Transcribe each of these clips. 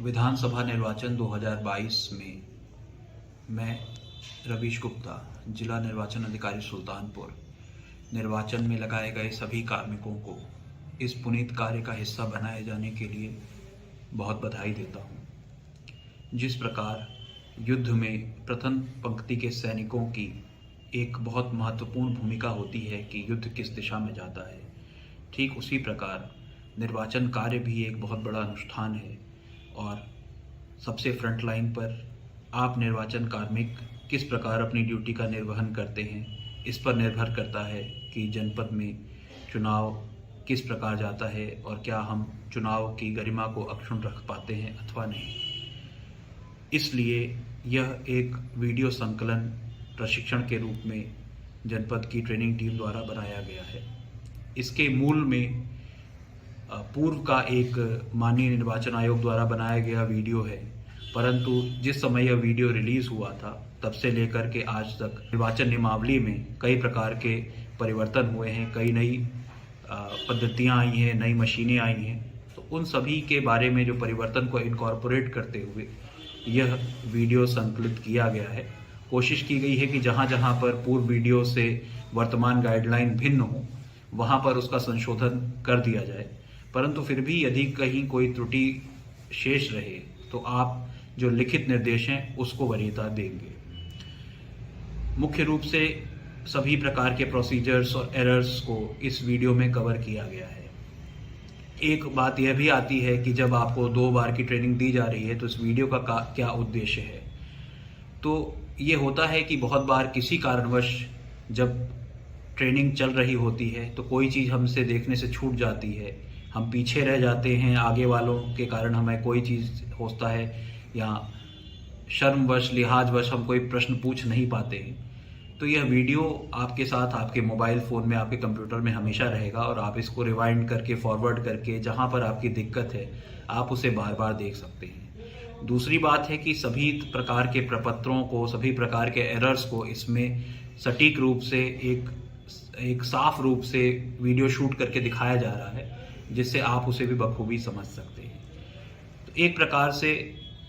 विधानसभा निर्वाचन 2022 में मैं रवीश गुप्ता, जिला निर्वाचन अधिकारी सुल्तानपुर, निर्वाचन में लगाए गए सभी कार्मिकों को इस पुनीत कार्य का हिस्सा बनाए जाने के लिए बहुत बधाई देता हूँ। जिस प्रकार युद्ध में प्रथम पंक्ति के सैनिकों की एक बहुत महत्वपूर्ण भूमिका होती है कि युद्ध किस दिशा में जाता है, ठीक उसी प्रकार निर्वाचन कार्य भी एक बहुत बड़ा अनुष्ठान है और सबसे फ्रंट लाइन पर आप निर्वाचन कार्मिक किस प्रकार अपनी ड्यूटी का निर्वहन करते हैं, इस पर निर्भर करता है कि जनपद में चुनाव किस प्रकार जाता है और क्या हम चुनाव की गरिमा को अक्षुण्ण रख पाते हैं अथवा नहीं। इसलिए यह एक वीडियो संकलन प्रशिक्षण के रूप में जनपद की ट्रेनिंग टीम द्वारा बनाया गया है। इसके मूल में पूर्व का एक माननीय निर्वाचन आयोग द्वारा बनाया गया वीडियो है, परंतु जिस समय यह वीडियो रिलीज हुआ था तब से लेकर के आज तक निर्वाचन नियमावली में कई प्रकार के परिवर्तन हुए हैं, कई नई पद्धतियां आई हैं, नई मशीनें आई हैं। तो उन सभी के बारे में जो परिवर्तन को इनकॉर्पोरेट करते हुए यह वीडियो संकलित किया गया है। कोशिश की गई है कि जहां जहां पर पूर्व वीडियो से वर्तमान गाइडलाइन भिन्न हो वहां पर उसका संशोधन कर दिया जाए, परंतु फिर भी यदि कहीं कोई त्रुटि शेष रहे तो आप जो लिखित निर्देश हैं उसको वरीयता देंगे। मुख्य रूप से सभी प्रकार के प्रोसीजर्स और एरर्स को इस वीडियो में कवर किया गया है। एक बात यह भी आती है कि जब आपको 2 बार की ट्रेनिंग दी जा रही है तो इस वीडियो का क्या उद्देश्य है। तो ये होता है कि बहुत बार किसी कारणवश जब ट्रेनिंग चल रही होती है तो कोई चीज़ हमसे देखने से छूट जाती है, हम पीछे रह जाते हैं, आगे वालों के कारण हमें कोई चीज़ होता है या शर्मवश लिहाजवश हम कोई प्रश्न पूछ नहीं पाते हैं। तो यह वीडियो आपके साथ आपके मोबाइल फ़ोन में, आपके कंप्यूटर में हमेशा रहेगा और आप इसको रिवाइंड करके फॉरवर्ड करके जहाँ पर आपकी दिक्कत है आप उसे बार बार देख सकते हैं। दूसरी बात है कि सभी प्रकार के प्रपत्रों को, सभी प्रकार के एरर्स को इसमें सटीक रूप से एक साफ रूप से वीडियो शूट करके दिखाया जा रहा है, जिससे आप उसे भी बखूबी समझ सकते हैं। तो एक प्रकार से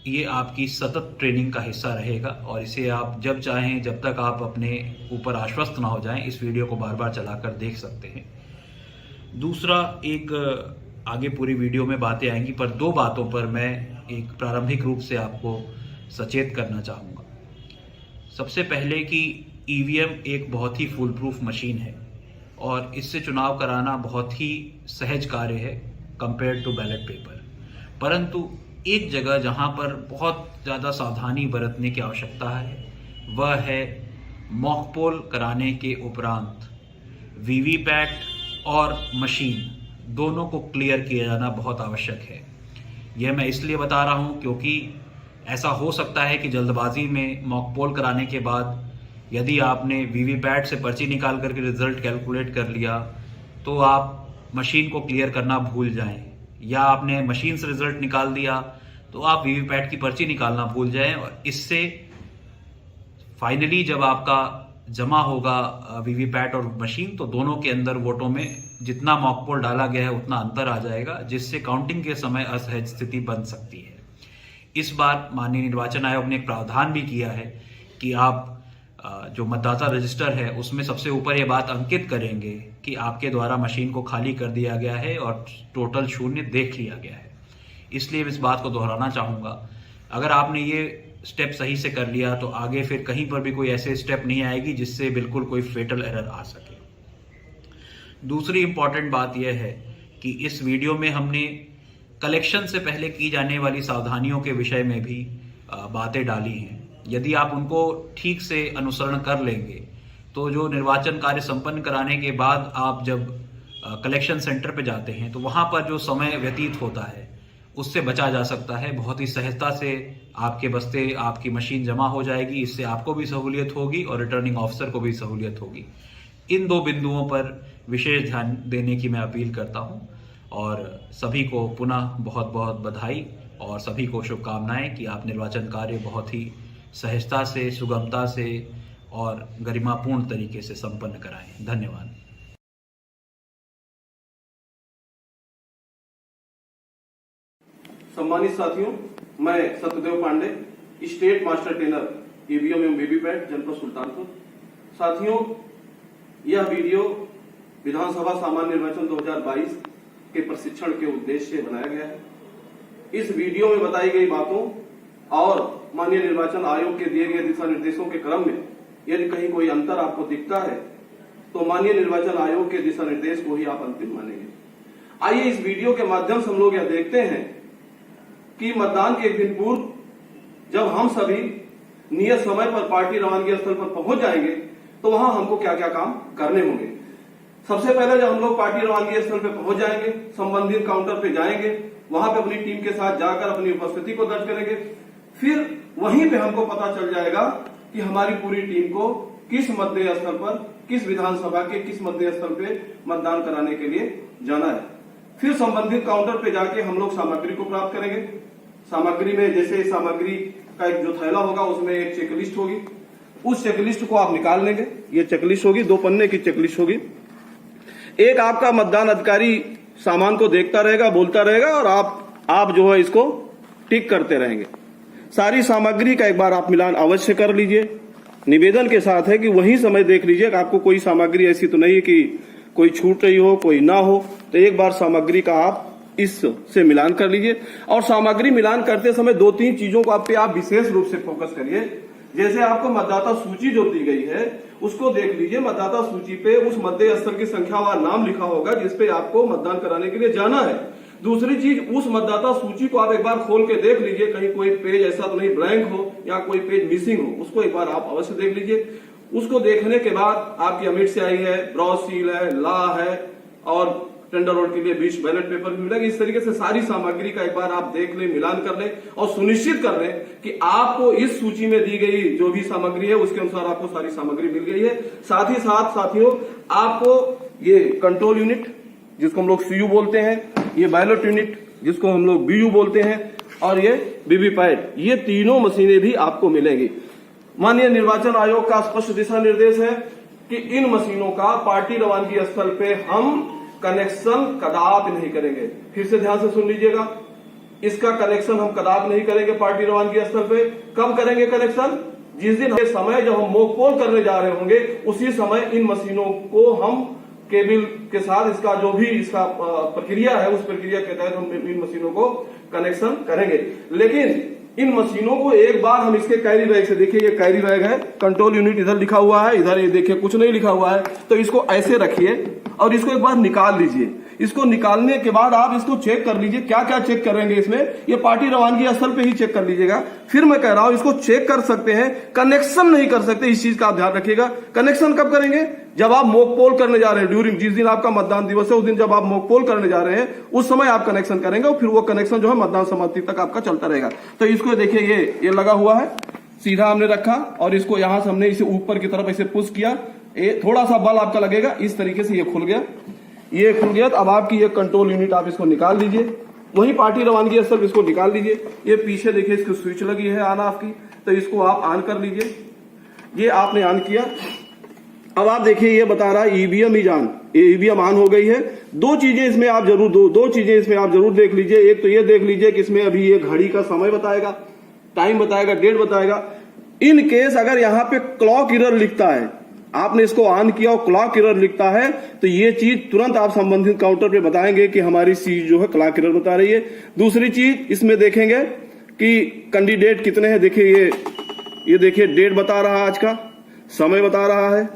ये आपकी सतत ट्रेनिंग का हिस्सा रहेगा और इसे आप जब चाहें, जब तक आप अपने ऊपर आश्वस्त ना हो जाएं, इस वीडियो को बार बार चलाकर देख सकते हैं। दूसरा, एक आगे पूरी वीडियो में बातें आएंगी, पर 2 बातों पर मैं एक प्रारंभिक रूप से आपको सचेत करना चाहूँगा। सबसे पहले कि ईवीएम एक बहुत ही फुल प्रूफ मशीन है और इससे चुनाव कराना बहुत ही सहज कार्य है कंपेयर टू बैलेट पेपर। परंतु एक जगह जहां पर बहुत ज़्यादा सावधानी बरतने की आवश्यकता है वह है मॉक पोल कराने के उपरांत वीवीपैट और मशीन दोनों को क्लियर किया जाना बहुत आवश्यक है। यह मैं इसलिए बता रहा हूं क्योंकि ऐसा हो सकता है कि जल्दबाजी में मॉक पोल कराने के बाद यदि आपने वीवीपैट से पर्ची निकाल करके रिजल्ट कैलकुलेट कर लिया तो आप मशीन को क्लियर करना भूल जाएं, या आपने मशीन से रिजल्ट निकाल दिया तो आप वीवीपैट की पर्ची निकालना भूल जाएं और इससे फाइनली जब आपका जमा होगा वीवीपैट और मशीन तो दोनों के अंदर वोटों में जितना मॉक पोल डाला गया है उतना अंतर आ जाएगा, जिससे काउंटिंग के समय असहज स्थिति बन सकती है। इस बार माननीय निर्वाचन आयोग ने एक प्रावधान भी किया है कि आप जो मतदाता रजिस्टर है उसमें सबसे ऊपर ये बात अंकित करेंगे कि आपके द्वारा मशीन को खाली कर दिया गया है और टोटल शून्य देख लिया गया है। इसलिए इस बात को दोहराना चाहूँगा, अगर आपने ये स्टेप सही से कर लिया तो आगे फिर कहीं पर भी कोई ऐसे स्टेप नहीं आएगी जिससे बिल्कुल कोई फेटल एरर आ सके। दूसरी इंपॉर्टेंट बात यह है कि इस वीडियो में हमने कलेक्शन से पहले की जाने वाली सावधानियों के विषय में भी बातें डाली हैं। यदि आप उनको ठीक से अनुसरण कर लेंगे तो जो निर्वाचन कार्य संपन्न कराने के बाद आप जब कलेक्शन सेंटर पे जाते हैं तो वहां पर जो समय व्यतीत होता है उससे बचा जा सकता है। बहुत ही सहजता से आपके बस्ते, आपकी मशीन जमा हो जाएगी। इससे आपको भी सहूलियत होगी और रिटर्निंग ऑफिसर को भी सहूलियत होगी। इन 2 बिंदुओं पर विशेष ध्यान देने की मैं अपील करता हूं और सभी को पुनः बहुत बहुत बधाई और सभी को शुभकामनाएं कि आप निर्वाचन कार्य बहुत ही सहजता से, सुगमता से और गरिमापूर्ण तरीके से संपन्न कराएं। धन्यवाद। सम्मानित साथियों, मैं Satyadev Pandey, state master trainer EVM एवं वीवीपैट, जनपद सुल्तानपुर। साथियों, यह वीडियो विधानसभा सामान्य निर्वाचन 2022 के प्रशिक्षण के उद्देश्य से बनाया गया है। इस वीडियो में बताई गई बातों और माननीय निर्वाचन आयोग के दिए गए दिशा निर्देशों के क्रम में यदि कहीं कोई अंतर आपको दिखता है तो माननीय निर्वाचन आयोग के दिशा निर्देश को ही आप अंतिम मानेंगे। आइए इस वीडियो के माध्यम से हम लोग यह देखते हैं कि मतदान के एक दिन पूर्व जब हम सभी नियत समय पर पार्टी रवानगी स्थल पर पहुंच जाएंगे तो वहां हमको क्या क्या काम करने होंगे। सबसे पहले जब हम लोग पार्टी रवानगी स्थल पर पहुंच जाएंगे, संबंधित काउंटर पे जाएंगे, वहां पे अपनी टीम के साथ जाकर अपनी उपस्थिति को दर्ज करेंगे। फिर वहीं पे हमको पता चल जाएगा कि हमारी पूरी टीम को किस मतदेय स्थल पर, किस विधानसभा के किस मतदेय स्थल पे मतदान कराने के लिए जाना है। फिर संबंधित काउंटर पे जाके हम लोग सामग्री को प्राप्त करेंगे। सामग्री में जैसे सामग्री का एक जो थैला होगा उसमें एक चेकलिस्ट होगी, उस चेकलिस्ट को आप निकाल लेंगे। ये चेकलिस्ट होगी, 2 पन्ने की चेकलिस्ट होगी। एक आपका मतदान अधिकारी सामान को देखता रहेगा, बोलता रहेगा और आप जो है इसको टिक करते रहेंगे। सारी सामग्री का एक बार आप मिलान अवश्य कर लीजिए। निवेदन के साथ है कि वही समय देख लीजिए कि आपको कोई सामग्री ऐसी तो नहीं है कि कोई छूट रही हो, कोई ना हो, तो एक बार सामग्री का आप इससे मिलान कर लीजिए। और सामग्री मिलान करते समय 2-3 चीजों को आप विशेष रूप से फोकस करिए। जैसे आपको मतदाता सूची जो दी गई है उसको देख लीजिए। मतदाता सूची पे उस मतदेय स्थल की संख्यावार नाम लिखा होगा जिसपे आपको मतदान कराने के लिए जाना है। दूसरी चीज, उस मतदाता सूची को आप एक बार खोल के देख लीजिए, कहीं कोई पेज ऐसा तो नहीं ब्लैंक हो या कोई पेज मिसिंग हो, उसको एक बार आप अवश्य देख लीजिए। उसको देखने के बाद आपकी अमिट स्याही है, ब्रॉड सील है, ला है और टेंडर रोड के लिए 20 बैलेट पेपर भी मिलेगा। इस तरीके से सारी सामग्री का एक बार आप देख लें, मिलान कर लें और सुनिश्चित कर लें कि आपको इस सूची में दी गई जो भी सामग्री है उसके अनुसार आपको सारी सामग्री मिल गई है। साथ ही साथ साथियों, आपको ये कंट्रोल यूनिट जिसको हम लोग सीयू बोलते हैं, ये बैलेट यूनिट जिसको हम लोग बीयू बोलते हैं और ये वीवीपैट, ये तीनों मशीनें भी आपको मिलेंगी। माननीय निर्वाचन आयोग का स्पष्ट दिशा निर्देश है कि इन मशीनों का पार्टी रवानगी स्थल पे हम कनेक्शन कदापि नहीं करेंगे। फिर से ध्यान से सुन लीजिएगा, इसका कनेक्शन हम कदापि नहीं करेंगे पार्टी रवानगी स्थल पे। कब करेंगे कनेक्शन? जिस दिन समय जब हम मॉक पोल करने जा रहे होंगे उसी समय इन मशीनों को हम केबल के साथ इसका जो भी इसका प्रक्रिया है उस प्रक्रिया के तहत हम इन मशीनों को कनेक्शन करेंगे। लेकिन इन मशीनों को एक बार हम इसके कैरी बैग से, देखिए ये कैरी बैग है, कंट्रोल यूनिट इधर लिखा हुआ है, इधर ये देखिए कुछ नहीं लिखा हुआ है, तो इसको ऐसे रखिए और इसको एक बार निकाल लीजिए। इसको निकालने के बाद आप इसको चेक कर लीजिए। क्या क्या चेक करेंगे इसमें? ये पार्टी रवानगी स्थल पे ही चेक कर लीजिएगा। फिर मैं कह रहा हूं इसको चेक कर सकते हैं, कनेक्शन नहीं कर सकते, इस चीज का आप ध्यान रखिएगा। कनेक्शन कब करेंगे? जब आप मॉक पोल करने जा रहे हैं, ड्यूरिंग जिस दिन आपका मतदान दिवस है उस दिन जब आप मॉक पोल करने जा रहे हैं उस समय आप कनेक्शन करेंगे और फिर वो कनेक्शन जो है मतदान समाप्ति तक आपका चलता रहेगा। तो इसको देखिए, ये लगा हुआ है, सीधा हमने रखा और इसको यहां से हमने इसे ऊपर की तरफ ऐसे पुश किया, थोड़ा सा बल आपका लगेगा, इस तरीके से ये खुल गया। ये खुल गया तो अब आपकी ये कंट्रोल यूनिट आप इसको निकाल लीजिए। वही पार्टी रवानगी स्थल इसको निकाल लीजिए। ये पीछे देखिए इसकी स्विच लगी है ऑन ऑफ की, तो इसको आप ऑन कर लीजिए। ये आपने ऑन किया। अब आप देखिए ये बता रहा है EVM is on, EVM on हो गई है। दो चीजें इसमें आप जरूर देख लीजिए। एक तो ये देख लीजिए कि इसमें अभी ये घड़ी का समय बताएगा, टाइम बताएगा, डेट बताएगा। इन केस अगर यहाँ पे क्लॉक एरर लिखता है, आपने इसको ऑन किया और क्लॉक एरर लिखता है तो ये चीज तुरंत आप संबंधित काउंटर पे बताएंगे कि हमारी चीज जो है क्लॉक एरर बता रही है। दूसरी चीज इसमें देखेंगे कि कैंडिडेट कितने हैं। देखिए ये देखिए डेट बता रहा है, आज का समय बता रहा है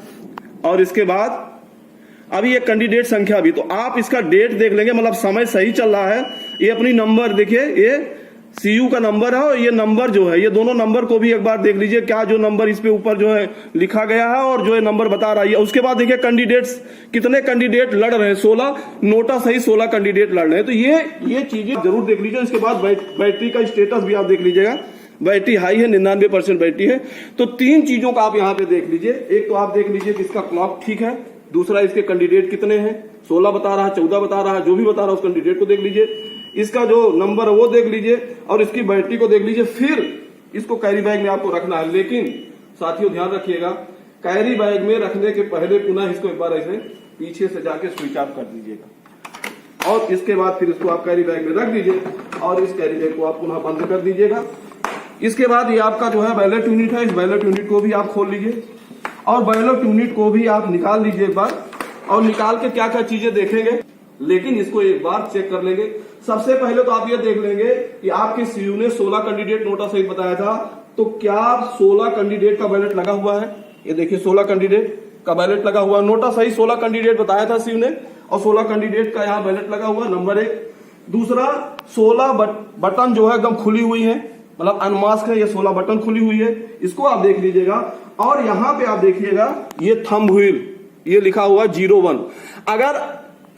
और इसके बाद अभी ये कैंडिडेट संख्या भी, तो आप इसका डेट देख लेंगे, मतलब समय सही चल रहा है। ये अपनी नंबर देखिए, ये सीयू का नंबर है और ये नंबर जो है, ये दोनों नंबर को भी एक बार देख लीजिए, क्या जो नंबर इस पे ऊपर जो है लिखा गया है और जो है नंबर बता रहा है। उसके बाद देखिए कैंडिडेट्स, कितने कैंडिडेट लड़ रहे हैं, 16, नोटा सही 16 कैंडिडेट लड़ रहे हैं। तो ये चीजें जरूर देख लीजिए। इसके बाद बैटरी का स्टेटस भी आप देख लीजिएगा, बैटरी हाई है, 99% बैटरी है। तो 3 चीजों का आप यहाँ पे देख लीजिए। एक तो आप देख लीजिए कि इसका क्लॉक ठीक है, दूसरा इसके कैंडिडेट कितने हैं, 16 बता रहा है, 14 बता रहा है, जो भी बता रहा है उस कैंडिडेट को देख लीजिए। इसका जो नंबर है वो देख लीजिए और इसकी बैटरी को देख लीजिए। फिर इसको कैरी बैग में आपको रखना है। लेकिन साथियों ध्यान रखिएगा, कैरी बैग में रखने के पहले पुनः इसको एक बार ऐसे पीछे से जाके स्विच ऑफ कर दीजिएगा और इसके बाद फिर इसको आप कैरी बैग में रख दीजिए और इस कैरी बैग को आप पुनः बंद कर दीजिएगा। इसके बाद ये आपका जो है बैलेट यूनिट है, इस बैलेट यूनिट को भी आप खोल लीजिए और बैलेट यूनिट को भी आप निकाल लीजिए एक बार, और निकाल के क्या क्या चीजें देखेंगे, लेकिन इसको एक बार चेक कर लेंगे। सबसे पहले तो आप ये देख लेंगे कि आपके सीयू ने 16 कैंडिडेट नोटा सहित बताया था, तो क्या 16 कैंडिडेट का बैलेट लगा हुआ है? ये देखिए 16 कैंडिडेट का बैलेट लगा हुआ है, नोटा सही 16 कैंडिडेट बताया था सीयू ने और 16 कैंडिडेट का यहाँ बैलेट लगा हुआ, नंबर 1। दूसरा 16 बटन जो है एकदम खुली हुई है, मतलब अनमास्क है, ये 16 बटन खुली हुई है, इसको आप देख लीजिएगा। और यहाँ पे आप देखिएगा ये थंब व्हील, ये लिखा हुआ 01। अगर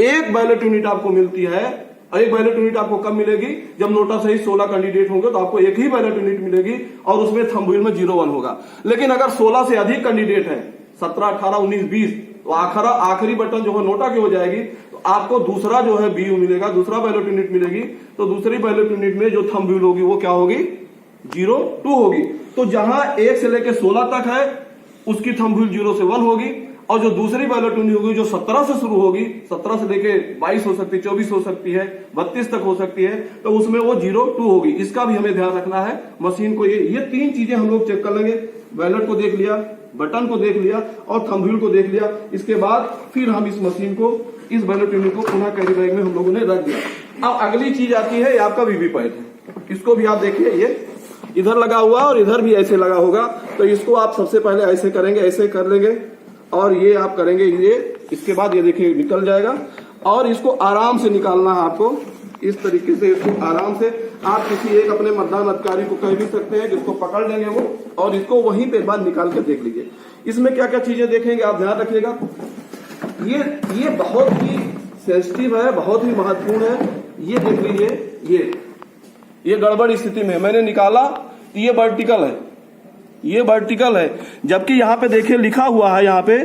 एक बैलेट यूनिट आपको मिलती है, एक बैलेट यूनिट आपको कब मिलेगी? जब नोटा सही 16 कैंडिडेट होंगे तो आपको एक ही बैलेट यूनिट मिलेगी और उसमें थंब व्हील में 01 होगा। लेकिन अगर 16 से अधिक कैंडिडेट है, 17, 18, 19, 20, तो आखिरी बटन जो है नोटा की हो जाएगी, तो आपको दूसरा जो है बीयू मिलेगा, दूसरा बैलेट यूनिट मिलेगी। तो दूसरी बैलेट यूनिट में जो थंब व्हील होगी वो क्या होगी? 02 होगी। तो जहां 1 से लेकर 16 तक है उसकी थंब व्हील 0 से 1 होगी, और जो दूसरी बैलेट यूनिट होगी जो 17 से शुरू होगी, 17 से लेके 22 हो सकती है, 24 हो सकती है, 32 तक हो सकती है, तो उसमें वो 02 होगी। इसका भी हमें ध्यान रखना है। मशीन को ये 3 चीजें हम लोग चेक कर लेंगे। बैलेट को देख लिया, बटन को देख लिया और थंब व्हील को देख लिया। इसके बाद फिर हम इस मशीन को, इस बैलेट यूनिट को पुनः कैरी बैग में हम लोगों ने रख दिया। अब अगली चीज आती है, आपका वीवीपैट है। इसको भी आप देखिए, ये इधर लगा हुआ और इधर भी ऐसे लगा होगा। तो इसको आप सबसे पहले ऐसे करेंगे, ऐसे कर लेंगे और ये आप करेंगे ये। इसके बाद ये देखिए निकल जाएगा और इसको आराम से निकालना है आपको, इस तरीके से इसको आराम से। आप किसी एक अपने मतदान अधिकारी को कह भी सकते हैं, जिसको पकड़ लेंगे वो, और इसको वहीं पे बाद निकाल के देख लीजिए। इसमें क्या क्या चीजें देखेंगे आप ध्यान रखिएगा। ये बहुत ही सेंसिटिव है, बहुत ही महत्वपूर्ण है। ये देख लीजिए, ये गड़बड़ स्थिति में मैंने निकाला, ये वर्टिकल है, ये वर्टिकल है, जबकि यहाँ पे देखिए लिखा हुआ है यहाँ पे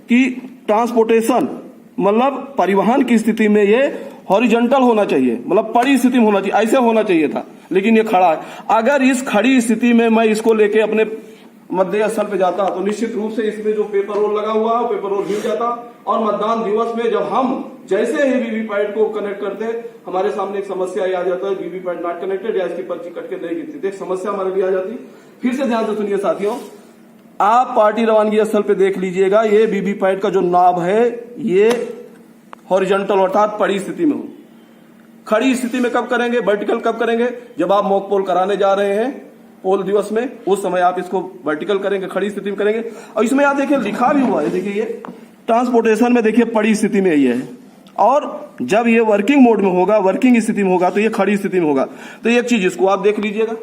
कि ट्रांसपोर्टेशन मतलब परिवहन की स्थिति में ये हॉरिजॉन्टल होना चाहिए, मतलब पड़ी स्थिति में होना चाहिए, ऐसे होना चाहिए था, लेकिन ये खड़ा है। अगर इस खड़ी स्थिति में मैं इसको लेके अपने मतदेय स्थल पे जाता तो निश्चित रूप से इसमें जो पेपर रोल लगा हुआ है पेपर रोल हिल जाता, और मतदान दिवस में जब हम जैसे ही वीवीपैट को कनेक्ट करते, हमारे सामने एक समस्या आ जाता है, वीवीपैट नॉट कनेक्टेड या इसकी पर्ची कट के नहीं गिनती, एक समस्या हमारे लिए आ जाती। फिर से ध्यान से सुनिए साथियों, आप पार्टी रवानगी स्थल पे देख लीजिएगा, ये वीवीपैट का जो नॉब है ये हॉरिजॉन्टल अर्थात पड़ी स्थिति में हो। खड़ी स्थिति में कब करेंगे, वर्टिकल कब करेंगे? जब आप मॉक पोल कराने जा रहे हैं पोल दिवस में, उस समय आप इसको वर्टिकल करेंगे, खड़ी स्थिति में करेंगे। और इसमें आप देखिए लिखा भी हुआ है, देखिए ये ट्रांसपोर्टेशन में देखिए पड़ी स्थिति में ये है, और जब ये वर्किंग मोड में होगा, वर्किंग स्थिति में होगा, तो ये खड़ी स्थिति में होगा। तो एक चीज इसको आप देख लीजिएगा,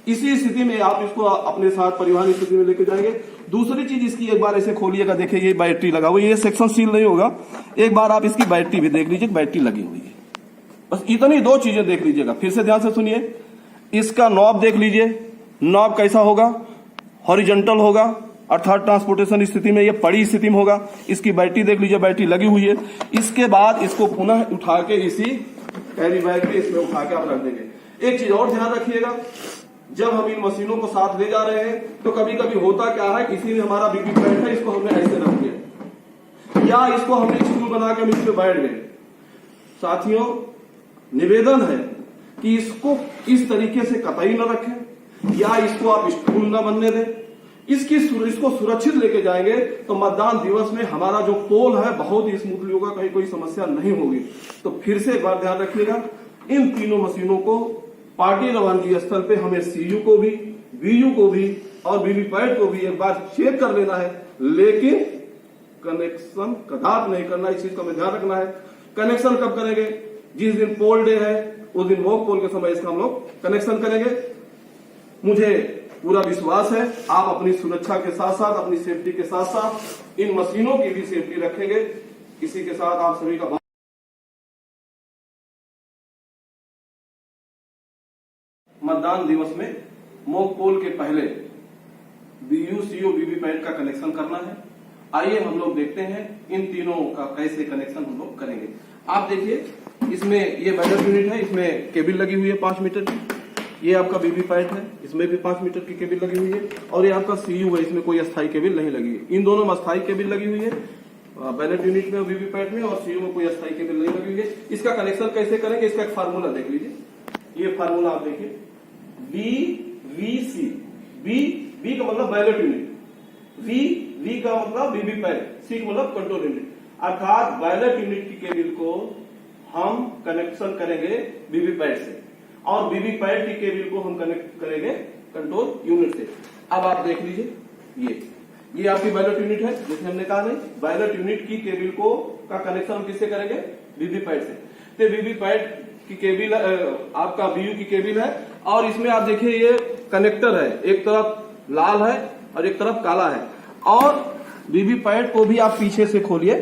इसी स्थिति में आप इसको अपने साथ परिवहन स्थिति में लेके जाएंगे। दूसरी चीज इसकी एक बार ऐसे खोलिएगा, देखिए ये बैटरी लगा हुआ है, ये सेक्शन सील नहीं होगा, एक बार आप इसकी बैटरी भी देख लीजिए, बैटरी लगी हुई है। बस इतनी 2 चीजें देख लीजिएगा। फिर से ध्यान से सुनिए, इसका नॉब देख लीजिए, नॉब कैसा होगा? हॉरिजॉन्टल होगा, अर्थात ट्रांसपोर्टेशन स्थिति में ये पड़ी स्थिति में होगा। इसकी बैटरी देख लीजिए, बैटरी लगी हुई है। इसके बाद इसको पुनः उठा के इसी कैरी बैग में इसमें उठा के आप रख देंगे। एक चीज और ध्यान रखिएगा, जब हम इन मशीनों को साथ ले जा रहे हैं तो कभी कभी होता क्या है, किसी ने हमारा वीवीपैट है, इसको हमने ऐसे रख दिया या इसको हमने स्टूल बना के नीचे बैठ गए। साथियों, निवेदन है कि इसको इस तरीके से कतई न रखें या इसको आप स्टूल न बनने दें। इसको सुरक्षित लेके जाएंगे तो मतदान दिवस में हमारा जो पोल है बहुत ही स्मूथली होगा, कहीं कोई समस्या नहीं होगी। तो फिर से एक बार ध्यान रखिएगा, इन तीनों मशीनों को पार्टी रवानगी स्थल पे हमें सीयू को भी, बीयू को भी और वीवीपैट को भी एक बार चेक कर लेना है, लेकिन कनेक्शन कदाप नहीं करना, इस चीज का हमें ध्यान रखना है। कनेक्शन कब करेंगे? जिस दिन पोल डे है उस दिन मॉक पोल के समय इसका हम लोग कनेक्शन करेंगे। मुझे पूरा विश्वास है आप अपनी सुरक्षा के साथ साथ, अपनी सेफ्टी के साथ साथ इन मशीनों की भी सेफ्टी रखेंगे। इसी के साथ आप सभी का मतदान दिवस में मॉक पोल के पहले बीयू, सीयू, वीवीपैट का कनेक्शन करना है। आइए हम लोग देखते हैं इन तीनों का कैसे कनेक्शन हम लोग करेंगे। आप देखिए, इसमें ये बैलेट यूनिट है, इसमें केबल लगी हुई है 5 मीटर की। ये आपका वीवीपैट है, इसमें भी 5 मीटर की केबल लगी हुई है। और ये आपका सीयू है, इसमें कोई अस्थायी केबल नहीं लगी है। इन दोनों में अस्थायी केबल लगी हुई है। बैलेट यूनिट में वीवीपैट में, और सीयू में कोई अस्थायी केबल नहीं लगेंगे। इसका कनेक्शन कैसे करेंगे, इसका एक फार्मूला देख लीजिए। ये फार्मूला आप देखिए, VVC, V का मतलब बैलेट यूनिट, V का मतलब वीवीपैट, C का मतलब कंट्रोल यूनिट, अर्थात बैलेट यूनिट की केबल को हम कनेक्शन करेंगे वीवीपैट से, और वीवीपैट की केबल को हम कनेक्ट करेंगे कंट्रोल यूनिट से। अब आप देख लीजिए, ये आपकी बैलेट यूनिट है, जिसमें हमने कहा नहीं, बैलेट यूनिट की केबल को का कनेक्शन हम किससे करेंगे, वीवीपैट से। तो वीवीपैट की केबल आपका VU की केबल है, और इसमें आप देखिए ये कनेक्टर है, एक तरफ लाल है और एक तरफ काला है। और वीवीपैट को भी आप पीछे से खोलिए,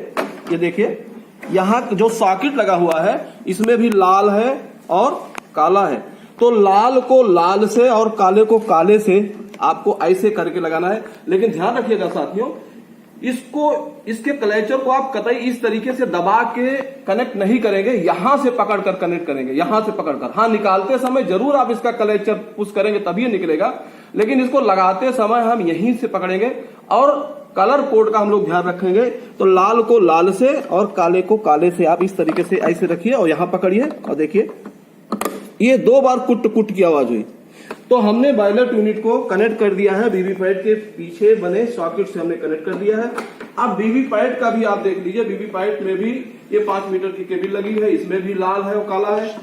ये देखिए यहाँ जो सॉकेट लगा हुआ है इसमें भी लाल है और काला है। तो लाल को लाल से और काले को काले से आपको ऐसे करके लगाना है। लेकिन ध्यान रखिएगा साथियों, इसके क्लचर को आप कतई इस तरीके से दबा के कनेक्ट नहीं करेंगे, यहां से पकड़कर कनेक्ट करेंगे, यहां से पकड़कर। हाँ, निकालते समय जरूर आप इसका क्लचर पुश करेंगे तभी निकलेगा, लेकिन इसको लगाते समय हम यहीं से पकड़ेंगे। और कलर कोड का हम लोग ध्यान रखेंगे, तो लाल को लाल से और काले को काले से आप इस तरीके से ऐसे रखिए और यहां पकड़िए, और देखिए ये 2 बार कुट कुट की आवाज हुई। तो हमने बैलेट यूनिट को कनेक्ट कर दिया है, वीवीपैट के पीछे बने सॉकेट से हमने कनेक्ट कर दिया है। अब वीवीपैट का भी आप देख लीजिए, वीवीपैट में भी ये 5 मीटर की केबल लगी है, इसमें भी लाल है और काला है।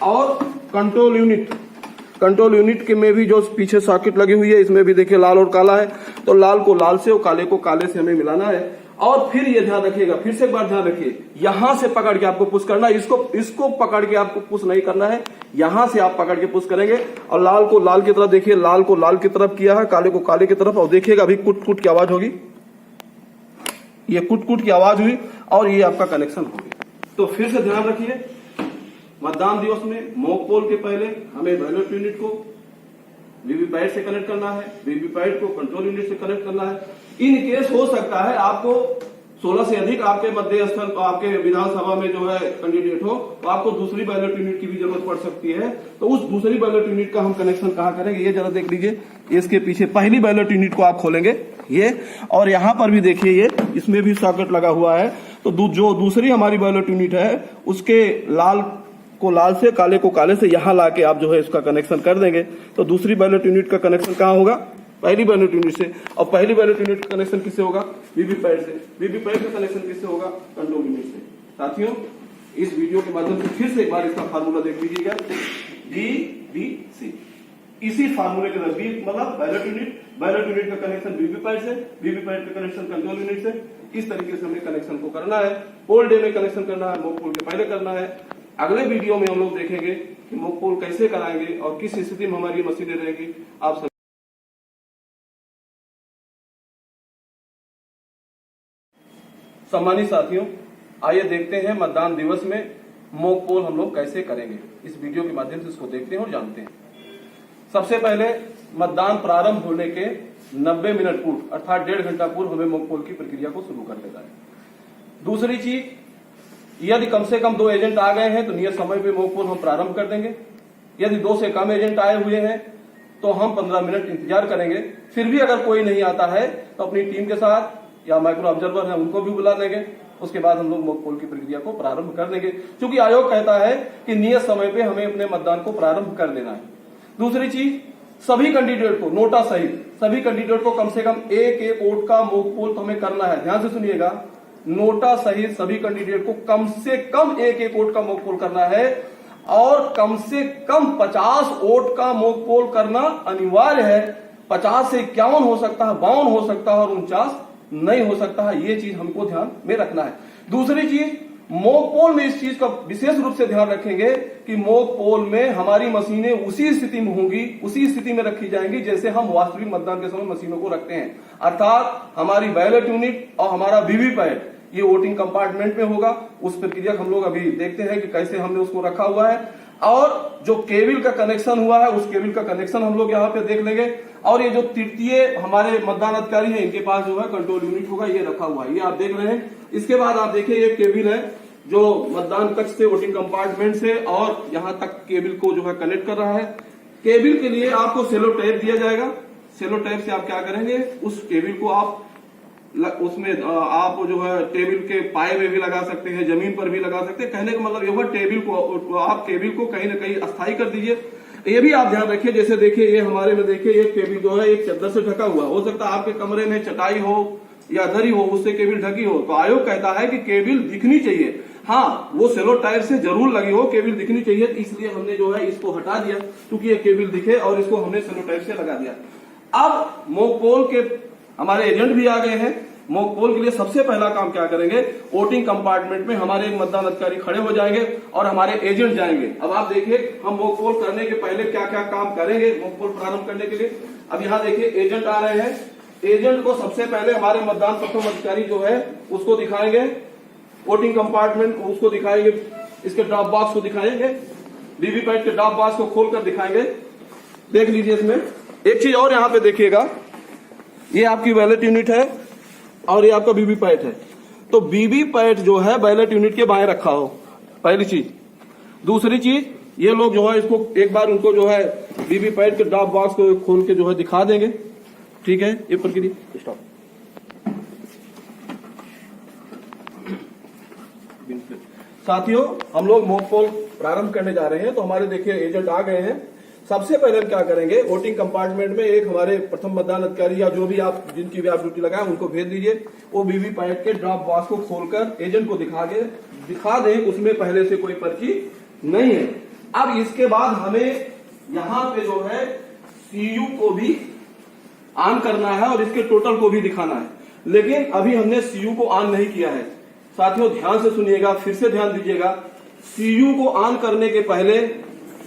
और कंट्रोल यूनिट के में भी जो पीछे सॉकेट लगी हुई है, इसमें भी देखिए लाल और काला है। तो लाल को लाल से और काले को काले से हमें मिलाना है। और फिर ये ध्यान रखिएगा, फिर से एक बार ध्यान रखिए, यहां से पकड़ के आपको पुश करना है, इसको पकड़ के आपको पुश नहीं करना है, यहां से आप पकड़ के पुश करेंगे। और लाल को लाल की तरफ देखिए, लाल को लाल की तरफ किया है, काले को काले की तरफ, और देखिएगा अभी कुट कुट की आवाज होगी, ये कुट कुट की आवाज हुई और ये आपका कनेक्शन हो गया। तो फिर से ध्यान रखिए, मतदान दिवस में मॉक पोल के पहले हमें बैलेट यूनिट को वीवीपैट से कनेक्ट करना है, वीवीपैट को कंट्रोल यूनिट से कनेक्ट करना है। इन केस हो सकता है आपको 16 से अधिक आपके मध्य स्थल आपके विधानसभा में जो है कैंडिडेट हो, तो आपको दूसरी बैलेट यूनिट की भी जरूरत पड़ सकती है। तो उस दूसरी बैलेट यूनिट का हम कनेक्शन कहाँ करेंगे, ये जरा देख लीजिए। इसके पीछे पहली बैलेट यूनिट को आप खोलेंगे ये, और यहाँ पर भी देखिए ये इसमें भी सॉकेट लगा हुआ है। तो जो दूसरी हमारी बैलेट यूनिट है उसके लाल को लाल से काले को काले से यहां लाके आप जो है इसका कनेक्शन कर देंगे। तो दूसरी बैलेट यूनिट का कनेक्शन कहां होगा, पहली बैलेट यूनिट से। और पहली बैलेट यूनिट का कनेक्शन किससे होगा, वीवीपैट से। वीवीपैट का कनेक्शन किससे होगा, कंट्रोल यूनिट से। साथियों, इस वीडियो के माध्यम से फिर से एक बार इसका फार्मूला देख लीजिएगा, VVC। इसी फार्मूले के अंदर V मतलब बैलेट यूनिट का कनेक्शन वीवीपैट से, वीवीपैट का कनेक्शन कंट्रोल यूनिट से। इस तरीके से हमें कनेक्शन को करना है। पोल डे में कनेक्शन करना है, मॉक पोल के पहले करना है। अगले वीडियो में हम लोग देखेंगे कि मॉक पोल कैसे कराएंगे और किस स्थिति में हमारी मशीनें रहेंगी। आप सम्मानित साथियों, आइए देखते हैं मतदान दिवस में मॉक पोल हम लोग कैसे करेंगे। इस वीडियो के माध्यम से इसको देखते हैं और जानते हैं। सबसे पहले मतदान प्रारंभ होने के 90 मिनट पूर्व अर्थात 1.5 घंटा पूर्व हमें मॉक पोल की प्रक्रिया को शुरू कर देना है। दूसरी चीज, यदि कम से कम 2 एजेंट आ गए हैं तो नियत समय पे मॉक पोल हम प्रारंभ कर देंगे। यदि 2 से कम एजेंट आए हुए हैं तो हम 15 मिनट इंतजार करेंगे। फिर भी अगर कोई नहीं आता है तो अपनी टीम के साथ या माइक्रो ऑब्जर्वर है उनको भी बुला लेंगे। उसके बाद हम लोग मॉक पोल की प्रक्रिया को प्रारंभ कर देंगे, क्योंकि आयोग कहता है कि नियत समय पे हमें अपने मतदान को प्रारंभ कर देना है। दूसरी चीज, सभी कैंडिडेट को नोटा सहित सभी कैंडिडेट को कम से कम एक वोट का मॉक पोल तो हमें करना है। ध्यान से सुनिएगा, नोटा सहित सभी कैंडिडेट को कम से कम एक वोट का मॉक पोल करना है, और कम से कम 50 वोट का मॉक पोल करना अनिवार्य है। 50 से 51 हो सकता है, 52 हो सकता है और 49 नहीं हो सकता है। ये चीज हमको ध्यान में रखना है। दूसरी चीज, मॉक पोल में इस चीज का विशेष रूप से ध्यान रखेंगे कि मॉक पोल में हमारी मशीनें उसी स्थिति में होंगी, उसी स्थिति में रखी जाएंगी जैसे हम वास्तविक मतदान के समय मशीनों को रखते हैं। अर्थात हमारी बैलेट यूनिट और हमारा वीवीपैट ये वोटिंग कंपार्टमेंट में होगा। उस प्रक्रिया हम लोग अभी देखते हैं कि कैसे हमने उसको रखा हुआ है। और जो केबल का कनेक्शन हुआ है उस केबल का कनेक्शन हम लोग यहाँ पे देख लेंगे। और ये जो तृतीय हमारे मतदान अधिकारी हैं इनके पास जो है कंट्रोल यूनिट होगा, ये रखा हुआ है, ये आप देख रहे हैं। इसके बाद आप देखिए ये केबल है जो मतदान कक्ष से वोटिंग कंपार्टमेंट से और यहाँ तक केबल को जो है कनेक्ट कर रहा है। केबल के लिए आपको सेलो टेप दिया जाएगा। सेलो टेप से आप क्या करेंगे, उस केबल को आप उसमें आप जो है टेबल के पाए में भी लगा सकते हैं, जमीन पर भी लगा सकते हैं। कहने का मतलब ये टेबल को आप टेबल को कहीं ना कहीं अस्थायी कर दीजिए। ये भी आप ध्यान रखिए, जैसे देखिए ये हमारे में देखिए ये टेबल जो है एक चादर से ढका हुआ हो सकता है, आपके कमरे में चटाई हो या दरी हो उससे केबल ढकी हो, तो आयोग कहता है कि केबल दिखनी चाहिए। हाँ, वो सेलो टायर से जरूर लगी हो, केबल दिखनी चाहिए, इसलिए हमने जो है इसको हटा दिया क्योंकि ये केबल दिखे और इसको हमने सेलो टायर से लगा दिया। अब मॉक पोल के हमारे एजेंट भी आ गए हैं। मॉक पोल के लिए सबसे पहला काम क्या करेंगे, वोटिंग कंपार्टमेंट में हमारे मतदान अधिकारी खड़े हो जाएंगे और हमारे एजेंट जाएंगे। अब आप देखिए हम मॉक पोल करने के पहले क्या क्या काम करेंगे मॉक पोल प्रारंभ करने के लिए। अब यहाँ देखिए एजेंट आ रहे हैं। एजेंट को सबसे पहले हमारे मतदान प्रथम अधिकारी जो है उसको दिखाएंगे, वोटिंग कंपार्टमेंट को उसको दिखाएंगे, इसके ड्रॉप बॉक्स को दिखाएंगे, वीवीपैट के ड्रॉप बॉक्स को खोलकर दिखाएंगे। देख लीजिए इसमें एक चीज और यहाँ पे देखिएगा, ये आपकी बैलेट यूनिट है और ये आपका वीवीपैट है। तो वीवीपैट जो है बैलेट यूनिट के बाएं रखा हो, पहली चीज। दूसरी चीज, ये लोग जो है इसको एक बार उनको जो है वीवीपैट के ड्रॉप बॉक्स को खोल के जो है दिखा देंगे। ठीक है, ये प्रक्रिया स्टॉप। साथियों, हम लोग मॉक पोल प्रारंभ करने जा रहे हैं, तो हमारे देखिए एजेंट आ गए हैं। सबसे पहले हम क्या करेंगे, वोटिंग कंपार्टमेंट में एक हमारे प्रथम मतदान अधिकारी या जो भी आप जिनकी भी आप ड्यूटी लगाए उनको भेज दीजिए। वो वीवीपैट के ड्रॉप बॉक्स को खोलकर एजेंट को दिखा दें, उसमें पहले से कोई पर्ची नहीं है। अब इसके बाद हमें यहाँ पे जो है सीयू को भी ऑन करना है और इसके टोटल को भी दिखाना है, लेकिन अभी हमने सीयू को ऑन नहीं किया है। साथियों ध्यान से सुनिएगा, फिर से ध्यान दीजिएगा। सीयू को ऑन करने के पहले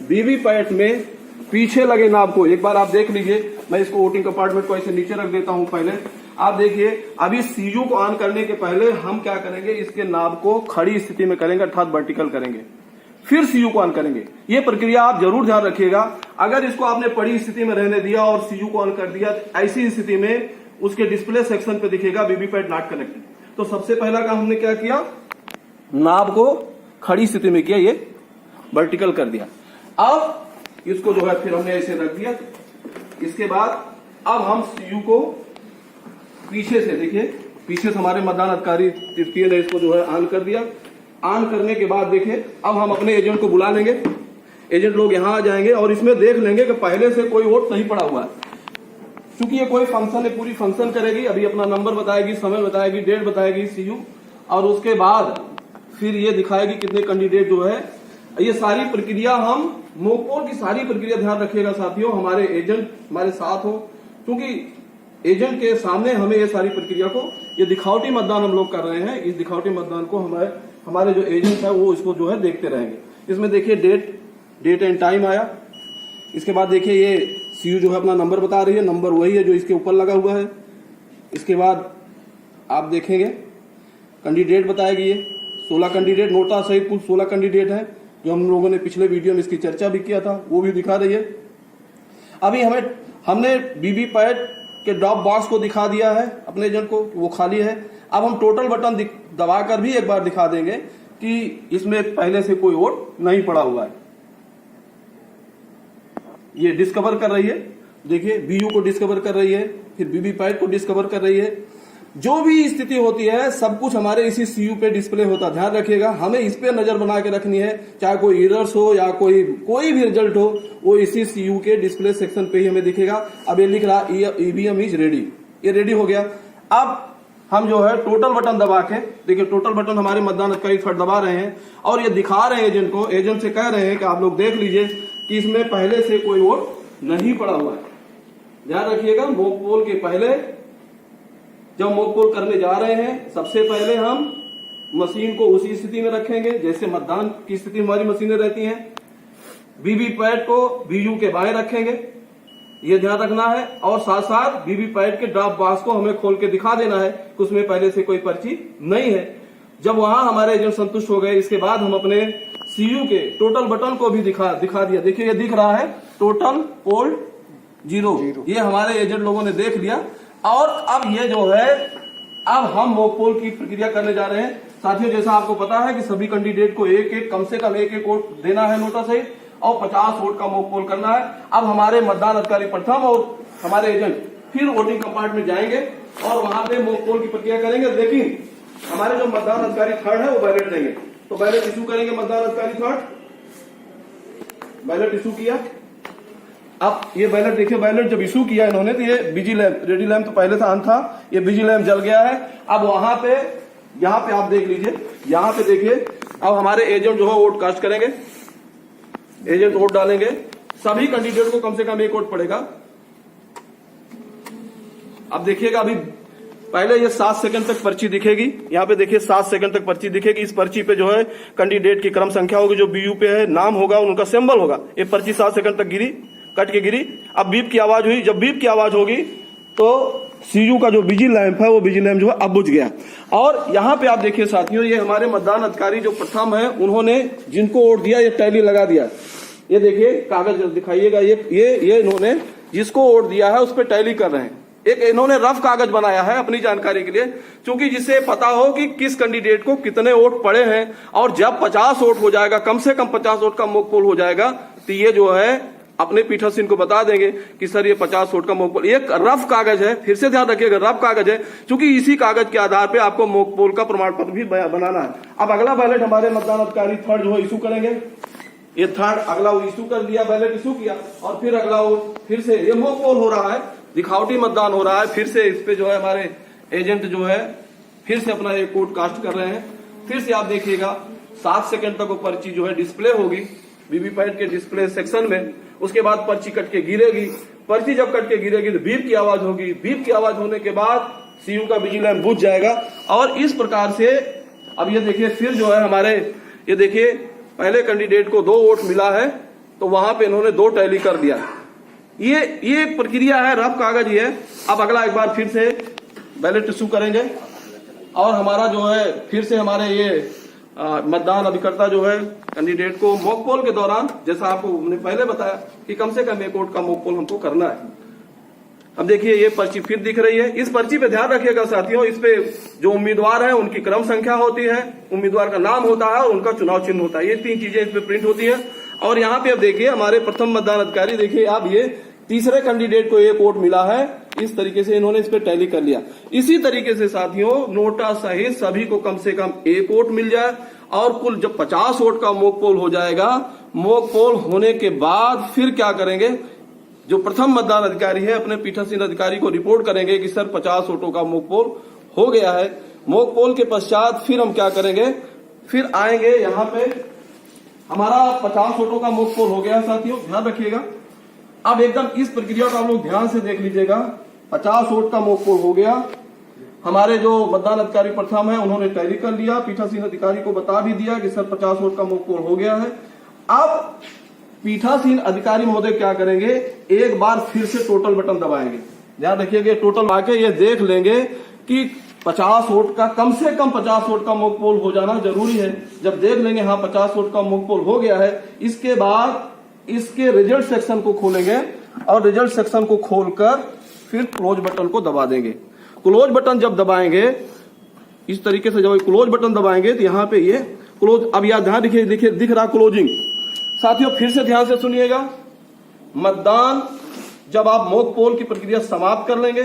वीवीपैट में पीछे लगे नाब को एक बार आप देख लीजिए। मैं इसको वोटिंग कंपार्टमेंट को ऐसे नीचे रख देता हूं। पहले आप देखिए, अभी सीयू को ऑन करने के पहले हम क्या करेंगे, इसके नाब को खड़ी स्थिति में करेंगे, अर्थात वर्टिकल करेंगे, फिर सीयू को ऑन करेंगे। ये प्रक्रिया आप जरूर ध्यान रखिएगा। अगर इसको आपने पड़ी स्थिति में रहने दिया और सीयू को ऑन कर दिया, ऐसी स्थिति में उसके डिस्प्ले सेक्शन पे दिखेगा वीवीपैट नॉट कनेक्टेड। तो सबसे पहला काम हमने क्या किया, नाब को खड़ी स्थिति में किया, ये वर्टिकल कर दिया। अब इसको जो है फिर हमने ऐसे रख दिया। इसके बाद अब हम सीयू को पीछे से देखिए, पीछे से हमारे मतदान अधिकारी तृतीय ने इसको जो है ऑन कर दिया। ऑन करने के बाद देखिए अब हम अपने एजेंट को बुला लेंगे। एजेंट लोग यहाँ आ जाएंगे और इसमें देख लेंगे कि पहले से कोई वोट नहीं पड़ा हुआ है। क्योंकि ये कोई फंक्शन है, पूरी फंक्शन करेगी, अभी अपना नंबर बताएगी, समय बताएगी, डेट बताएगी सीयू, और उसके बाद फिर ये दिखाएगी कितने कैंडिडेट जो है। ये सारी प्रक्रिया हम मॉक पोल की सारी प्रक्रिया ध्यान रखिएगा साथियों, हमारे एजेंट हमारे साथ हो, क्योंकि एजेंट के सामने हमें ये सारी प्रक्रिया को, ये दिखावटी मतदान हम लोग कर रहे हैं, इस दिखावटी मतदान को हमारे जो एजेंट है वो इसको जो है देखते रहेंगे। इसमें देखिए डेट एंड टाइम आया। इसके बाद देखिए ये सीयू जो है अपना नंबर बता रही है, नंबर वही है जो इसके ऊपर लगा हुआ है। इसके बाद आप देखेंगे कैंडिडेट बताएगी, ये 16 कैंडिडेट नोटा सहित कुल 16 कैंडिडेट है, जो हम लोगों ने पिछले वीडियो में इसकी चर्चा भी किया था, वो भी दिखा रही है। अभी हमने वीवीपैट के ड्रॉप बॉक्स को दिखा दिया है अपने एजेंट को, वो खाली है। अब हम टोटल बटन दबाकर भी एक बार दिखा देंगे कि इसमें पहले से कोई वोट नहीं पड़ा हुआ है। ये डिस्कवर कर रही है, देखिए बीयू को डिस्कवर कर रही है, फिर वीवीपैट को डिस्कवर कर रही है। जो भी स्थिति होती है सब कुछ हमारे इसी सीयू पे डिस्प्ले होता है। ध्यान रखिएगा, हमें इस पे नजर बना के रखनी है, चाहे कोई एरर्स हो या कोई भी रिजल्ट हो, वो इसी सीयू के डिस्प्ले सेक्शन पे ही हमें दिखेगा। अब ये लिख रहा ईवीएम इज रेडी, ये रेडी हो गया। अब हम जो है टोटल बटन दबा के देखिए, टोटल बटन हमारे मतदान अधिकारी थर्ड दबा रहे हैं और ये दिखा रहे हैं एजेंट को। एजेंट से कह रहे हैं कि आप लोग देख लीजिए कि इसमें पहले से कोई वोट नहीं पड़ा हुआ है। ध्यान रखिएगा, मॉक पोल के पहले जब मॉक पोल करने जा रहे हैं, सबसे पहले हम मशीन को उसी स्थिति में रखेंगे जैसे मतदान की स्थिति हमारी मशीनें रहती हैं। वीवीपैट को बीयू के बाएं रखेंगे, ये ध्यान रखना है, और साथ साथ वीवीपैट के ड्रॉप बॉक्स को हमें खोल के दिखा देना है कि उसमें पहले से कोई पर्ची नहीं है। जब वहां हमारे एजेंट संतुष्ट हो गए, इसके बाद हम अपने सीयू के टोटल बटन को भी दिखा दिया। देखिए ये दिख रहा है टोटल पोल 0, ये हमारे एजेंट लोगों ने देख लिया। और अब ये जो है, अब हम मॉक पोल की प्रक्रिया करने जा रहे हैं। साथियों जैसा आपको पता है कि सभी कैंडिडेट को कम से कम एक वोट देना है नोटा सहित, और 50 वोट का मॉक पोल करना है। अब हमारे मतदान अधिकारी प्रथम और हमारे एजेंट फिर वोटिंग कंपार्टमेंट जाएंगे और वहां पे मॉक पोल की प्रक्रिया करेंगे। लेकिन हमारे जो मतदान अधिकारी थर्ड है वो बैलेट देंगे, तो बैलेट इशू करेंगे मतदान अधिकारी थर्ड, बैलेट इशू किया। अब ये बैलेट देखिए, बैलेट जब इशू किया इन्होंने तो ये बिजी लैंप, रेडी लैंप तो पहले था ऑन था, ये बिजी लैंप जल गया है। अब वहां पे यहाँ पे आप देख लीजिए, यहाँ पे देखिए अब हमारे एजेंट जो है वोट कास्ट करेंगे, एजेंट वोट डालेंगे। सभी कैंडिडेट को कम से कम एक वोट पड़ेगा। अब देखिएगा अभी पहले ये 7 सेकंड तक पर्ची दिखेगी, यहाँ पे देखिए 7 सेकंड तक पर्ची दिखेगी। इस पर्ची पे जो है कैंडिडेट की क्रम संख्या होगी, जो बीयू पे है नाम होगा, उनका सिंबल होगा। ये पर्ची 7 सेकंड तक गिरी, कट के गिरी। अब बीप की आवाज हुई, जब बीप की आवाज होगी तो सीयू का जो बिजी लैंप है वो बिजी लैंप जो है अब बुझ गया। और यहाँ पे आप देखिए साथियों, ये हमारे मतदान अधिकारी जो प्रथम है उन्होंने जिनको वोट दिया ये टैली लगा दिया। ये देखिए कागज दिखाइएगा, ये इन्होंने जिसको वोट दिया है उस पर टैली कर रहे हैं। एक इन्होंने रफ कागज बनाया है अपनी जानकारी के लिए, क्योंकि जिससे पता हो कि किस कैंडिडेट को कितने वोट पड़े हैं। और जब 50 वोट हो जाएगा, कम से कम 50 वोट का मॉक पोल हो जाएगा, तो ये जो है अपने पीठासीन को बता देंगे कि सर ये 50 वोट का मॉक पोल। एक रफ कागज है, फिर से ध्यान रखिएगा रफ कागज है, क्योंकि इसी कागज के आधार पे आपको मॉक पोल का प्रमाण पत्र भी बनाना है। अब अगला बैलेट हमारे मतदान अधिकारी थर्ड जो है इशू करेंगे। ये थर्ड अगला वो इशू कर दिया, बैलेट इशू किया, और फिर अगला वो फिर से ये मॉक पोल हो रहा है, दिखावटी मतदान हो रहा है। फिर से इस पे जो है हमारे एजेंट जो है फिर से अपना एक वोट कास्ट कर रहे हैं। फिर से आप देखिएगा 7 सेकंड तक वो पर्ची जो है डिस्प्ले होगी वीवीपैट के डिस्प्ले सेक्शन में। उसके बाद पर्ची कट के गिरेगी, पर्ची जब कट के गिरेगी तो बीप की आवाज होगी, बीप की आवाज होने के बाद सीयू का बिजी लैंप बुझ जाएगा। और इस प्रकार से अब ये देखिए फिर जो है हमारे ये देखिए पहले कैंडिडेट को 2 वोट मिला है, तो वहां पे इन्होंने 2 टैली कर दिया। ये प्रक्रिया है, रफ कागज ही है। अब अगला एक बार फिर से बैलेट इशू करेंगे, और हमारा जो है फिर से हमारे ये मतदान अभिकर्ता जो है कैंडिडेट को मॉक पोल के दौरान, जैसा आपको हमने पहले बताया कि कम से कम 1 वोट का मॉक पोल हमको करना है। अब देखिए ये पर्ची फिर दिख रही है। इस पर्ची पे ध्यान रखिएगा साथियों, इस पे जो उम्मीदवार है उनकी क्रम संख्या होती है, उम्मीदवार का नाम होता है और उनका चुनाव चिन्ह होता है। ये 3 चीजें इस पे प्रिंट होती है। और यहाँ पे अब देखिए हमारे प्रथम मतदान अधिकारी, देखिए अब ये तीसरे कैंडिडेट को 1 वोट मिला है, इस तरीके से इन्होंने इस पे टैली कर लिया। इसी तरीके से साथियों नोटा सहित सभी को कम से कम 1 वोट मिल जाए, और कुल जब 50 वोट का मॉक पोल हो जाएगा, मॉक पोल होने के बाद फिर क्या करेंगे, जो प्रथम मतदान अधिकारी है अपने पीठासीन अधिकारी को रिपोर्ट करेंगे कि सर 50 वोटों का मॉक पोल हो गया है। मॉक पोल के पश्चात फिर हम क्या करेंगे, फिर आएंगे यहाँ पे हमारा 50 वोटों का मॉक पोल हो गया है साथियों, ध्यान रखिएगा। अब एकदम इस प्रक्रिया को आप लोग ध्यान से देख लीजिएगा। 50 वोट का मॉक पोल हो गया, हमारे जो मतदान अधिकारी प्रथम है उन्होंने टैली कर लिया, पीठासीन अधिकारी को बता भी दिया कि सर 50 वोट का मॉक पोल हो गया है। अब पीठासीन अधिकारी महोदय क्या करेंगे, एक बार फिर से टोटल बटन दबाएंगे। ध्यान रखिएगा, टोटल आके ये देख लेंगे कि 50 वोट का कम से कम 50 वोट का मॉक पोल हो जाना जरूरी है। जब देख लेंगे हाँ 50 वोट का मॉक पोल हो गया है, इसके बाद इसके रिजल्ट सेक्शन को खोलेंगे, और रिजल्ट सेक्शन को खोलकर फिर क्लोज बटन को दबा देंगे। क्लोज बटन जब दबाएंगे इस तरीके से, जब क्लोज बटन दबाएंगे तो यहाँ पे ये क्लोज, अब यार ध्यान देखिए, देखिए दिख रहा क्लोजिंग। साथियों फिर से ध्यान से सुनिएगा, मतदान जब आप मॉक पोल की प्रक्रिया समाप्त कर लेंगे,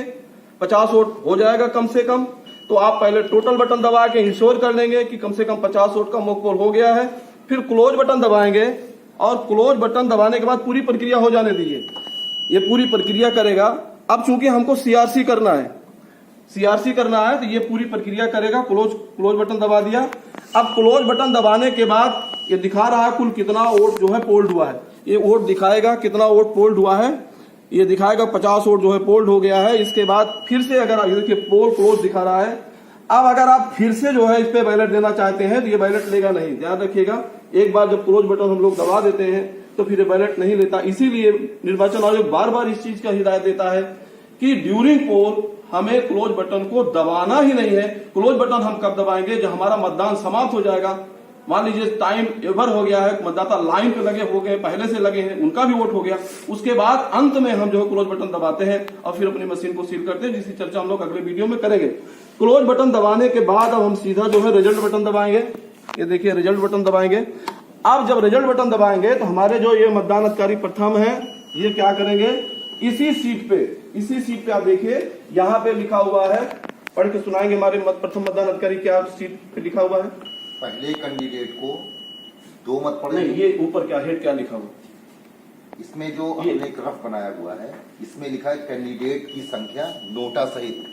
50 वोट हो जाएगा कम से कम, तो आप पहले टोटल बटन दबा के इंश्योर कर लेंगे कि कम से कम 50 वोट का मॉक पोल हो गया है। फिर क्लोज बटन दबाएंगे, और क्लोज बटन दबाने के बाद पूरी प्रक्रिया हो जाने दीजिए, ये पूरी प्रक्रिया करेगा। अब चूंकि हमको सीआरसी करना है, सीआरसी करना है, तो ये पूरी प्रक्रिया करेगा। क्लोज बटन दबा दिया। अब क्लोज बटन दबाने के बाद ये दिखा रहा है कुल कितना वोट जो है पोल्ड हुआ है, ये वोट दिखाएगा कितना वोट पोल्ड हुआ है, ये दिखाएगा 50 वोट जो है पोल्ड हो गया है। इसके बाद फिर से अगर देखिए पोल क्लोज दिखा रहा है। अब अगर आप फिर से जो है इस पे बैलेट देना चाहते हैं तो ये बैलेट लेगा नहीं, ध्यान रखिएगा। एक बार जब क्लोज बटन हम लोग दबा देते हैं तो फिर ये बैलेट नहीं लेता। इसीलिए निर्वाचन आयोग बार बार इस चीज का हिदायत देता है कि ड्यूरिंग पोल हमें क्लोज बटन को दबाना ही नहीं है। क्लोज बटन हम कब दबाएंगे, जब हमारा मतदान समाप्त हो जाएगा। मान लीजिए टाइम एवर हो गया है, मतदाता लाइन पे लगे हो गए, पहले से लगे हैं, उनका भी वोट हो गया, उसके बाद अंत में हम जो है क्लोज बटन दबाते हैं और फिर अपनी मशीन को सील करते हैं, जिसकी चर्चा हम लोग अगले वीडियो में करेंगे। क्लोज बटन दबाने के बाद अब हम सीधा जो है रिजल्ट बटन दबाएंगे। ये देखिए रिजल्ट बटन दबाएंगे। अब जब रिजल्ट बटन दबाएंगे तो हमारे जो ये मतदान अधिकारी प्रथम है, ये क्या करेंगे, इसी सीट पे इसी सीट पे आप देखिए यहाँ पे लिखा हुआ है, पढ़ के सुनाएंगे हमारे प्रथम मतदान अधिकारी, क्या सीट पे लिखा हुआ है? पहले कैंडिडेट को 2 मत पड़े। नहीं, ये ऊपर क्या हेड क्या लिखा हुआ? इसमें जो हमने एक रफ बनाया हुआ है, इसमें लिखा है कैंडिडेट की संख्या नोटा सहित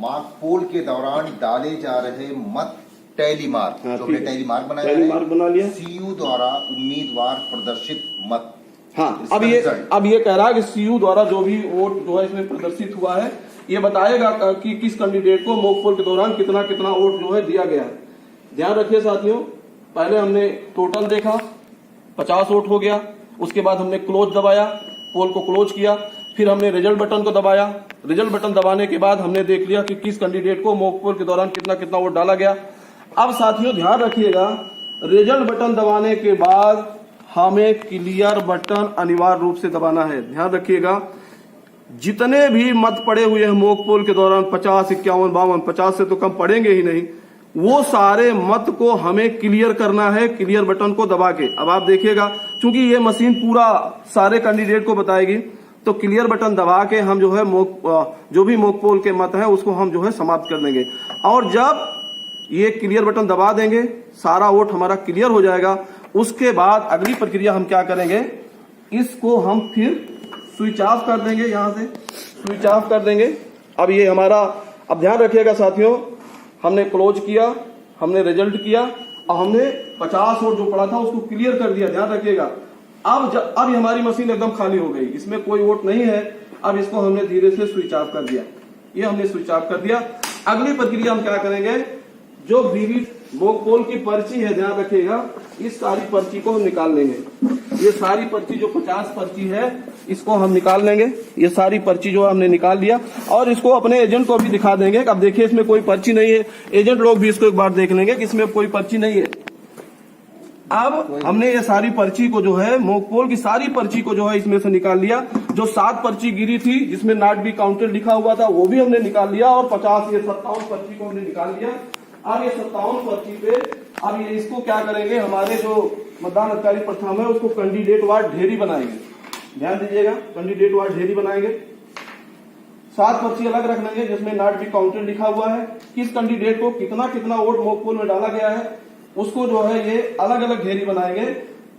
मार्क पोल के दौरान डाले जा रहे मत टैली मार्क, हाँ, जो हमने टैली मार्क बनाया टैली मार्क बना लिया। सीयू द्वारा उम्मीदवार प्रदर्शित मत। हाँ, इसका अब ये रिजल्ट। कह रहा है कि सीयू द्वारा जो भी वोट जो है इसमें प्रदर्शित हुआ है, ये बताएगा कि किस कैंडिडेट को मॉक पोल के दौरान कितना कितना वोट जो है दिया गया है। ध्यान रखिए साथियों, पहले हमने टोटल देखा, 50 वोट हो गया। उसके बाद हमने क्लोज दबाया, पोल को क्लोज किया, फिर हमने रिजल्ट बटन को दबाया। रिजल्ट बटन दबाने के बाद हमने देख लिया कि किस कैंडिडेट को मॉक पोल के दौरान कितना कितना वोट डाला गया। अब साथियों ध्यान रखिएगा, रिजल्ट बटन दबाने के बाद हमें क्लियर बटन अनिवार्य रूप से दबाना है। ध्यान रखिएगा, जितने भी मत पड़े हुए हैं मॉक पोल के दौरान 50, 51, 52, 50 से तो कम पड़ेंगे ही नहीं, वो सारे मत को हमें क्लियर करना है क्लियर बटन को दबा के। अब आप देखिएगा, चूंकि ये मशीन पूरा सारे कैंडिडेट को बताएगी, तो क्लियर बटन दबा के हम जो है जो भी मॉक पोल के मत है उसको हम जो है समाप्त कर देंगे। और जब ये क्लियर बटन दबा देंगे, सारा वोट हमारा क्लियर हो जाएगा। उसके बाद अगली प्रक्रिया हम क्या करेंगे, इसको हम फिर स्विच ऑफ कर देंगे, यहां से स्विच ऑफ कर देंगे। अब ये हमारा, अब ध्यान रखिएगा साथियों, हमने क्लोज किया, हमने रिजल्ट किया और हमने 50 वोट जो पड़ा था उसको क्लियर कर दिया। ध्यान रखिएगा, अब ये हमारी मशीन एकदम खाली हो गई, इसमें कोई वोट नहीं है। अब इसको हमने धीरे से स्विच ऑफ कर दिया, ये हमने स्विच ऑफ कर दिया। अगली प्रक्रिया हम क्या करेंगे, जो वीवी मॉक पोल की पर्ची है, ध्यान रखिएगा, इस सारी पर्ची को हम निकाल लेंगे। ये सारी पर्ची जो 50 पर्ची है इसको हम निकाल लेंगे। ये सारी पर्ची जो हमने निकाल लिया और इसको अपने एजेंट को भी दिखा देंगे। अब देखिए इसमें कोई पर्ची नहीं है, एजेंट लोग भी इसको एक बार देख लेंगे कि इसमें कोई पर्ची नहीं है। अब हमने ये सारी पर्ची को जो है मॉक पोल की सारी पर्ची को जो है इसमें से निकाल लिया। जो 7 पर्ची गिरी थी जिसमें नॉट बी काउंटेड लिखा हुआ था वो भी हमने निकाल लिया और 50 ये 57 पर्ची को हमने निकाल लिया। अब ये 57 पर्ची पे अब ये इसको क्या करेंगे, हमारे जो मतदान अधिकारी प्रथम है उसको कैंडिडेट वार ढेरी बनाएंगे। ध्यान दीजिएगा, कैंडिडेट वार ढेरी बनाएंगे। 7 पर्ची अलग रख लेंगे जिसमें नॉट बी काउंटेड लिखा हुआ है, किस कैंडिडेट को कितना कितना वोट मॉक पोल में डाला गया है उसको जो है ये अलग अलग ढेरी बनाएंगे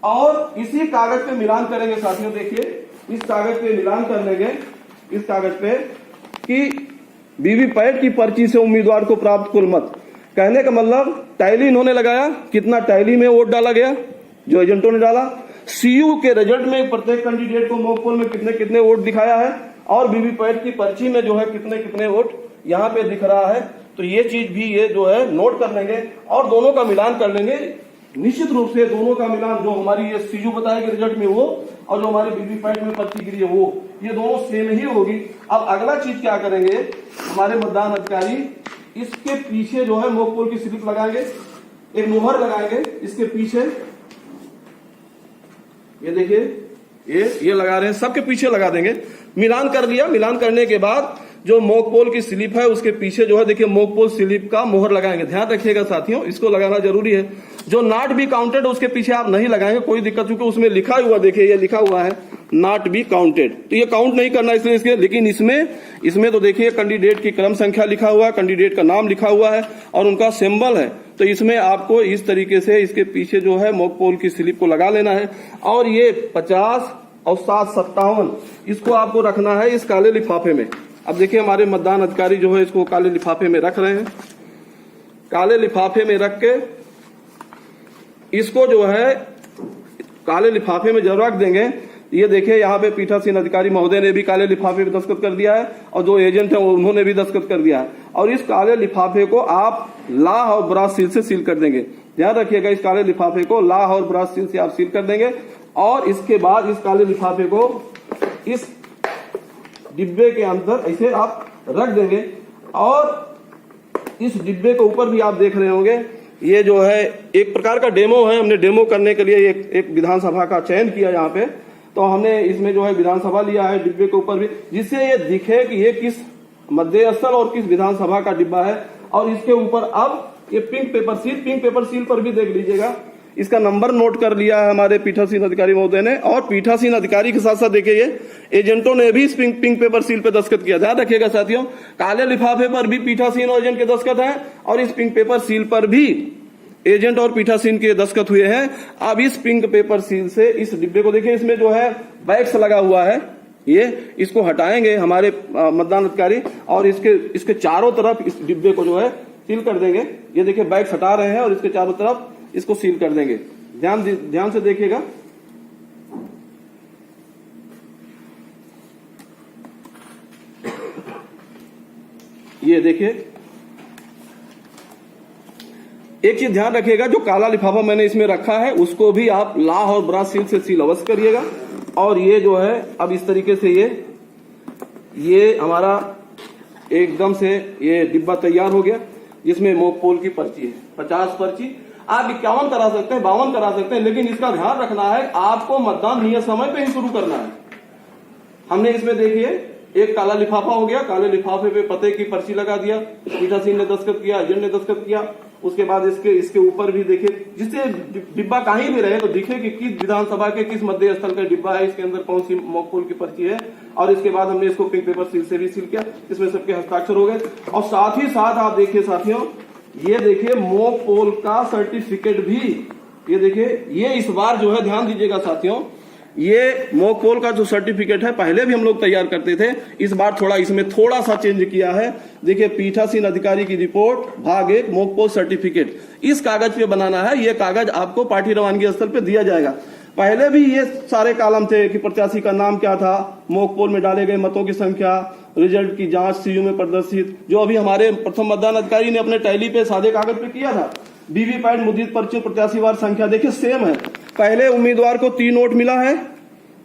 और इसी कागज पे मिलान करेंगे। साथियों देखिए, इस कागज पे मिलान कर लेंगे, इस कागज पे कि वीवीपैट की पर्ची से उम्मीदवार को प्राप्त कुल मत। कहने का मतलब टैली इन्होंने लगाया, कितना टैली में वोट डाला गया जो एजेंटों ने डाला, सीयू के रिजल्ट में प्रत्येक कैंडिडेट को मॉक पोल में कितने कितने वोट दिखाया है और वीवीपैट की पर्ची में जो है कितने कितने वोट यहाँ पे दिख रहा है। तो ये चीज भी ये जो है नोट कर लेंगे और दोनों का मिलान कर लेंगे। निश्चित रूप से दोनों का मिलान, जो हमारी ये सीयू बताएगी रिजल्ट में वो और जो हमारी वीवीपैट में पर्ची गिरी है वो, ये दोनों सेम ही होगी। अब अगला चीज क्या करेंगे, हमारे मतदान अधिकारी इसके पीछे जो है मॉक पोल की स्लिप लगाएंगे, एक मुहर लगाएंगे इसके पीछे। ये देखिए, ये लगा रहे हैं, सबके पीछे लगा देंगे। मिलान कर लिया, मिलान करने के बाद जो मॉक पोल की स्लिप है उसके पीछे जो है देखिए मॉक पोल स्लिप का मोहर लगाएंगे। ध्यान रखिएगा साथियों, इसको लगाना जरूरी है। जो नॉट बी काउंटेड उसके पीछे आप नहीं लगाएंगे, कोई दिक्कत, क्योंकि उसमें लिखा हुआ, देखिए ये लिखा हुआ है नॉट बी काउंटेड, तो ये काउंट नहीं करना इसलिए इसके। लेकिन इसमें तो देखिए कैंडिडेट की क्रम संख्या लिखा हुआ है, कैंडिडेट का नाम लिखा हुआ है और उनका सिंबल है। तो इसमें आपको इस तरीके से इसके पीछे जो है मॉक पोल की स्लिप को लगा लेना है और ये 50 और 7 57 इसको आपको रखना है इस काले लिफाफे में। अब देखिए हमारे मतदान अधिकारी जो है इसको काले लिफाफे में रख रहे हैं। काले लिफाफे में रख के इसको जो है काले लिफाफे में जब रख देंगे, ये देखिए यहाँ पे पीठासीन अधिकारी महोदय ने भी काले लिफाफे पे दस्तखत कर दिया है और जो एजेंट है उन्होंने भी दस्तखत कर दिया है और इस काले लिफाफे को आप लाह और ब्रास सील से सील कर देंगे। ध्यान रखिएगा, इस काले लिफाफे को लाह और ब्रास सील से आप सील कर देंगे और इसके बाद इस काले लिफाफे को इस डिब्बे के अंदर ऐसे आप रख देंगे और इस डिब्बे के ऊपर भी आप देख रहे होंगे ये जो है एक प्रकार का डेमो है। हमने डेमो करने के लिए एक विधानसभा का चयन किया यहाँ पे, तो हमने इसमें जो है विधानसभा लिया है डिब्बे के ऊपर भी, जिससे ये दिखे कि ये किस मध्य स्थल और किस विधानसभा का डिब्बा है। और इसके ऊपर अब ये पिंक पेपर सील पर भी देख लीजिएगा, इसका नंबर नोट कर लिया है हमारे पीठासीन अधिकारी महोदय ने। और पीठासीन अधिकारी के साथ साथ देखिए ये एजेंटों ने भी इस पिंक पेपर सील पे दस्तखत किया। ध्यान रखिएगा साथियों, काले लिफाफे पर भी पीठासीन और एजेंट के दस्तखत हैं और इस पिंक पेपर सील पर भी एजेंट और पीठासीन के दस्तखत हुए हैं। अब इस पिंक पेपर सील से इस डिब्बे को देखिए, इसमें जो है वैक्स लगा हुआ है, ये इसको हटाएंगे हमारे मतदान अधिकारी और इसके चारों तरफ इस डिब्बे को जो है सील कर देंगे। ये देखिए वैक्स हटा रहे हैं और इसके चारों तरफ इसको सील कर देंगे। ध्यान से देखिएगा। ये देखिए, एक चीज ध्यान रखिएगा, जो काला लिफाफा मैंने इसमें रखा है उसको भी आप लाह और ब्रास सील से सील अवश्य करिएगा। और ये जो है अब इस तरीके से ये हमारा एकदम से ये डिब्बा तैयार हो गया, जिसमें मॉक पोल की पर्ची है। 50 पर्ची आप 51 करा सकते हैं, 52 करा सकते हैं, लेकिन इसका ध्यान रखना है आपको मतदान नियत समय पे ही शुरू करना है। हमने इसमें देखिए एक काला लिफाफा हो गया, काले लिफाफे पे पते की पर्ची लगा दिया, पीठासीन ने दस्तखत किया, एजेंट ने दस्तखत किया। उसके बाद इसके ऊपर भी देखिए, जिससे डिब्बा कहीं भी रहे तो दिखे कि किस विधानसभा के किस मध्य स्थल का डिब्बा है, इसके अंदर कौन सी मॉक पोल की पर्ची है। और इसके बाद हमने इसको पिंक पेपर सील से भी सील किया, इसमें सबके हस्ताक्षर हो गए। और साथ ही साथ आप देखिए साथियों, ये देखिए मॉक पोल का सर्टिफिकेट भी, ये देखिए, ये इस बार जो है ध्यान दीजिएगा साथियों, ये मॉक पोल का जो सर्टिफिकेट है पहले भी हम लोग तैयार करते थे, इस बार इसमें थोड़ा सा चेंज किया है। देखिए पीठासीन अधिकारी की रिपोर्ट भाग 1 मॉक पोल सर्टिफिकेट, इस कागज पे बनाना है। ये कागज आपको पार्टी रवानगी स्थल पे दिया जाएगा। पहले भी ये सारे कॉलम थे कि प्रत्याशी का नाम क्या था, मॉक पोल में डाले गए मतों की संख्या, रिजल्ट की जांच सीयू में प्रदर्शित, जो अभी हमारे प्रथम मतदान अधिकारी ने अपने टैली पे सादे कागज पे किया था। वीवीपैट मुद्रित पर्ची प्रत्याशीवार संख्या देखिए सेम है। पहले उम्मीदवार को 3 वोट मिला है,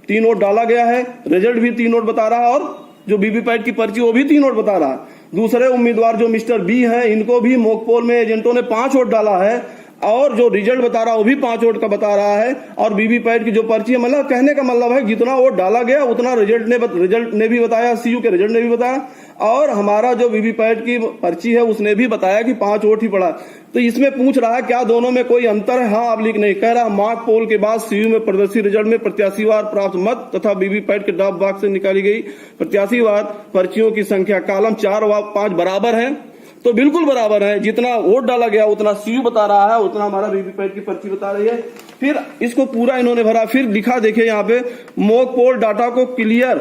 3 वोट डाला गया है, रिजल्ट भी 3 वोट बता रहा है और जो वीवीपैट की पर्ची वो भी 3 वोट बता रहा है। दूसरे उम्मीदवार जो मिस्टर बी है, इनको भी मॉक पोल में एजेंटों ने 5 वोट डाला है और जो रिजल्ट बता रहा है वो भी 5 वोट का बता रहा है। और वीवीपैट की जो पर्ची है, मतलब कहने का मतलब है जितना वोट डाला गया उतना रिजल्ट ने भी बताया, सीयू के रिजल्ट ने भी बताया, और हमारा जो वीवीपैट की पर्ची है उसने भी बताया कि 5 वोट ही पड़ा। तो इसमें पूछ रहा है क्या दोनों में कोई अंतर है? हाँ आप लिख नहीं, कह रहा मॉक पोल के बाद सीयू में प्रदर्शित रिजल्ट में प्रत्याशीवार प्राप्त मत तथा वीवीपैट के ड्रॉप बॉक्स से निकाली गई प्रत्याशीवार पर्चियों की संख्या कॉलम 4 व 5 बराबर है। तो बिल्कुल बराबर है, जितना वोट डाला गया उतना सीयू बता रहा है, उतना हमारा वीवीपैट की पर्ची बता रही है। फिर इसको पूरा इन्होंने भरा, फिर लिखा देखिए यहाँ पे मॉक पोल डाटा को क्लियर,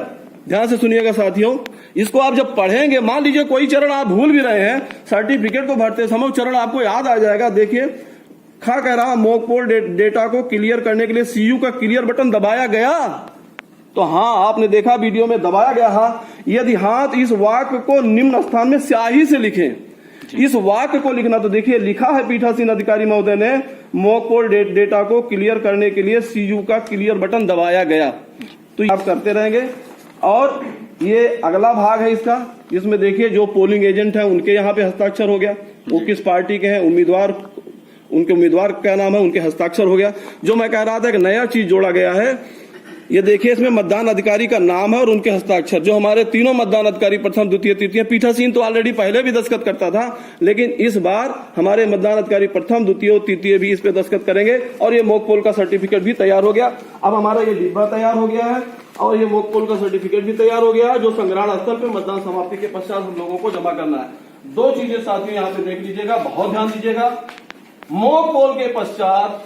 ध्यान से सुनिएगा साथियों, इसको आप जब पढ़ेंगे, मान लीजिए कोई चरण आप भूल भी रहे हैं, सर्टिफिकेट को भरते समय चरण आपको याद आ जाएगा। देखिए कह रहा मॉक पोल डेटा को क्लियर करने के लिए सीयू का क्लियर बटन दबाया गया। तो हाँ आपने देखा वीडियो में दबाया गया। हाँ यदि हाँ तो इस वाक्य को निम्न स्थान में स्याही से लिखें, इस वाक्य को लिखना। तो देखिए लिखा है पीठासीन अधिकारी महोदय ने मॉक पोल डेटा को क्लियर करने के लिए सीयू का क्लियर बटन दबाया गया। तो आप करते रहेंगे। और ये अगला भाग है इसका, इसमें देखिए जो पोलिंग एजेंट है उनके यहाँ पे हस्ताक्षर हो गया, वो किस पार्टी के हैं, उनके उम्मीदवार का नाम है, उनके हस्ताक्षर हो गया। जो मैं कह रहा था कि नया चीज जोड़ा गया है, ये देखिए इसमें मतदान अधिकारी का नाम है और उनके हस्ताक्षर। जो हमारे तीनों मतदान अधिकारी प्रथम द्वितीय तृतीय, पीठासीन तो ऑलरेडी पहले भी दस्तखत करता था, लेकिन इस बार हमारे मतदान अधिकारी प्रथम द्वितीय और तृतीय भी इस पे दस्तखत करेंगे। और ये मॉक पोल का सर्टिफिकेट भी तैयार हो गया। अब हमारा ये डिब्बा तैयार हो गया है और ये मॉक पोल का सर्टिफिकेट भी तैयार हो गया है, जो संग्रहण स्थल पे मतदान समाप्ति के पश्चात हम लोगों को जमा करना है। 2 चीजें साथियों यहाँ पे देख लीजिएगा, बहुत ध्यान दीजिएगा। मॉक पोल के पश्चात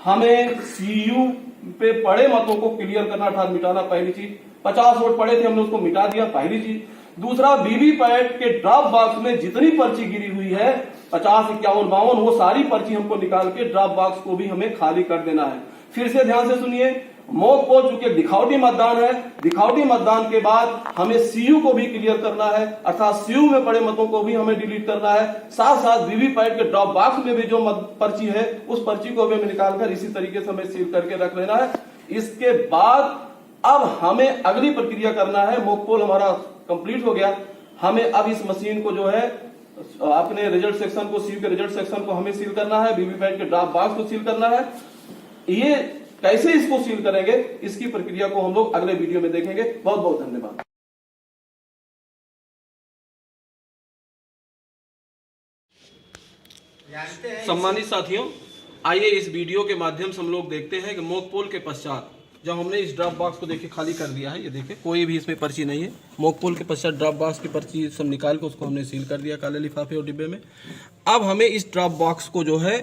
हमें सीयू पे पड़े मतों को क्लियर करना अर्थात मिटाना, पहली चीज। 50 वोट पड़े थे, हमने उसको मिटा दिया, पहली चीज। दूसरा, वीवीपैट के ड्रॉप बॉक्स में जितनी पर्ची गिरी हुई है 50, 51, 52, वो सारी पर्ची हमको निकाल के ड्रॉप बॉक्स को भी हमें खाली कर देना है। फिर से ध्यान से सुनिए, मॉक पोल चूंकि दिखावटी मतदान है, दिखावटी मतदान के बाद हमें सीयू को भी क्लियर करना है, अर्थात सीयू में पड़े मतों को भी हमें डिलीट करना है। साथ साथ वीवीपैट के ड्रॉप बॉक्स में भी जो पर्ची है उस पर्ची को भी हमें निकालकर इसी तरीके से हमें सील करके रख लेना है। इसके बाद अब हमें अगली प्रक्रिया करना है। मॉक पोल हमारा कंप्लीट हो गया, हमें अब इस मशीन को जो है अपने रिजल्ट सेक्शन को, सीयू के रिजल्ट सेक्शन को हमें सील करना है, वीवीपैट के ड्रॉप बॉक्स को सील करना है। ये कैसे इसको सील करेंगे, इसकी प्रक्रिया को हम लोग अगले वीडियो में देखेंगे। बहुत बहुत धन्यवाद। सम्मानित साथियों, आइए इस वीडियो के माध्यम से हम लोग देखते हैं कि मॉकपोल के पश्चात जब हमने इस ड्रॉप बॉक्स को देखिए खाली कर दिया है, ये देखिए कोई भी इसमें पर्ची नहीं है। मॉकपोल के पश्चात ड्रॉप बॉक्स की पर्ची सब निकाल के उसको हमने सील कर दिया काले लिफाफे और डिब्बे में। अब हमें इस ड्रॉप बॉक्स को जो है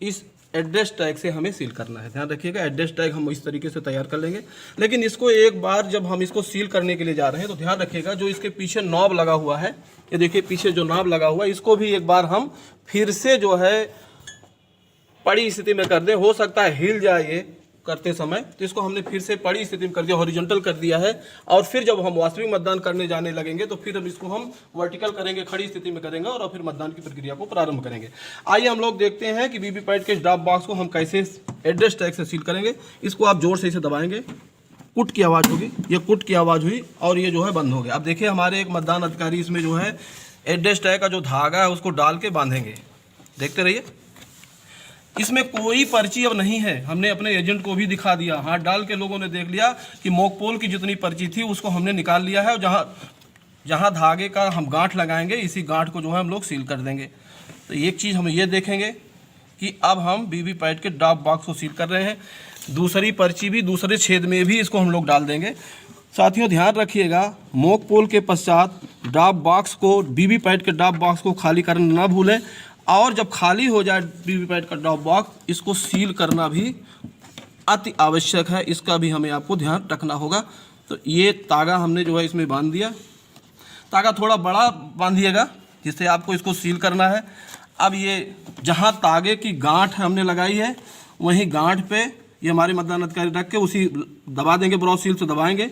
इस एड्रेस टैग से हमें सील करना है। ध्यान रखिएगा, एड्रेस टैग हम इस तरीके से तैयार कर लेंगे। लेकिन इसको एक बार जब हम इसको सील करने के लिए जा रहे हैं तो ध्यान रखिएगा जो इसके पीछे नॉब लगा हुआ है, ये देखिए पीछे जो नॉब लगा हुआ है, इसको भी एक बार हम फिर से जो है पड़ी स्थिति में कर दें। हो सकता है हिल जाए ये करते समय, तो इसको हमने फिर से पड़ी स्थिति में कर दिया, हॉरिजॉन्टल कर दिया है। और फिर जब हम वास्तविक मतदान करने जाने लगेंगे तो फिर अब इसको हम वर्टिकल करेंगे, खड़ी स्थिति में करेंगे और फिर मतदान की प्रक्रिया को प्रारंभ करेंगे। आइए हम लोग देखते हैं कि वीवीपैट के ड्रॉप बॉक्स को हम कैसे एड्रेस टैग से सील करेंगे। इसको आप जोर से इसे दबाएंगे, कुट की आवाज़ होगी, ये कुट की आवाज़ हुई और ये जो है बंद हो गया। अब देखिए हमारे एक मतदान अधिकारी इसमें जो है एड्रेस टैग का जो धागा है उसको डाल के बांधेंगे। देखते रहिए, इसमें कोई पर्ची अब नहीं है। हमने अपने एजेंट को भी दिखा दिया, हाथ डाल के लोगों ने देख लिया कि मॉकपोल की जितनी पर्ची थी उसको हमने निकाल लिया है। और जहाँ धागे का हम गांठ लगाएंगे इसी गांठ को जो है हम लोग सील कर देंगे। तो एक चीज़ हम ये देखेंगे कि अब हम वीवीपैट के ड्रॉप बॉक्स को सील कर रहे हैं। दूसरी पर्ची भी दूसरे छेद में भी इसको हम लोग डाल देंगे। साथियों ध्यान रखिएगा, मॉकपोल के पश्चात ड्रॉप बॉक्स को, वीवीपैट के ड्रॉप बॉक्स को खाली करना ना भूलें। और जब खाली हो जाए वीवीपैट का ड्रॉप बॉक्स, इसको सील करना भी अति आवश्यक है। इसका भी हमें आपको ध्यान रखना होगा। तो ये तागा हमने जो है इसमें बांध दिया। तागा थोड़ा बड़ा बांधिएगा जिससे आपको इसको सील करना है। अब ये जहाँ तागे की गांठ हमने लगाई है वहीं गांठ पे ये हमारे मतदान अधिकारी रख के उसी दबा देंगे, ब्रॉस सील से दबाएंगे।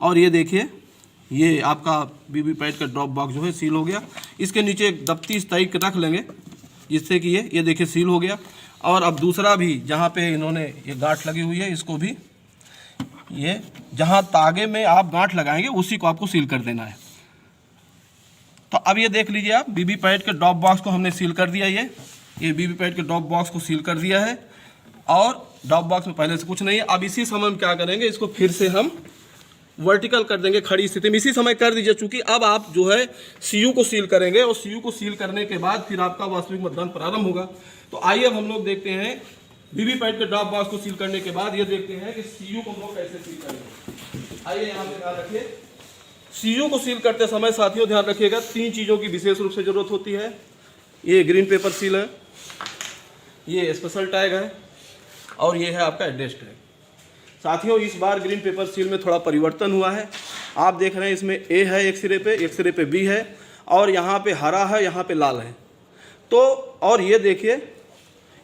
और ये देखिए ये आपका वीवीपैट का ड्रॉप बॉक्स जो है सील हो गया। इसके नीचे एक दफ्ती इस टाइप के रख लेंगे जिससे कि ये देखिए सील हो गया। और अब दूसरा भी जहाँ पे इन्होंने ये गांठ लगी हुई है इसको भी ये जहाँ तागे में आप गांठ लगाएंगे उसी को आपको सील कर देना है। तो अब ये देख लीजिए आप, वीवीपैट के ड्रॉप बॉक्स को हमने सील कर दिया। ये वीवीपैट के ड्रॉप बॉक्स को सील कर दिया है और ड्रॉप बॉक्स में पहले से कुछ नहीं है। अब इसी समय हम क्या करेंगे, इसको फिर से हम वर्टिकल कर देंगे खड़ी स्थिति में। इसी समय कर दीजिए, चूंकि अब आप जो है सीयू को सील करेंगे और सीयू को सील करने के बाद फिर आपका वास्तविक मतदान प्रारंभ होगा। तो आइए अब हम लोग देखते हैं वीवीपैट के ड्रॉप बॉक्स को सील करने के बाद ये देखते हैं कि सीयू को हम लोग कैसे सील करेंगे। आइए यहाँ पे ध्यान रखिए, सीयू को सील करते समय साथियों ध्यान रखिएगा 3 चीज़ों की विशेष रूप से जरूरत होती है। ये ग्रीन पेपर सील है, ये स्पेशल टैग है और ये है आपका एड्रेस टैग। साथियों इस बार ग्रीन पेपर सील में थोड़ा परिवर्तन हुआ है। आप देख रहे हैं इसमें ए है एक सिरे पे बी है और यहाँ पे हरा है, यहाँ पे लाल है। तो और ये देखिए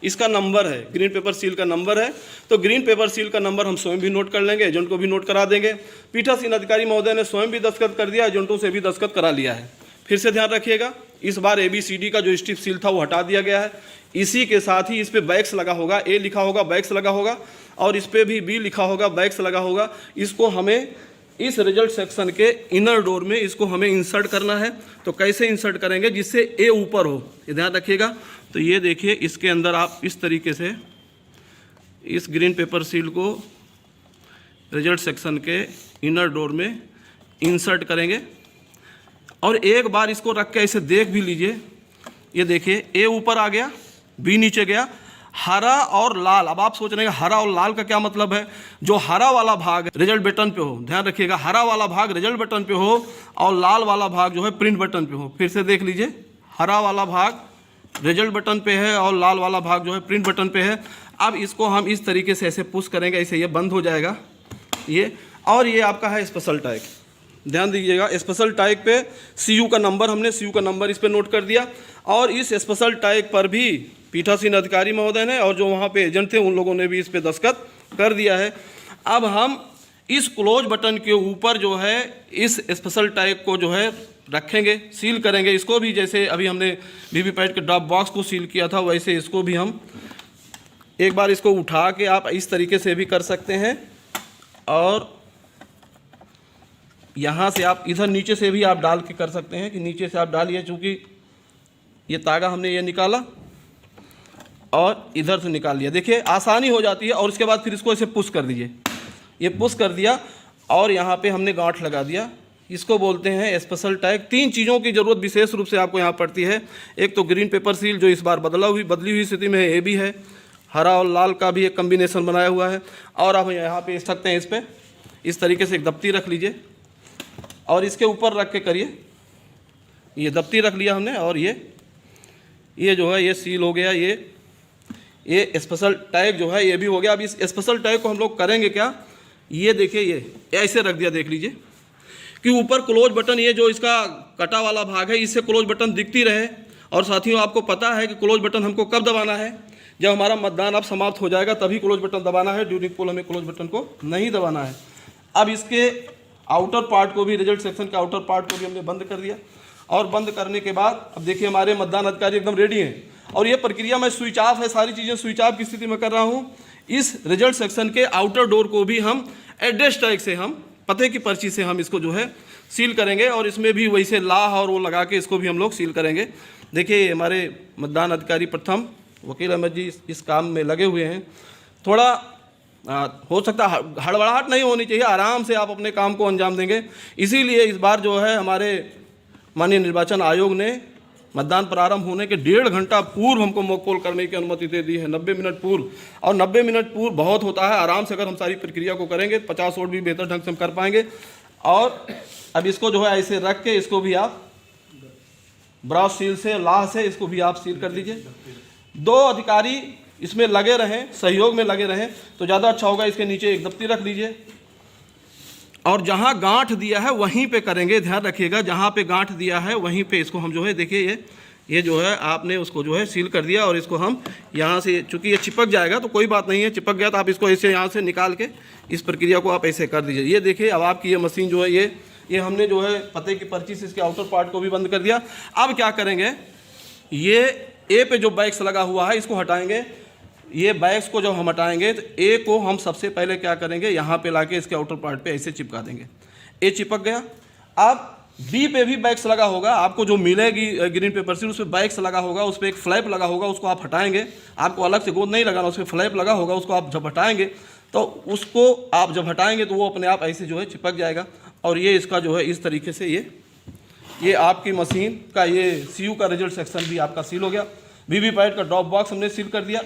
इसका नंबर है, ग्रीन पेपर सील का नंबर है। तो ग्रीन पेपर सील का नंबर हम स्वयं भी नोट कर लेंगे, एजेंट को भी नोट करा देंगे। पीठासीन अधिकारी महोदय ने स्वयं भी दस्तखत कर दिया, एजेंटों से भी दस्तखत करा लिया है। फिर से ध्यान रखिएगा, इस बार ABCD का जो स्टिप सील था वो हटा दिया गया है। इसी के साथ ही इस पे बैक्स लगा होगा, ए लिखा होगा, बैक्स लगा होगा और इस पे भी बी लिखा होगा, बैक्स लगा होगा। इसको हमें इस रिजल्ट सेक्शन के इनर डोर में इसको हमें इंसर्ट करना है। तो कैसे इंसर्ट करेंगे जिससे ए ऊपर हो, ये ध्यान रखिएगा। तो ये देखिए इसके अंदर आप इस तरीके से इस ग्रीन पेपर सील को रिजल्ट सेक्शन के इनर डोर में इंसर्ट करेंगे और एक बार इसको रख के ऐसे देख भी लीजिए। ये देखिए ए ऊपर आ गया, बी नीचे गया, हरा और लाल। अब आप सोच रहे हैं हरा और लाल का क्या मतलब है। जो हरा वाला भाग रिजल्ट बटन पे हो, ध्यान रखिएगा हरा वाला भाग रिजल्ट बटन पे हो और लाल वाला भाग जो है प्रिंट बटन पे हो। फिर से देख लीजिए, हरा वाला भाग रिजल्ट बटन पे है और लाल वाला भाग जो है प्रिंट बटन पे है। अब इसको हम इस तरीके से ऐसे पुश करेंगे, ऐसे ये बंद हो जाएगा ये। और ये आपका है स्पेशल टैग, ध्यान दीजिएगा स्पेशल टैग पे सीयू का नंबर, हमने सीयू का नंबर इस पे नोट कर दिया। और इस स्पेशल टैग पर भी पीठासीन अधिकारी महोदय ने और जो वहाँ पे एजेंट थे उन लोगों ने भी इस पे दस्तखत कर दिया है। अब हम इस क्लोज बटन के ऊपर जो है इस स्पेशल टैग को जो है रखेंगे, सील करेंगे इसको भी। जैसे अभी हमने वीवीपैट के ड्रॉप बॉक्स को सील किया था वैसे इसको भी हम एक बार इसको उठा के आप इस तरीके से भी कर सकते हैं और यहाँ से आप इधर नीचे से भी आप डाल के कर सकते हैं कि नीचे से आप डालिए, चूँकि ये तागा हमने ये निकाला और इधर से निकाल लिया। देखिए आसानी हो जाती है। और उसके बाद फिर इसको ऐसे पुश कर दीजिए, ये पुश कर दिया और यहाँ पे हमने गांठ लगा दिया। इसको बोलते हैं स्पेशल टैग। 3 चीज़ों की ज़रूरत विशेष रूप से आपको यहाँ पड़ती है। एक तो ग्रीन पेपर सील जो इस बार बदली हुई स्थिति में है, ए भी है, हरा और लाल का भी एक कम्बिनेशन बनाया हुआ है। और आप यहाँ पे देख सकते हैं, इस पर इस तरीके से एक दफ्ती रख लीजिए और इसके ऊपर रख के करिए। ये दफ्ती रख लिया हमने और ये जो है ये सील हो गया। ये स्पेशल टैग जो है ये भी हो गया। अब इस स्पेशल टैग को हम लोग करेंगे क्या, ये देखिए ये ऐसे रख दिया, देख लीजिए कि ऊपर क्लोज बटन, ये जो इसका कटा वाला भाग है, इससे क्लोज बटन दिखती रहे। और साथियों आपको पता है कि क्लोज बटन हमको कब दबाना है, जब हमारा मतदान अब समाप्त हो जाएगा तभी क्लोज बटन दबाना है। ड्यूरिंग पोल हमें क्लोज बटन को नहीं दबाना है। अब इसके आउटर पार्ट को भी, रिजल्ट सेक्शन के आउटर पार्ट को भी हमने बंद कर दिया। और बंद करने के बाद अब देखिए हमारे मतदान अधिकारी एकदम रेडी हैं। और ये प्रक्रिया मैं स्विच ऑफ है, सारी चीज़ें स्विच ऑफ की स्थिति में कर रहा हूँ। इस रिजल्ट सेक्शन के आउटर डोर को भी हम एड्रेस टैग से, हम पते की पर्ची से हम इसको जो है सील करेंगे। और इसमें भी वैसे लाह और वो लगा के इसको भी हम लोग सील करेंगे। देखिए हमारे मतदान अधिकारी प्रथम वकील अहमद जी इस काम में लगे हुए हैं। थोड़ा हो सकता है हड़बड़ाहट नहीं होनी चाहिए, आराम से आप अपने काम को अंजाम देंगे। इसीलिए इस बार जो है हमारे माननीय निर्वाचन आयोग ने मतदान प्रारंभ होने के 1.5 घंटा पूर्व हमको मॉक पोल करने की अनुमति दे दी है, 90 मिनट पूर्व। और 90 मिनट पूर्व बहुत होता है, आराम से अगर हम सारी प्रक्रिया को करेंगे 50 वोट भी बेहतर ढंग से हम कर पाएंगे। और अब इसको जो है ऐसे रख के इसको भी आप ब्राउज सील से, लाह से इसको भी आप सील कर दीजिए। 2 अधिकारी इसमें लगे रहें, सहयोग में लगे रहें तो ज़्यादा अच्छा होगा। इसके नीचे एक दफ्ती रख लीजिए और जहाँ गांठ दिया है वहीं पे करेंगे। ध्यान रखिएगा, जहाँ पे गांठ दिया है वहीं पे इसको हम जो है, देखिए ये जो है आपने उसको जो है सील कर दिया। और इसको हम यहाँ से, चूँकि ये चिपक जाएगा तो कोई बात नहीं है, चिपक गया तो आप इसको ऐसे यहाँ से निकाल के इस प्रक्रिया को आप ऐसे कर दीजिए। ये देखिए अब आपकी ये मशीन जो है ये हमने जो है पते की पर्ची से इसके आउटर पार्ट को भी बंद कर दिया। अब क्या करेंगे, ये ए पे जो बैक्स लगा हुआ है इसको हटाएंगे। ये बैक्स को जब हम हटाएंगे तो ए को हम सबसे पहले क्या करेंगे, यहाँ पे लाके इसके आउटर पार्ट पे ऐसे चिपका देंगे। ए चिपक गया। अब बी पे भी बैक्स लगा होगा, आपको जो मिलेगी ग्रीन पेपर सीट उस पर बैक्स लगा होगा, उस पर एक फ्लैप लगा होगा, उसको आप हटाएंगे। आपको अलग से गोंद नहीं लगाना, उस पर फ्लैप लगा होगा, उसको आप जब हटाएंगे तो उसको आप जब हटाएंगे तो वो अपने आप ऐसे जो है चिपक जाएगा। और ये इसका जो है इस तरीके से ये आपकी मशीन का ये सीयू का रिजल्ट सेक्शन भी आपका सील हो गया। वीवीपैट का ड्रॉप बॉक्स हमने सील कर दिया।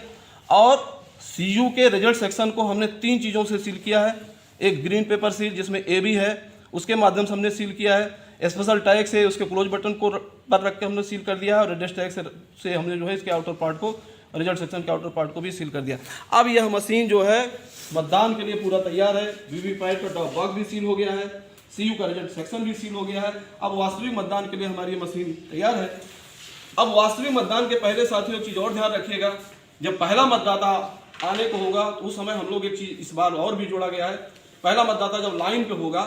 और सीयू के रिजल्ट सेक्शन को हमने 3 चीज़ों से सील किया है। एक ग्रीन पेपर सील जिसमें ए भी है, उसके माध्यम से हमने सील किया है। स्पेशल टैग से उसके क्लोज बटन को पर रख के हमने सील कर दिया है। और रेडियस टैग से हमने जो है इसके आउटर पार्ट को, रिजल्ट सेक्शन के आउटर पार्ट को भी सील कर दिया। अब यह मशीन जो है मतदान के लिए पूरा तैयार है। वीवीपैट का ड्रॉप बॉक्स भी सील हो गया है, सीयू का रिजल्ट सेक्शन भी सील हो गया है। अब वास्तविक मतदान के लिए हमारी ये मशीन तैयार है। अब वास्तविक मतदान के पहले साथियों एक चीज़ और ध्यान रखिएगा, जब पहला मतदाता आने को होगा तो उस समय हम लोग एक चीज़ इस बार और भी जोड़ा गया है। पहला मतदाता जब लाइन पे होगा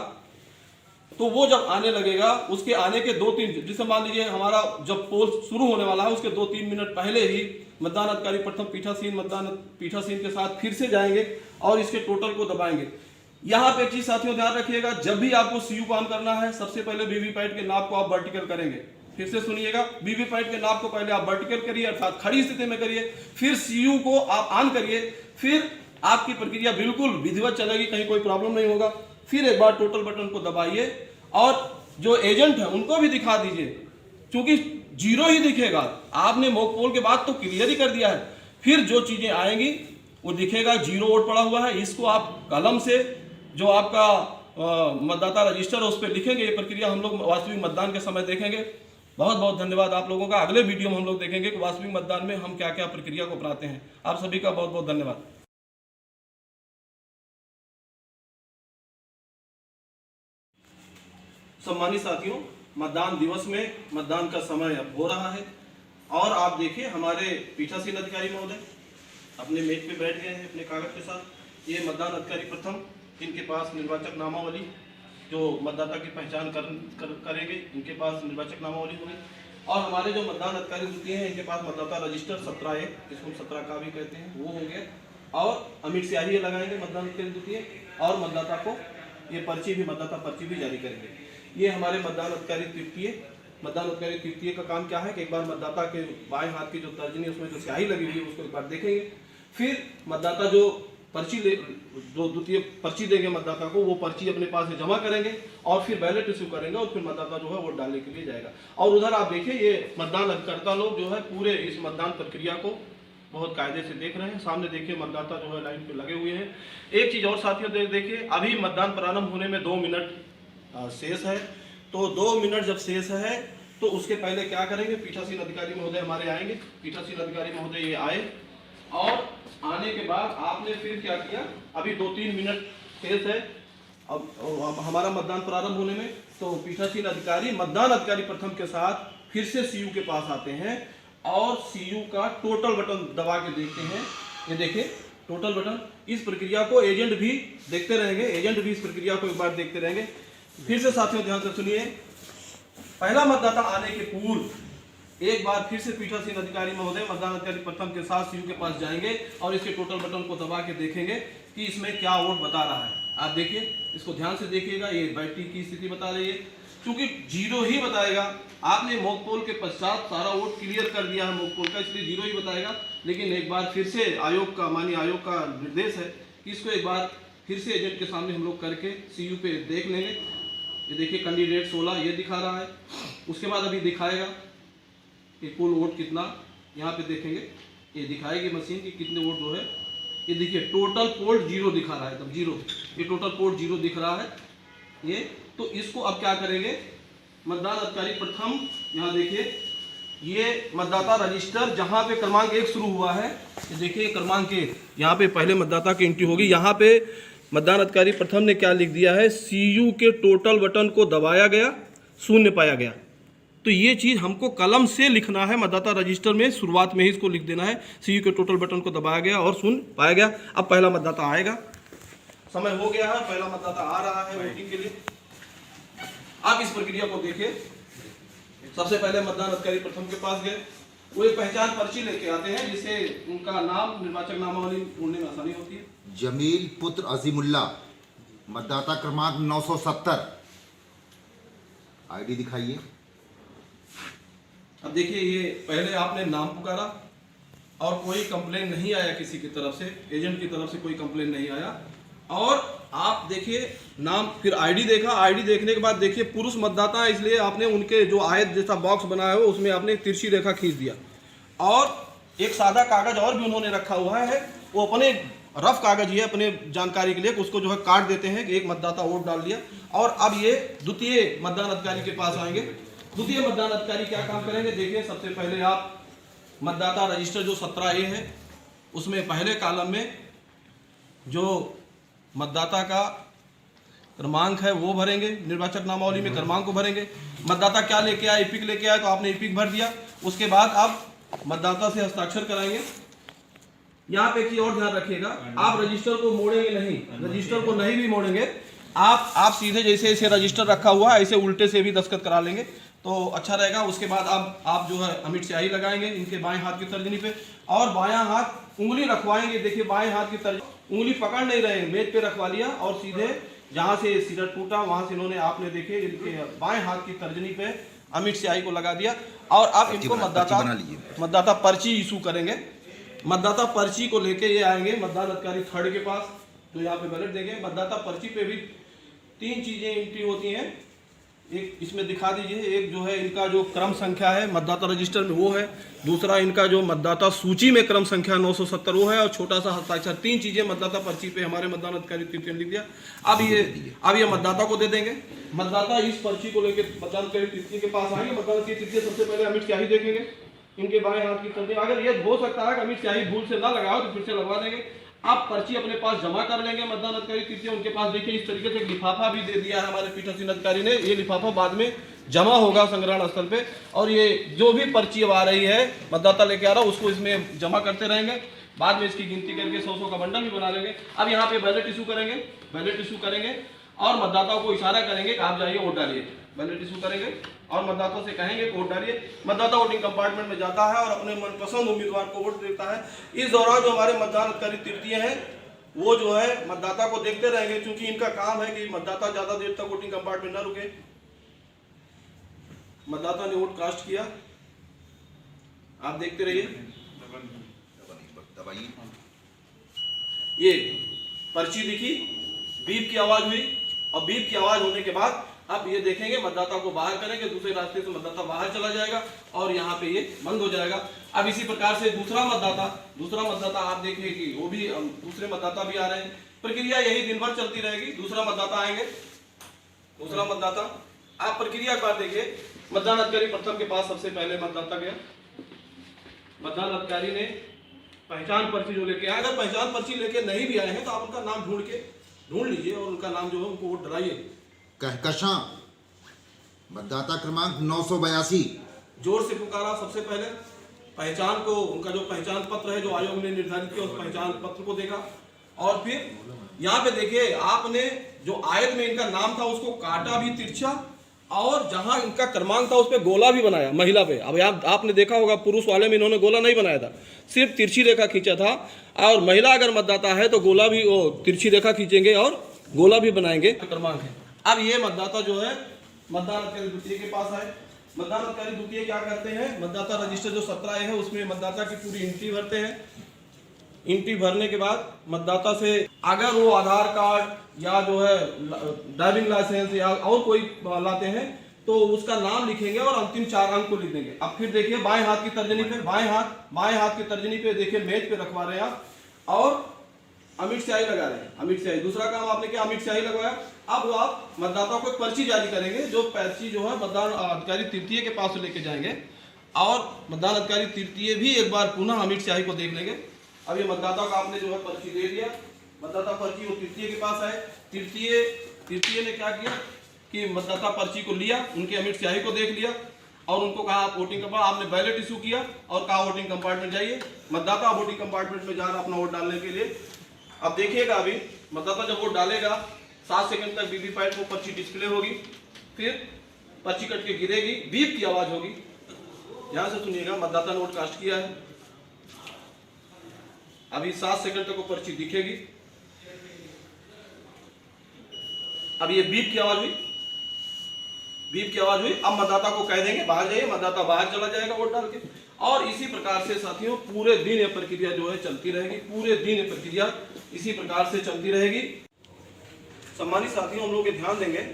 तो वो जब आने लगेगा, उसके आने के 2-3, जैसे मान लीजिए हमारा जब पोल शुरू होने वाला है उसके 2-3 मिनट पहले ही मतदान अधिकारी प्रथम पीठासीन मतदान पीठासीन के साथ फिर से जाएंगे और इसके टोटल को दबाएंगे। यहाँ पे एक चीज साथियों ध्यान रखिएगा, जब भी आपको सीयू को ऑन करना है सबसे पहले वीवीपैट के नाप को आप वर्टिकल करेंगे। फिर से सुनिएगा, वीवीपैट के नाप को पहले आप वर्टिकल करिए अर्थात खड़ी स्थिति में करिए, फिर सीयू को आप ऑन करिए, फिर आपकी प्रक्रिया बिल्कुल विधिवत चलेगी, कहीं कोई प्रॉब्लम नहीं होगा। फिर एक बार टोटल बटन को दबाइए और जो एजेंट है उनको भी दिखा दीजिए, क्योंकि 0 ही दिखेगा। आपने मॉक पोल के बाद तो क्लियर ही कर दिया है, फिर जो चीजें आएंगी वो दिखेगा 0 वोट पड़ा हुआ है। इसको आप कलम से जो आपका मतदाता रजिस्टर है उस पर लिखेंगे। ये प्रक्रिया हम लोग वास्तविक मतदान के समय देखेंगे। बहुत बहुत धन्यवाद आप लोगों का। अगले वीडियो में हम लोग देखेंगे कि वास्तविक मतदान में हम क्या क्या प्रक्रिया को अपनाते हैं। आप सभी का बहुत बहुत धन्यवाद। सम्मानित साथियों, मतदान दिवस में मतदान का समय अब हो रहा है और आप देखिए हमारे पीठासीन अधिकारी महोदय अपने मेज पे बैठ गए हैं अपने कागज के साथ। ये मतदान अधिकारी प्रथम, इनके पास निर्वाचक नामावली जो मतदाता की पहचान करेंगे, इनके पास निर्वाचक नामावली होगी। और हमारे जो मतदान अधिकारी द्वितीय हैं इनके पास मतदाता रजिस्टर 17A, जिसको हम 17 का भी कहते हैं, वो हो गया। और अमिट स्याही लगाएंगे मतदान अधिकारी द्वितीय, और मतदाता को ये पर्ची भी, मतदाता पर्ची भी जारी करेंगे। ये हमारे मतदान अधिकारी तृतीय। मतदान अधिकारी तृतीय का काम क्या है कि एक बार मतदाता के बाएं हाथ की जो तर्जनी उसमें जो स्याही लगी हुई है उसको एक बार देखेंगे। फिर मतदाता जो द्वितीय पर्ची देंगे मतदाता को, वो पर्ची अपने पास से जमा करेंगे और फिर बैलेट इश्यू करेंगे और फिर मतदाता जो है वोट डालने के लिए जाएगा। और उधर आप देखिए ये मतदान अभिकर्ता लोग जो है पूरे इस मतदान प्रक्रिया को बहुत कायदे से देख रहे हैं। सामने देखिए मतदाता जो है लाइन पे लगे हुए हैं। एक चीज़ और साथियों देखिए, अभी मतदान प्रारंभ होने में 2 मिनट शेष है। तो 2 मिनट जब शेष है तो उसके पहले क्या करेंगे, पीठासीन अधिकारी महोदय हमारे आएंगे। पीठासीन अधिकारी महोदय ये आए और आने के बाद आपने फिर क्या किया, अभी 2-3 मिनट शेष है अब हमारा मतदान प्रारंभ होने में। तो पीठासीन अधिकारी मतदान अधिकारी प्रथम के साथ फिर से सीयू के पास आते हैं और सीयू का टोटल बटन दबा के देखते हैं। ये देखिए टोटल बटन। इस प्रक्रिया को एजेंट भी देखते रहेंगे, एजेंट भी इस प्रक्रिया को एक बार देखते रहेंगे। फिर से साथियों ध्यान से सुनिए, पहला मतदाता आने के पूर्व एक बार फिर से पीठासीन अधिकारी महोदय मतदान अधिकारी प्रथम के साथ सीयू के पास जाएंगे और इसके टोटल बटन को दबा के देखेंगे कि इसमें क्या वोट बता रहा है। आप देखिए, इसको ध्यान से देखिएगा, ये बैटरी की स्थिति बता रही है, क्योंकि 0 ही बताएगा। आपने मॉक पोल के पश्चात सारा वोट क्लियर कर दिया है मॉक पोल का, इसलिए 0 ही बताएगा। लेकिन एक बार फिर से आयोग का, माननीय आयोग का निर्देश है कि इसको एक बार फिर से एजेंट के सामने हम लोग करके सीयू पे देख लेंगे। ये देखिए कैंडिडेट 16 ये दिखा रहा है। उसके बाद अभी दिखाएगा कि कुल वोट कितना, यहाँ पे देखेंगे, ये दिखाएगी मशीन की कितने वोट जो है। ये देखिए टोटल पोल 0 दिखा रहा है, तब 0, ये टोटल पोल 0 दिख रहा है ये। तो इसको अब क्या करेंगे, मतदान अधिकारी प्रथम, यहाँ देखिए ये मतदाता रजिस्टर जहाँ पे क्रमांक 1 शुरू हुआ है, ये देखिए क्रमांक 1, यहाँ पे पहले मतदाता की एंट्री होगी। यहाँ पे मतदान अधिकारी प्रथम ने क्या लिख दिया है, सीयू के टोटल बटन को दबाया गया, 0 पाया गया। तो ये चीज़ हमको कलम से लिखना है, मतदाता रजिस्टर में शुरुआत में ही इसको लिख देना है, सीयू के टोटल बटन को दबाया गया और 0 पाया गया। अब पहला मतदाता आएगा, समय हो गया है, पहला मतदाता आ रहा है वोटिंग के लिए। आप इस प्रक्रिया को देखिए। सबसे पहले मतदान अधिकारी प्रथम के पास गए, वो एक पहचान पर्ची लेके आते हैं जिससे उनका नाम निर्वाचक नामावली ढूंढने में आसानी होती है। जमील पुत्र अजीमुल्ला, मतदाता क्रमांक 970, आईडी दिखाइए। अब देखिए, ये पहले आपने नाम पुकारा और कोई कंप्लेन नहीं आया किसी की तरफ से, एजेंट की तरफ से कोई कंप्लेन नहीं आया। और आप देखिए नाम, फिर आईडी देखा, आईडी देखने के बाद देखिए पुरुष मतदाता है, इसलिए आपने उनके जो आयत जैसा बॉक्स बनाया हो उसमें आपने तिरछी रेखा खींच दिया। और एक सादा कागज और भी उन्होंने रखा हुआ है, वो अपने रफ कागज ही है अपने जानकारी के लिए, उसको जो है काट देते हैं कि एक मतदाता वोट डाल दिया। और अब ये द्वितीय मतदान अधिकारी के पास आएंगे। द्वितीय मतदान अधिकारी क्या काम करेंगे, देखिए सबसे पहले आप मतदाता रजिस्टर जो 17A है उसमें पहले कॉलम में जो मतदाता का क्रमांक है वो भरेंगे, निर्वाचक नामावली में क्रमांक को भरेंगे। मतदाता क्या लेके आए, इपिक लेके आए तो आपने इपिक भर दिया। उसके बाद आप मतदाता से हस्ताक्षर कराएंगे। यहाँ पे की और ध्यान रखिएगा, आप रजिस्टर को मोड़ेंगे नहीं, रजिस्टर को नहीं भी मोड़ेंगे, आप सीधे जैसे इसे रजिस्टर रखा हुआ है ऐसे उल्टे से भी दस्तखत करा लेंगे तो अच्छा रहेगा। उसके बाद आप जो है अमिट स्याही लगाएंगे इनके बाएं हाथ की तर्जनी पे और बायां हाथ उंगली रखवाएंगे। देखिए बाएं हाथ की तर्जनी, उंगली पकड़ नहीं रहे, मेज पे रखवा लिया और सीधे जहां से सिर टूटा वहां से इन्होंने, आपने देखे इनके बाएं हाथ की तर्जनी पे अमिट स्याही को लगा दिया। और आप इनको मतदाता पर्ची इशू करेंगे। मतदाता पर्ची को लेके ये आएंगे मतदान अधिकारी 3rd के पास, तो यहाँ पे बैलेट देंगे। मतदाता पर्ची पे भी 3 चीजें एंट्री होती हैं, एक इसमें दिखा दीजिए, एक जो है इनका जो क्रम संख्या है मतदाता रजिस्टर में वो है, दूसरा इनका जो मतदाता सूची में क्रम संख्या 970 वो है और छोटा सा हस्ताक्षर। 3 चीजें मतदाता पर्ची पे हमारे मतदान अधिकारी तृतीय ने लिख दिया। अब ये मतदाता को दे देंगे। मतदाता इस पर्ची को लेकर मतदान अधिकारी तृतीय के पास आएंगे। मतदान अधिकारी तृतीय सबसे पहले अमिट स्याही देखेंगे इनके बाएं हाथ की तर्जनी। अगर ये हो सकता है कि अमिट स्याही भूल से ना लगाओ तो फिर से लगवा देंगे। आप पर्ची अपने पास जमा कर लेंगे। मतदान अधिकारी तृतीय उनके पास देखिए इस तरीके से एक लिफाफा भी दे दिया है हमारे पीठासीन अधिकारी ने। ये लिफाफा बाद में जमा होगा संग्रहण स्थल पे और ये जो भी पर्ची अब आ रही है मतदाता लेके आ रहा है उसको इसमें जमा करते रहेंगे। बाद में इसकी गिनती करके 100 का बंडल भी बना लेंगे। अब यहाँ पे बैलेट इशू करेंगे और मतदाताओं को इशारा करेंगे कि आप जाइए वोट डालिए। बैलेट इशू करेंगे और मतदाताओं से कहेंगे कि वोट डालिए। मतदाता वोटिंग कंपार्टमेंट में जाता है और अपने मनपसंद उम्मीदवार को वोट देता है। इस दौरान जो हमारे मतदान अधिकारी तृतीय हैं वो जो है मतदाता को देखते रहेंगे, क्योंकि इनका काम है कि मतदाता ज्यादा देर तक वोटिंग कंपार्टमेंट न रुके। मतदाता ने वोट कास्ट किया, आप देखते रहिए। ये पर्ची दिखी, बीप की आवाज हुई और बीप की आवाज होने के बाद अब ये देखेंगे, मतदाता को बाहर करेंगे, दूसरे रास्ते से मतदाता बाहर चला जाएगा और यहाँ पे ये बंद हो जाएगा। अब इसी प्रकार से दूसरा मतदाता आप देखिए कि वो भी दूसरे मतदाता भी आ रहे हैं। प्रक्रिया यही दिन भर चलती रहेगी। दूसरा मतदाता आएंगे, दूसरा मतदाता, आप प्रक्रिया एक बार देखिए। मतदान अधिकारी प्रथम के पास सबसे पहले मतदाता गया, मतदान अधिकारी ने पहचान पर्ची जो लेके आए, अगर पहचान पर्ची लेके नहीं भी आए हैं तो आप उनका नाम ढूंढ लीजिए और उनका नाम जो है उनको वोट डलाइए। कहकशां मतदाता क्रमांक 982 जोर से पुकारा। सबसे पहले पहचान को, उनका जो पहचान पत्र है जो आयोग ने निर्धारित किया, उस पहचान पत्र को देखा और फिर यहाँ पे देखिए आपने जो आयत में इनका नाम था उसको काटा भी तिरछा और जहां इनका क्रमांक था उस पर गोला भी बनाया महिला पे। अब यहाँ आपने देखा होगा पुरुष वाले में इन्होंने गोला नहीं बनाया था, सिर्फ तिरछी रेखा खींचा था। और महिला अगर मतदाता है तो गोला भी, वो तिरछी रेखा खींचेंगे और गोला भी बनाएंगे, क्रमांक है। अब ये मतदाता जो है मतदान अधिकारी द्वितीय के पास आए। मतदान अधिकारी द्वितीय क्या करते हैं, मतदाता रजिस्टर जो 17 है उसमें मतदाता की पूरी एंट्री भरते हैं। एंट्री भरने के बाद मतदाता से अगर वो आधार कार्ड या जो है ड्राइविंग लाइसेंस या और कोई लाते हैं तो उसका नाम लिखेंगे और अंतिम 4 अंक को लिख देंगे। अब फिर देखिए बाएं हाथ की तर्जनी पे, बाएं हाथ की तर्जनी पे देखिए मेज पे रखवा रहे हैं आप और अमिट स्याही लगा रहे हैं। अमिट स्याही, दूसरा काम आपने किया, अमिट स्याही लगवाया। अब आप मतदाताओं को एक पर्ची जारी करेंगे, जो पर्ची जो है मतदान अधिकारी तृतीय के पास लेके जाएंगे और मतदान अधिकारी तृतीय भी एक बार पुनः अमिट स्याही को देख लेंगे। अब ये मतदाता को आपने जो है पर्ची दे दिया, मतदाता पर्ची वो तृतीय के पास आए। तृतीय ने क्या किया कि मतदाता पर्ची को लिया, उनके अमिट स्याही को देख लिया और उनको कहा आप वोटिंग कंपार्टमेंट, आपने बैलेट इशू किया और कहा वोटिंग कंपार्टमेंट जाइए। मतदाता वोटिंग कंपार्टमेंट में जा रहा अपना वोट डालने के लिए। अब देखिएगा अभी मतदाता जब वोट डालेगा 7 सेकंड तक वीवीपैट को पर्ची डिस्प्ले होगी, फिर पर्ची कट के गिरेगी, बीप की आवाज होगी। ध्यान से सुनिएगा, मतदाता ने वोट कास्ट किया है। अभी 7 सेकंड तक वो पर्ची दिखेगी। अब ये बीप की आवाज हुई, बीप की आवाज हुई। अब मतदाता को कह देंगे बाहर जाइए, मतदाता बाहर चला जाएगा वोट डाल के। और इसी प्रकार से साथियों पूरे दिन ये प्रक्रिया जो है चलती रहेगी, पूरे दिन ये प्रक्रिया इसी प्रकार से चलती रहेगी। सम्मानित साथियों, हम लोग ये ध्यान देंगे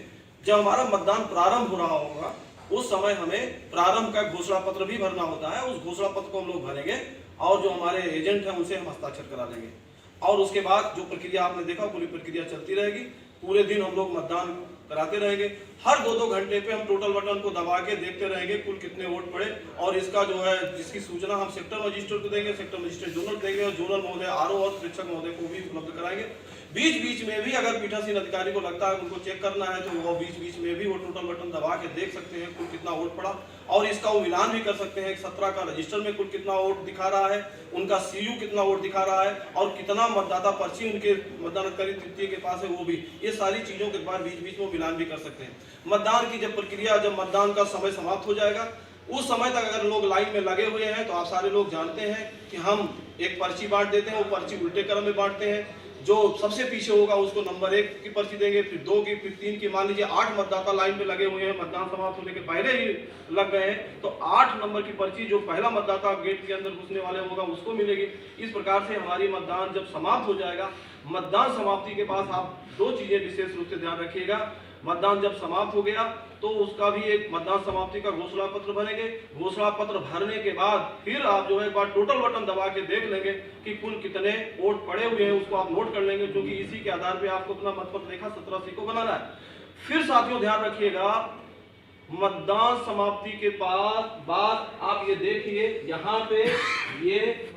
जब हमारा मतदान प्रारंभ हो रहा होगा उस समय हमें प्रारंभ का घोषणा पत्र भी भरना होता है। उस घोषणा पत्र को हम लोग भरेंगे और जो हमारे एजेंट हैं उनसे हम हस्ताक्षर करा लेंगे और उसके बाद जो प्रक्रिया आपने देखा पूरी प्रक्रिया चलती रहेगी। पूरे दिन हम लोग मतदान कराते रहेंगे। हर 2-2 घंटे पे हम टोटल बटन को दबा के देखते रहेंगे कुल कितने वोट पड़े और इसका जो है जिसकी सूचना हम सेक्टर मजिस्ट्रेट को देंगे, सेक्टर मजिस्ट्रेट जोनल देंगे और जोनल महोदय आरओ और प्रेक्षक महोदय को भी उपलब्ध कराएंगे। बीच में भी अगर पीठासीन अधिकारी को लगता है उनको चेक करना है तो वो बीच में भी वो टोटल बटन दबा के देख सकते हैं कुल कितना वोट पड़ा और इसका वो मिलान भी कर सकते हैं 17 का रजिस्टर में कुल कितना वोट दिखा रहा है, उनका सीयू कितना वोट दिखा रहा है और कितना मतदाता पर्ची उनके मतदान अधिकारी तृतीय के पास है वो भी। ये सारी चीजों के बाद बीच में मिलान भी कर सकते हैं। मतदान की जब प्रक्रिया, जब मतदान का समय समाप्त हो जाएगा उस समय तक अगर लोग लाइन में लगे हुए हैं तो आप सारे लोग जानते हैं कि हम एक पर्ची बांट देते हैं। वो पर्ची उल्टे क्रम में बांटते हैं। जो सबसे पीछे होगा उसको नंबर 1 की पर्ची देंगे, फिर 2 की, फिर 3 की। मान लीजिए 8 मतदाता लाइन में लगे हुए हैं, मतदान समाप्त होने के पहले ही लग गए हैं तो 8 नंबर की पर्ची जो पहला मतदाता गेट के अंदर घुसने वाले होगा उसको मिलेगी। इस प्रकार से हमारी मतदान जब समाप्त हो जाएगा, मतदान समाप्ति के बाद आप 2 चीजें विशेष रूप से ध्यान रखिएगा। मतदान जब समाप्त हो गया तो उसका भी एक मतदान समाप्ति का घोषणा पत्र भरेंगे। घोषणा पत्र भरने के बाद फिर आप जो है एक बार टोटल बटन दबा के देख लेंगे कि कुल कितने वोट पड़े हुए हैं, उसको आप नोट कर लेंगे क्योंकि इसी के आधार पे आपको अपना मतपत्र रेखा 17C को बनाना है। फिर साथियों ध्यान रखिएगा, मतदान समाप्ति के बाद आप ये देखिए यहाँ पे ये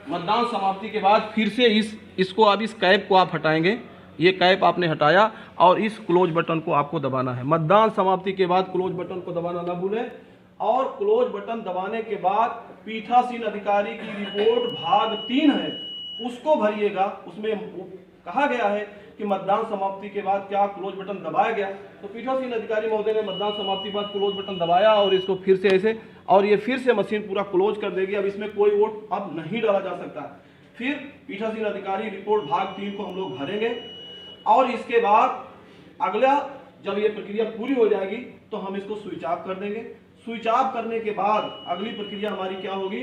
मतदान समाप्ति के बाद फिर से इसको आप इस कैप को आप हटाएंगे। ये कैप आपने हटाया और इस क्लोज बटन को आपको दबाना है। मतदान समाप्ति के बाद क्लोज बटन को दबाना ना भूलें और क्लोज बटन दबाने के बाद पीठासीन अधिकारी की रिपोर्ट भाग 3 है उसको भरिएगा। उसमें कहा गया है कि मतदान समाप्ति के बाद क्या क्लोज बटन दबाया गया, तो पीठासीन अधिकारी महोदय ने मतदान समाप्ति के बाद क्लोज बटन दबाया और इसको फिर से ऐसे और ये फिर से मशीन पूरा क्लोज कर देगी। अब इसमें कोई वोट अब नहीं डाला जा सकता। फिर पीठासीन अधिकारी रिपोर्ट भाग 3 को हम लोग भरेंगे और इसके बाद अगला जब ये प्रक्रिया पूरी हो जाएगी तो हम इसको स्विच ऑफ कर देंगे। स्विच ऑफ करने के बाद अगली प्रक्रिया हमारी क्या होगी,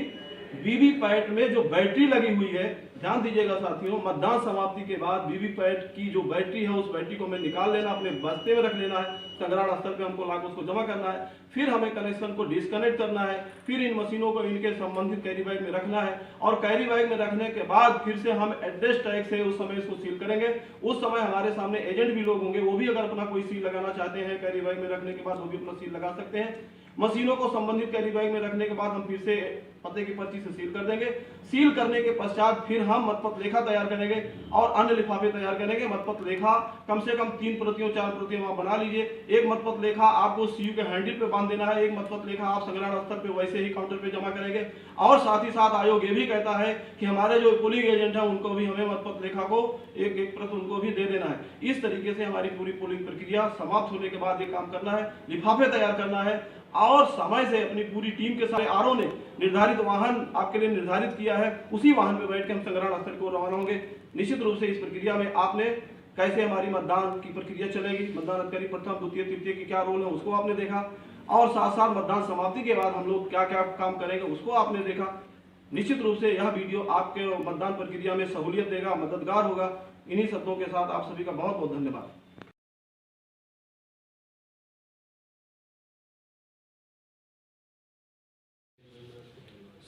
वीवीपैट में जो बैटरी लगी हुई है, ध्यान दीजिएगा साथियों, मतदान समाप्ति के बाद वीवीपैट की जो बैटरी है उस बैटरी को हमें निकाल लेना, अपने बस्ते में रख लेना है, संग्रहण स्थल पे हमको लाकर उसको जमा करना है, फिर हमें कनेक्शन को डिस्कनेक्ट करना है, फिर इन मशीनों को इनके संबंधित कैरी बैग में रखना है और कैरी बैग में रखने के बाद फिर से हम एड्रेस टैग से उस समय इसको सील करेंगे। उस समय हमारे सामने एजेंट भी लोग होंगे, वो भी अगर अपना कोई सील लगाना चाहते हैं कैरी बैग में रखने के बाद वो भी अपना सील लगा सकते हैं। मशीनों को संबंधित कैरी बैग में रखने के बाद हम फिर से पते की पर्ची से सील कर देंगे। सील करने के पश्चात फिर हम मतपत्र लेखा तैयार करेंगे और अन्य लिफाफे तैयार करेंगे। मतपत्र लेखा कम से कम 3 प्रतियों 4 प्रतियों आप बना लीजिए। एक मतपत्र लेखा आपको सीयू के हैंडल पे बांध देना है, एक मतपत्र लेखा आप संग्रहण स्थल पे वैसे ही काउंटर पे जमा करेंगे। और साथ ही साथ आयोग ये भी कहता है कि हमारे जो पोलिंग एजेंट है उनको भी हमें मतपत्र लेखा को एक प्रति उनको भी दे देना है। इस तरीके से हमारी पूरी पोलिंग प्रक्रिया समाप्त होने के बाद ये काम करना है, लिफाफे तैयार करना है और समय से अपनी पूरी टीम के साथ आरओ ने निर्धारित वाहन आपके लिए निर्धारित किया है, उसी वाहन पे बैठ के हम संग्रहण स्थल को रवाना होंगे। निश्चित रूप से इस प्रक्रिया में आपने कैसे हमारी मतदान की प्रक्रिया चलेगी, मतदान अधिकारी प्रथम द्वितीय तृतीय की क्या रोल है उसको आपने देखा और साथ साथ मतदान समाप्ति के बाद हम लोग क्या क्या काम करेंगे उसको आपने देखा। निश्चित रूप से यह वीडियो आपके मतदान प्रक्रिया में सहूलियत देगा, मददगार होगा। इन्हीं शब्दों के साथ आप सभी का बहुत बहुत धन्यवाद।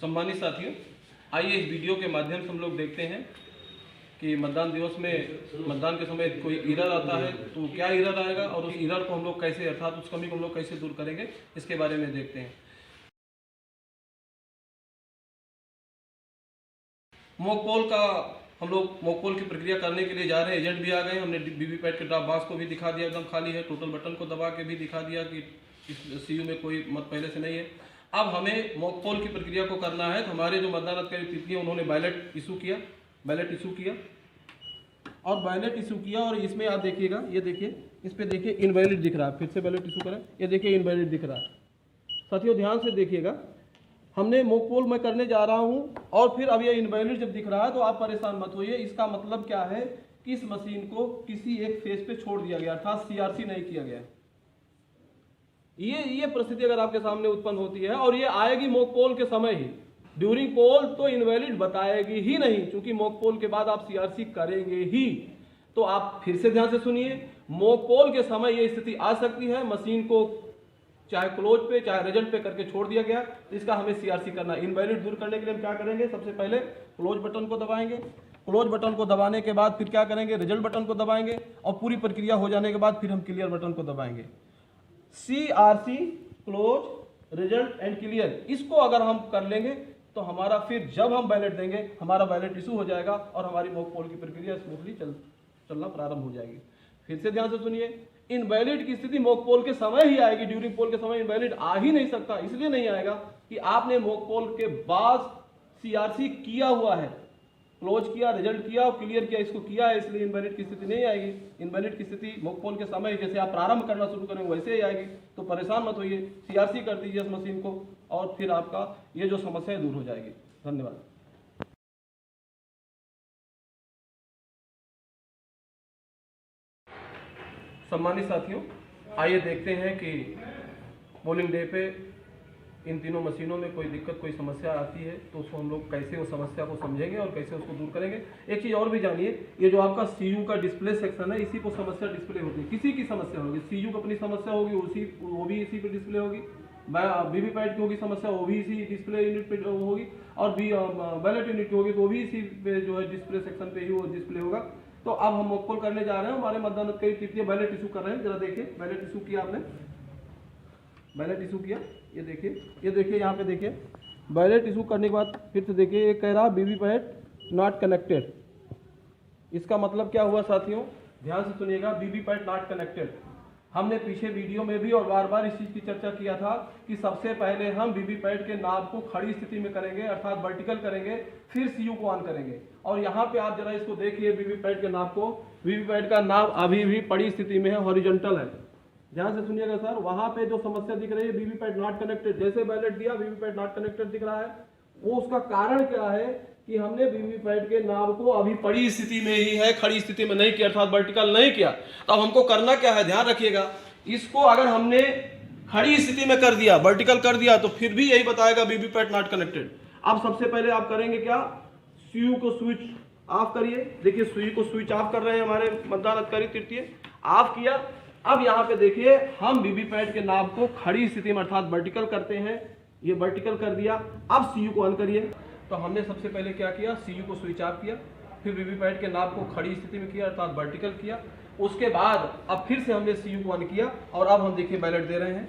सम्मानित साथियों, आइए इस वीडियो के माध्यम से हम लोग देखते हैं कि मतदान दिवस में मतदान के समय कोई एरर आता है तो क्या एरर आएगा और उस एरर को हम लोग कैसे अर्थात उस कमी को हम लोग कैसे दूर करेंगे, इसके बारे में देखते हैं। मॉक पोल का हम लोग मॉक पोल की प्रक्रिया करने के लिए जा रहे हैं। एजेंट भी आ गए, हमने वीवीपैट के ड्रॉप बॉक्स को भी दिखा दिया, एकदम खाली है। टोटल बटन को दबा के भी दिखा दिया कि इस सीयू में कोई मत पहले से नहीं है। अब हमें मॉक पोल की प्रक्रिया को करना है। तो हमारे जो मतदान अधिकारी तिथि उन्होंने बैलेट इशू किया और बैलेट इशू किया और इसमें आप देखिएगा, ये देखिए, इस पे देखिए इनवैलिड दिख रहा है। फिर से बैलेट इशू करें, ये देखिए इनवैलिड दिख रहा है। साथियों ध्यान से देखिएगा, हमने मॉक पोल मैं करने जा रहा हूँ और फिर अब ये इनवैलिड जब दिख रहा है तो आप परेशान मत होइए। इसका मतलब क्या है कि इस मशीन को किसी एक फेज पे छोड़ दिया गया, अर्थात सीआरसी नहीं किया गया। ये परिस्थिति अगर आपके सामने उत्पन्न होती है और ये आएगी मॉक पोल के समय ही, ड्यूरिंग पोल तो इनवैलिड बताएगी ही नहीं, क्योंकि मॉक पोल के बाद आप सीआरसी करेंगे ही। तो आप फिर से ध्यान से सुनिए, मॉक पोल के समय ये स्थिति आ सकती है, मशीन को चाहे क्लोज पे चाहे रिजल्ट पे करके छोड़ दिया गया, तो इसका हमें सीआरसी करना। इनवैलिड दूर करने के लिए हम क्या करेंगे, सबसे पहले क्लोज बटन को दबाएंगे। क्लोज बटन को दबाने के बाद फिर क्या करेंगे, रिजल्ट बटन को दबाएंगे और पूरी प्रक्रिया हो जाने के बाद फिर हम क्लियर बटन को दबाएंगे। CRC close result and clear, इसको अगर हम कर लेंगे तो हमारा फिर जब हम बैलेट देंगे हमारा बैलेट इशू हो जाएगा और हमारी मॉक पोल की प्रक्रिया स्मूथली चलना प्रारंभ हो जाएगी। फिर से ध्यान से सुनिए, इनवैलिड की स्थिति मॉक पोल के समय ही आएगी, ड्यूरिंग पोल के समय इनवैलिड आ ही नहीं सकता। इसलिए नहीं आएगा कि आपने मॉक पोल के बाद CRC किया हुआ है, क्लोज किया, रिजल्ट किया और क्लियर किया, इसको किया है, इसलिए इनवैलिड की स्थिति नहीं आएगी। इनवैलिड की स्थिति मॉक पोल के समय जैसे आप प्रारंभ करना शुरू करेंगे वैसे ही आएगी। तो परेशान मत होइए, CRC कर दीजिए इस मशीन को और फिर आपका ये जो समस्या है दूर हो जाएगी। धन्यवाद। सम्मानित साथियों, आइए देखते हैं कि पोलिंग डे पे इन तीनों मशीनों में कोई दिक्कत कोई समस्या आती है तो उसको हम लोग कैसे उस समस्या को समझेंगे और कैसे उसको दूर करेंगे। एक चीज़ और भी जानिए, ये जो आपका CU का डिस्प्ले सेक्शन है, इसी को समस्या डिस्प्ले होती है। किसी की समस्या होगी, CU को अपनी समस्या होगी, वो भी इसी पे डिस्प्ले होगी, वीवीपैट की होगी समस्या, वो भी इसी डिस्प्ले यूनिट पे होगी, और बैलेट यूनिट की होगी तो वो भी इसी पे जो है डिस्प्ले सेक्शन पे ही वो डिस्प्ले होगा। तो अब हम मॉक पोल करने जा रहे हैं, हमारे मतदान अधिकारी तृतीय बैलेट इशू कर रहे हैं। जरा देखिए, बैलेट इशू किया आपने, बैलेट इशू किया, ये देखिए यहाँ पे देखिए, बैलेट इशू करने के बाद फिर से देखिए, ये कह रहा वीवीपैट नॉट कनेक्टेड। इसका मतलब क्या हुआ साथियों, ध्यान से सुनिएगा, वीवीपैट नॉट कनेक्टेड। हमने पीछे वीडियो में भी और बार बार इस चीज़ की चर्चा किया था कि सबसे पहले हम वीवीपैट के नाब को खड़ी स्थिति में करेंगे, अर्थात वर्टिकल करेंगे, फिर CU को ऑन करेंगे। और यहाँ पे आप जरा इसको देखिए, वीवीपैट के नाब को, वीवीपैट का नाब अभी भी पड़ी स्थिति में है, हॉरिजॉन्टल है। ध्यान से सुनिएगा सर, वहाँ पे जो समस्या दिख रही है वीवीपैट नॉट कनेक्टेड, जैसे बैलेट दिया वीवीपैट नॉट कनेक्टेड दिख रहा है, वो उसका कारण क्या है कि हमने वीवीपैट के नाब को अभी पड़ी स्थिति में ही है, खड़ी स्थिति में नहीं किया, अर्थात वर्टिकल नहीं किया। तो अब हमको करना क्या है, ध्यान रखिएगा, इसको अगर हमने खड़ी स्थिति में कर दिया, वर्टिकल कर दिया, तो फिर भी यही बताएगा वीवीपैट नॉट कनेक्टेड। अब सबसे पहले आप करेंगे क्या, सीयू को स्विच ऑफ करिए। देखिए सुई को स्विच ऑफ कर रहे हैं हमारे मतदान अधिकारी तृतीय, ऑफ किया। अब यहाँ पे देखिए हम वीवीपैट के नाम को खड़ी स्थिति में अर्थात वर्टिकल करते हैं, ये वर्टिकल कर दिया। अब सीयू को ऑन करिए। तो हमने सबसे पहले क्या किया, सीयू को स्विच ऑफ किया, फिर वीवीपैट के नाम को खड़ी स्थिति में किया अर्थात वर्टिकल किया। उसके बाद अब फिर से हमने सीयू को ऑन किया और अब हम देखिए बैलेट दे रहे हैं।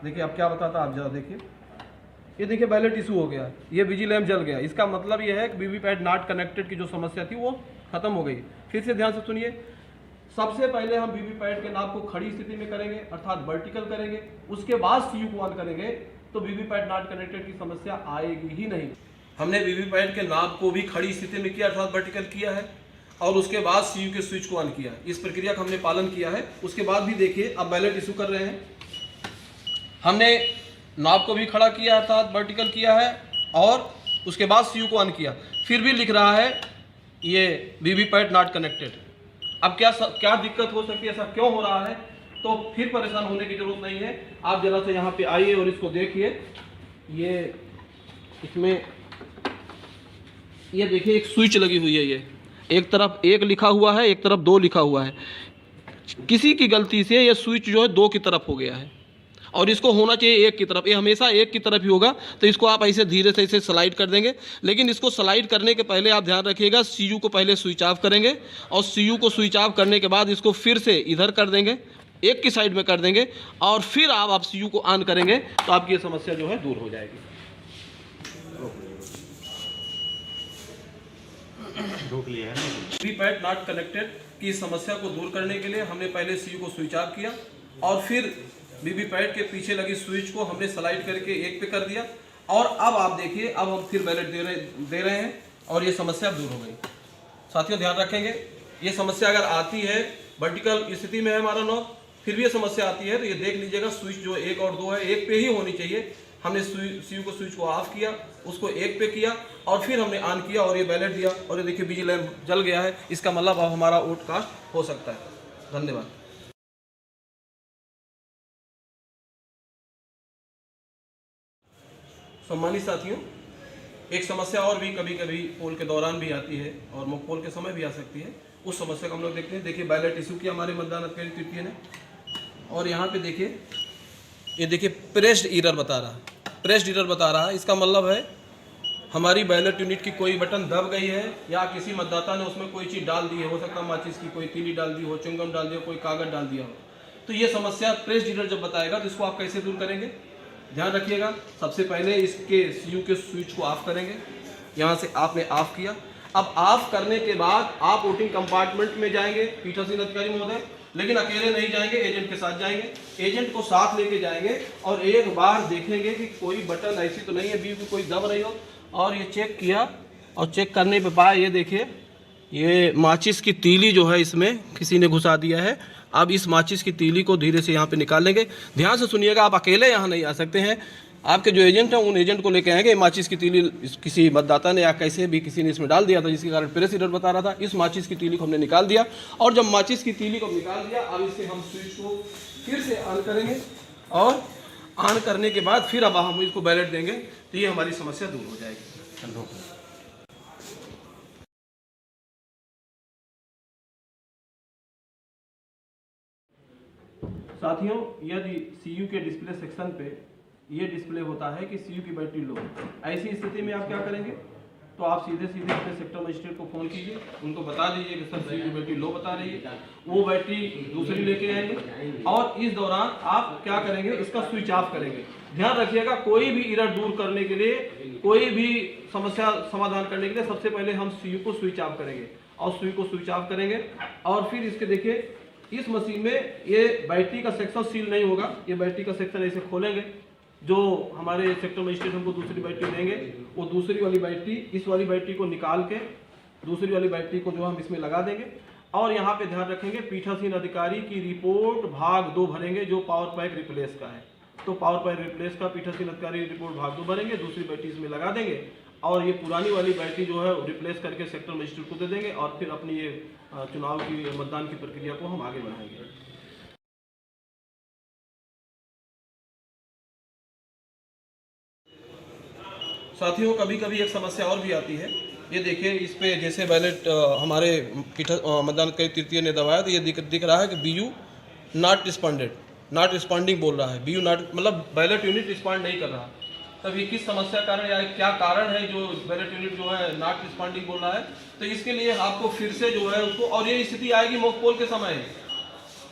देखिए अब क्या बताता आप जरा देखिए, ये देखिए बैलेट इशू हो गया, ये बिजी लैम्प जल गया। इसका मतलब ये है कि वीवीपैट नॉट कनेक्टेड की जो समस्या थी वो खत्म हो गई। फिर से ध्यान से सुनिए, सबसे पहले हम वीवीपैट के नाम को खड़ी स्थिति में करेंगे अर्थात वर्टिकल करेंगे, उसके बाद सीयू को ऑन करेंगे तो वीवीपैट नॉट कनेक्टेड की समस्या आएगी ही नहीं। हमने वीवीपैट के नाम को भी खड़ी स्थिति में किया अर्थात वर्टिकल किया है और उसके बाद सीयू के स्विच को ऑन किया। इस प्रक्रिया का हमने पालन किया है। उसके बाद भी देखिए अब बैलेट इशू कर रहे हैं, हमने नाब को भी खड़ा किया अर्थात वर्टिकल किया है और उसके बाद सीयू को ऑन किया, फिर भी लिख रहा है ये वीवीपैट नॉट कनेक्टेड। अब क्या दिक्कत हो सकती है, ऐसा क्यों हो रहा है? तो फिर परेशान होने की जरूरत नहीं है। आप जरा से यहाँ पे आइए और इसको देखिए, ये इसमें ये देखिए एक स्विच लगी हुई है, ये एक तरफ 1 लिखा हुआ है, एक तरफ 2 लिखा हुआ है। किसी की गलती से ये स्विच जो है 2 की तरफ हो गया है और इसको होना चाहिए 1 की तरफ। ये हमेशा 1 की तरफ ही होगा, तो इसको आप ऐसे धीरे से इसे स्लाइड कर देंगे। लेकिन इसको स्लाइड करने के पहले आप ध्यान रखिएगा, सीयू को पहले स्विच ऑफ करेंगे और सीयू को स्विच ऑफ करने के बाद इसको फिर से इधर कर देंगे, 1 की साइड में कर देंगे और फिर आप सीयू को ऑन करेंगे तो आपकी ये समस्या जो है दूर हो जाएगी। वीवीपैट नॉट कनेक्टेड की समस्या को दूर करने के लिए हमने पहले सीयू को स्विच ऑफ किया और फिर वीवीपैट के पीछे लगी स्विच को हमने स्लाइड करके 1 पे कर दिया और अब आप देखिए अब हम फिर बैलेट दे रहे हैं और ये समस्या दूर हो गई। साथियों ध्यान रखेंगे, ये समस्या अगर आती है वर्टिकल स्थिति में है हमारा नॉब, फिर भी ये समस्या आती है तो ये देख लीजिएगा स्विच जो 1 और 2 है 1 पे ही होनी चाहिए। हमने सीयू को स्विच को ऑफ किया, उसको 1 पे किया और फिर हमने ऑन किया और ये बैलेट दिया और ये देखिए बिजली लैम्प जल गया है। इसका मतलब अब हमारा वोट कास्ट हो सकता है। धन्यवाद। सम्मानित साथियों, एक समस्या और भी कभी कभी पोल के दौरान भी आती है और मॉक पोल के समय भी आ सकती है। उस समस्या को हम लोग देखते हैं। देखिए बैलेट इशू किया हमारे मतदान अधिकारी तृतीय ने और यहाँ पे देखिए ये देखिए प्रेस्ड एरर बता रहा है, प्रेस्ड एरर बता रहा है। इसका मतलब है हमारी बैलेट यूनिट की कोई बटन दब गई है या किसी मतदाता ने उसमें कोई चीज़ डाल दी है, हो सकता है माचिस की कोई तीली डाल दी हो, च्युइंगम डाल दिया, कोई कागज डाल दिया हो। तो ये समस्या प्रेस्ड एरर जब बताएगा तो इसको आप कैसे दूर करेंगे, ध्यान रखिएगा। सबसे पहले इसके सीयू के स्विच को ऑफ करेंगे। यहाँ से आपने ऑफ किया। अब ऑफ करने के बाद आप वोटिंग कंपार्टमेंट में जाएंगे पीठासीन अधिकारी महोदय, लेकिन अकेले नहीं जाएंगे, एजेंट के साथ जाएंगे। एजेंट को साथ लेके जाएंगे और एक बार देखेंगे कि कोई बटन ऐसी तो नहीं है बीच में कोई दब रही हो, और ये चेक किया और चेक करने पे पाया ये देखिए ये माचिस की तीली जो है इसमें किसी ने घुसा दिया है। अब इस माचिस की तीली को धीरे से यहाँ पे निकाल लेंगे। ध्यान से सुनिएगा, आप अकेले यहाँ नहीं आ सकते हैं, आपके जो एजेंट हैं उन एजेंट को लेके आएंगे। माचिस की तीली किसी मतदाता ने या कैसे भी किसी ने इसमें डाल दिया था जिसके कारण प्रेस एरर बता रहा था। इस माचिस की तीली को हमने निकाल दिया और जब माचिस की तीली को निकाल दिया अब इससे हम स्विच को फिर से ऑन करेंगे और ऑन करने के बाद फिर अब हम इसको बैलेट देंगे तो ये हमारी समस्या दूर हो जाएगी। साथियों, यदि सीयू के डिस्प्ले सेक्शन पे ये डिस्प्ले होता है कि सीयू की बैटरी लो, ऐसी स्थिति में आप क्या करेंगे तो आप सीधे अपने सेक्टर मजिस्ट्रेट को फ़ोन कीजिए, उनको बता दीजिए कि सर सीयू की बैटरी लो बता रही है, वो बैटरी दूसरी लेके आएंगे और इस दौरान आप क्या करेंगे, इसका स्विच ऑफ करेंगे। ध्यान रखिएगा, कोई भी एरर दूर करने के लिए, कोई भी समस्या समाधान करने के लिए सबसे पहले हम सीयू को स्विच ऑफ करेंगे और सीयू को स्विच ऑफ करेंगे और फिर इसके देखिए इस मशीन में ये बैटरी का सेक्शन सील नहीं होगा। ये बैटरी का सेक्शन ऐसे खोलेंगे, जो हमारे सेक्टर मजिस्ट्रेट हमको दूसरी बैटरी देंगे वो दूसरी वाली बैटरी इस वाली बैटरी को निकाल के दूसरी वाली बैटरी को जो हम इसमें लगा देंगे और यहाँ पे ध्यान रखेंगे पीठासीन अधिकारी की रिपोर्ट भाग 2 भरेंगे जो पावर पैक रिप्लेस का है। तो पावर पैक रिप्लेस का पीठासीन अधिकारी रिपोर्ट भाग 2 भरेंगे, दूसरी बैटरी इसमें लगा देंगे और ये पुरानी वाली बैटरी जो है रिप्लेस करके सेक्टर मजिस्ट्रेट को दे देंगे और फिर अपनी ये चुनाव की मतदान की प्रक्रिया को हम आगे बढ़ाएंगे। साथियों, कभी कभी एक समस्या और भी आती है ये देखिए इस पे जैसे बैलेट हमारे मतदान कई तृतीय ने दबाया तो ये दिख रहा है कि बीयू नॉट रिस्पॉन्डेड, नॉट रिस्पॉन्डिंग बोल रहा है, बीयू नॉट मतलब बैलेट यूनिट रिस्पॉन्ड नहीं कर रहा। तब ये किस समस्या कारण या क्या कारण है जो बैलेट यूनिट जो है नॉट रिस्पॉन्डिंग बोल रहा है, तो इसके लिए आपको फिर से जो है उसको, और ये स्थिति आएगी मॉक पोल के समय,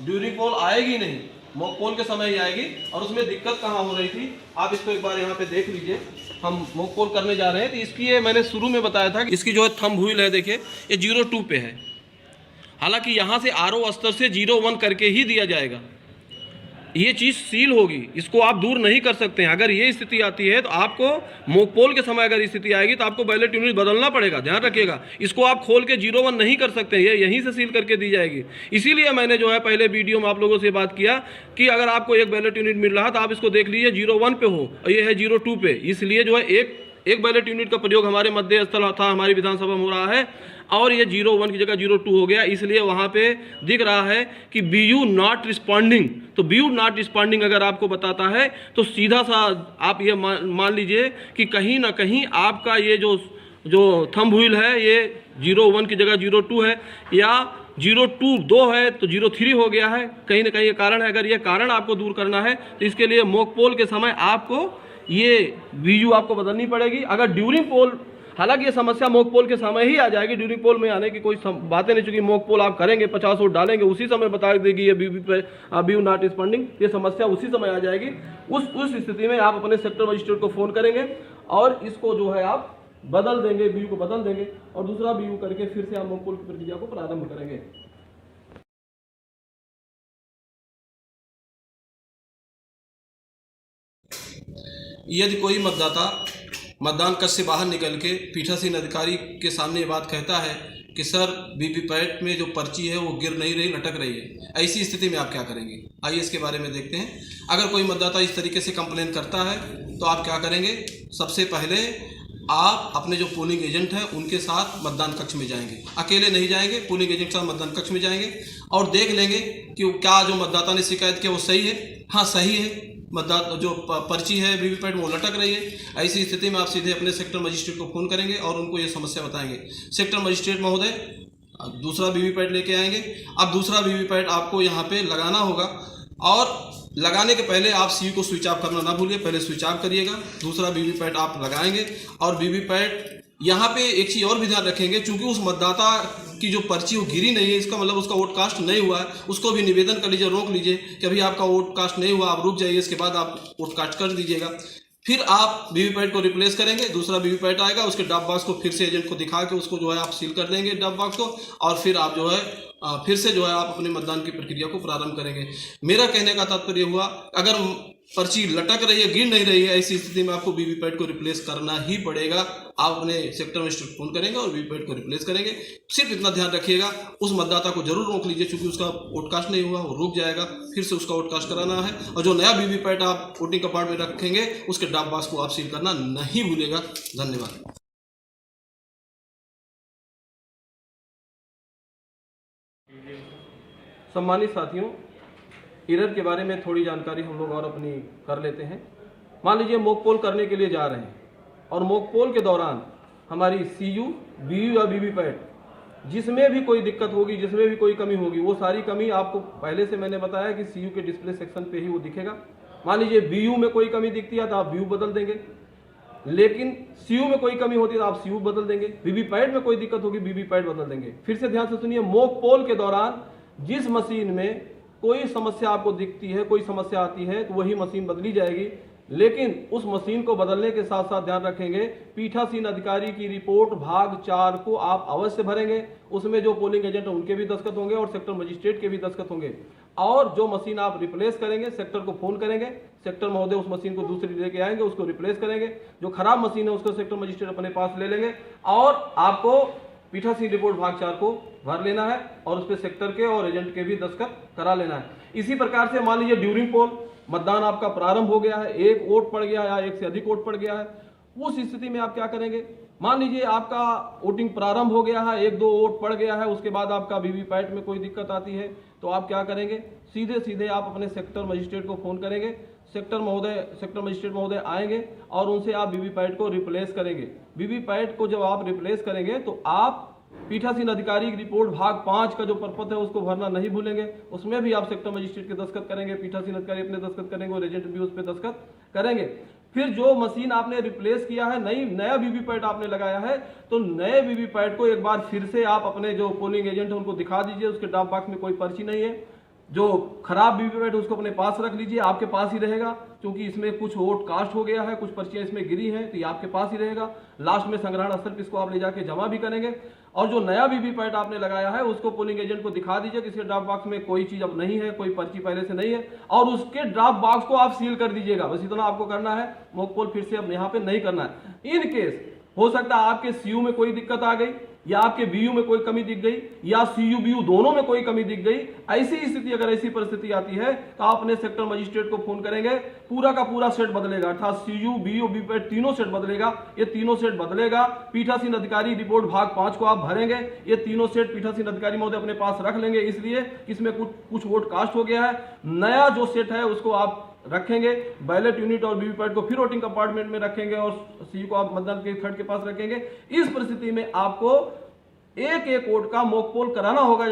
ड्यूरिंग पोल आएगी नहीं, मॉक पोल के समय ही आएगी। और उसमें दिक्कत कहाँ हो रही थी आप इसको एक बार यहाँ पे देख लीजिए। हम मॉक पोल करने जा रहे हैं तो इसकी ये मैंने शुरू में बताया था कि इसकी जो है थंब व्हील है, देखिए ये 02 पे है। हालांकि यहाँ से आरओ स्तर से 01 करके ही दिया जाएगा, ये चीज़ सील होगी, इसको आप दूर नहीं कर सकते हैं। अगर ये स्थिति आती है तो आपको मॉक पोल के समय अगर स्थिति आएगी तो आपको बैलेट यूनिट बदलना पड़ेगा, ध्यान रखिएगा। इसको आप खोल के 01 नहीं कर सकते, ये यहीं से सील करके दी जाएगी। इसीलिए मैंने जो है पहले वीडियो में आप लोगों से बात किया कि अगर आपको एक बैलेट यूनिट मिल रहा तो आप इसको देख लीजिए 01 पे हो और ये है 02 पे, इसलिए जो है एक बैलेट यूनिट का प्रयोग हमारे मध्य स्थल था, हमारी विधानसभा में हो रहा है, और ये 01 की जगह 02 हो गया, इसलिए वहाँ पे दिख रहा है कि बीयू नॉट रिस्पॉन्डिंग। तो बीयू नॉट रिस्पॉन्डिंग अगर आपको बताता है तो सीधा सा आप ये मान लीजिए कि कहीं ना कहीं आपका ये जो थंब व्हील है ये 01 की जगह 02 है, या 02 है तो 03 हो गया है, कहीं ना कहीं ये कारण है। अगर ये कारण आपको दूर करना है तो इसके लिए मॉक पोल के समय आपको ये बीयू आपको बदलनी पड़ेगी। अगर ड्यूरिंग पोल, हालांकि ये समस्या मॉक पोल के समय ही आ जाएगी, ड्यूरिंग पोल में आने की कोई बातें नहीं, चूंकि मॉक पोल आप करेंगे 50 वोट डालेंगे उसी समय बता देगी ये बीयू नॉट रिस्पॉन्डिंग, ये समस्या उसी समय आ जाएगी। उस स्थिति में आप अपने सेक्टर मजिस्ट्रेट को फ़ोन करेंगे और इसको जो है आप बदल देंगे, बीयू को बदल देंगे और दूसरा बीयू करके फिर से आप मॉक पोल की प्रक्रिया को प्रारंभ करेंगे। यदि कोई मतदाता मतदान कक्ष से बाहर निकल के पीठासीन अधिकारी के सामने ये बात कहता है कि सर वीवीपैट में जो पर्ची है वो गिर नहीं रही, लटक रही है, ऐसी स्थिति में आप क्या करेंगे, आइए इसके बारे में देखते हैं। अगर कोई मतदाता इस तरीके से कंप्लेन करता है तो आप क्या करेंगे, सबसे पहले आप अपने जो पोलिंग एजेंट हैं उनके साथ मतदान कक्ष में जाएंगे, अकेले नहीं जाएंगे, पोलिंग एजेंट के साथ मतदान कक्ष में जाएंगे और देख लेंगे कि क्या जो मतदाता ने शिकायत किया वो सही है, हाँ सही है, मतदाता जो पर्ची है वीवीपैट में वो लटक रही है। ऐसी स्थिति में आप सीधे अपने सेक्टर मजिस्ट्रेट को फ़ोन करेंगे और उनको ये समस्या बताएंगे। सेक्टर मजिस्ट्रेट महोदय दूसरा वीवीपैट लेके आएंगे। अब दूसरा वीवीपैट आपको यहाँ पे लगाना होगा और लगाने के पहले आप सीयू को स्विच ऑफ करना ना भूलिए, पहले स्विच ऑफ करिएगा। दूसरा वीवीपैट आप लगाएंगे और वीवीपैट यहाँ पे एक चीज़ और भी ध्यान रखेंगे, चूंकि उस मतदाता की जो पर्ची वो गिरी नहीं है, इसका मतलब उसका वोट कास्ट नहीं हुआ है, उसको भी निवेदन कर लीजिए, रोक लीजिए कि अभी आपका वोट कास्ट नहीं हुआ, आप रुक जाइए, इसके बाद आप वोट कास्ट कर दीजिएगा। फिर आप वीवीपैट को रिप्लेस करेंगे, दूसरा वीवीपैट आएगा, उसके ड्रॉप बॉक्स को फिर से एजेंट को दिखा के उसको जो है आप सील कर देंगे ड्रॉप बॉक्स को, और फिर आप जो है फिर से जो है आप अपने मतदान की प्रक्रिया को प्रारंभ करेंगे। मेरा कहने का तात्पर्य हुआ, अगर पर्ची लटक रही है, गिर नहीं रही है, ऐसी स्थिति में आपको वीवीपैट को रिप्लेस करना ही पड़ेगा। आप अपने सेक्टर मजिस्ट्रेट फोन करेंगे और वीवीपैट को रिप्लेस करेंगे। सिर्फ इतना ध्यान रखिएगा, उस मतदाता को जरूर रोक लीजिए, क्योंकि उसका वोटकास्ट नहीं हुआ, वो रुक जाएगा, फिर से उसका वोटकास्ट कराना है। और जो नया वीवीपैट आप वोटिंग कपाट में रखेंगे उसके ड्रॉप बॉक्स को आप सील करना नहीं भूलेगा। धन्यवाद। सम्मानित साथियों, एरर के बारे में थोड़ी जानकारी हम लोग और अपनी कर लेते हैं। मान लीजिए मॉक पोल करने के लिए जा रहे हैं और मॉक पोल के दौरान हमारी सीयू, बीयू या वीवीपैट जिसमें भी कोई दिक्कत होगी, जिसमें भी कोई कमी होगी, वो सारी कमी आपको पहले से मैंने बताया कि सीयू के डिस्प्ले सेक्शन पे ही वो दिखेगा। मान लीजिए बीयू में कोई कमी दिखती है तो आप बीयू बदल देंगे, लेकिन सीयू में कोई कमी होती है तो आप सीयू बदल देंगे। वीवीपैट में कोई दिक्कत होगी, वीवीपैट बदल देंगे। फिर से ध्यान से सुनिए, मॉक पोल के दौरान जिस मशीन में कोई समस्या आपको दिखती है, कोई समस्या आती है, तो वही मशीन बदली जाएगी। लेकिन उस मशीन को बदलने के साथ साथ ध्यान रखेंगे, पीठासीन अधिकारी की रिपोर्ट भाग 4 को आप अवश्य भरेंगे। उसमें जो पोलिंग एजेंट है उनके भी दस्तखत होंगे और सेक्टर मजिस्ट्रेट के भी दस्तखत होंगे। और जो मशीन आप रिप्लेस करेंगे, सेक्टर को फोन करेंगे, सेक्टर महोदय उस मशीन को दूसरी लेके आएंगे, उसको रिप्लेस करेंगे। जो खराब मशीन है उसको सेक्टर मजिस्ट्रेट अपने पास ले लेंगे और आपको पीठासीन रिपोर्ट भाग 4 को भर लेना है और उस पर सेक्टर के और एजेंट के भी दस्तखत करा लेना है। इसी प्रकार से मान लीजिए ड्यूरिंग पोल मतदान आपका प्रारंभ हो गया है, एक वोट पड़ गया या एक से अधिक वोट पड़ गया है, उस स्थिति में आप क्या करेंगे। मान लीजिए आपका वोटिंग प्रारंभ हो गया है, 1-2 वोट पड़ गया है, उसके बाद आपका वीवीपैट में कोई दिक्कत आती है तो आप क्या करेंगे, सीधे सीधे आप अपने सेक्टर मजिस्ट्रेट को फोन करेंगे। सेक्टर मजिस्ट्रेट महोदय आएंगे और उनसे आप वीवीपैट को रिप्लेस करेंगे। वीवीपैट को जब आप रिप्लेस करेंगे तो आप पीठासीन अधिकारी की रिपोर्ट भाग 5 का जो प्रपत्र है उसको भरना नहीं भूलेंगे। उसमें भी आप सेक्टर मजिस्ट्रेट के दस्तखत करेंगे, पीठासीन अधिकारी अपने दस्तखत करेंगे और एजेंट भी उस पर दस्तखत करेंगे। फिर जो मशीन आपने रिप्लेस किया है, नया वीवीपैट आपने लगाया है, तो नए वीवीपैट को एक बार फिर से आप अपने जो पोलिंग एजेंट है उनको दिखा दीजिए। उसके ड्रॉप बॉक्स में कोई पर्ची नहीं है। जो खराब वीवीपैट उसको अपने पास रख लीजिए, आपके पास ही रहेगा, क्योंकि इसमें कुछ वोट कास्ट हो गया है, कुछ पर्चियां इसमें गिरी हैं, तो ये आपके पास ही रहेगा। लास्ट में संग्रहण स्थल पर इसको आप ले जाके जमा भी करेंगे। और जो नया वीवीपैट आपने लगाया है उसको पोलिंग एजेंट को दिखा दीजिए कि इसके ड्रॉप बॉक्स में कोई चीज अब नहीं है, कोई पर्ची पहले से नहीं है, और उसके ड्रॉप बॉक्स को आप सील कर दीजिएगा। बस इतना आपको करना है, मॉक पोल फिर से अब यहाँ पे नहीं करना है। इन केस हो सकता है आपके सीयू में कोई दिक्कत आ गई, या आपके बीयू में कोई कमी दिख गई, या सीयू बीयू दोनों में कोई कमी दिख गई। ऐसी स्थिति, अगर ऐसी परिस्थिति आती है तो आप अपने सेक्टर मजिस्ट्रेट को फोन करेंगे, पूरा का पूरा सेट बदलेगा, अर्थात सीयू बीयू वीवीपैट तीनों सेट बदलेगा। ये तीनों सेट बदलेगा। पीठासीन अधिकारी रिपोर्ट भाग 5 को आप भरेंगे, ये तीनों सेट पीठासीन अधिकारी महोदय अपने पास रख लेंगे, इसलिए इसमें कुछ वोट कास्ट हो गया है। नया जो सेट है उसको आप रखेंगे, बैलेट यूनिट और वीवीपैट को फिर वोटिंग कंपार्टमेंट में रखेंगे और सीयू को आप मतदान के थर्ड के पास रखेंगे। इस परिस्थिति में आपको एक एक वोट का मॉक पोल कराना होगा।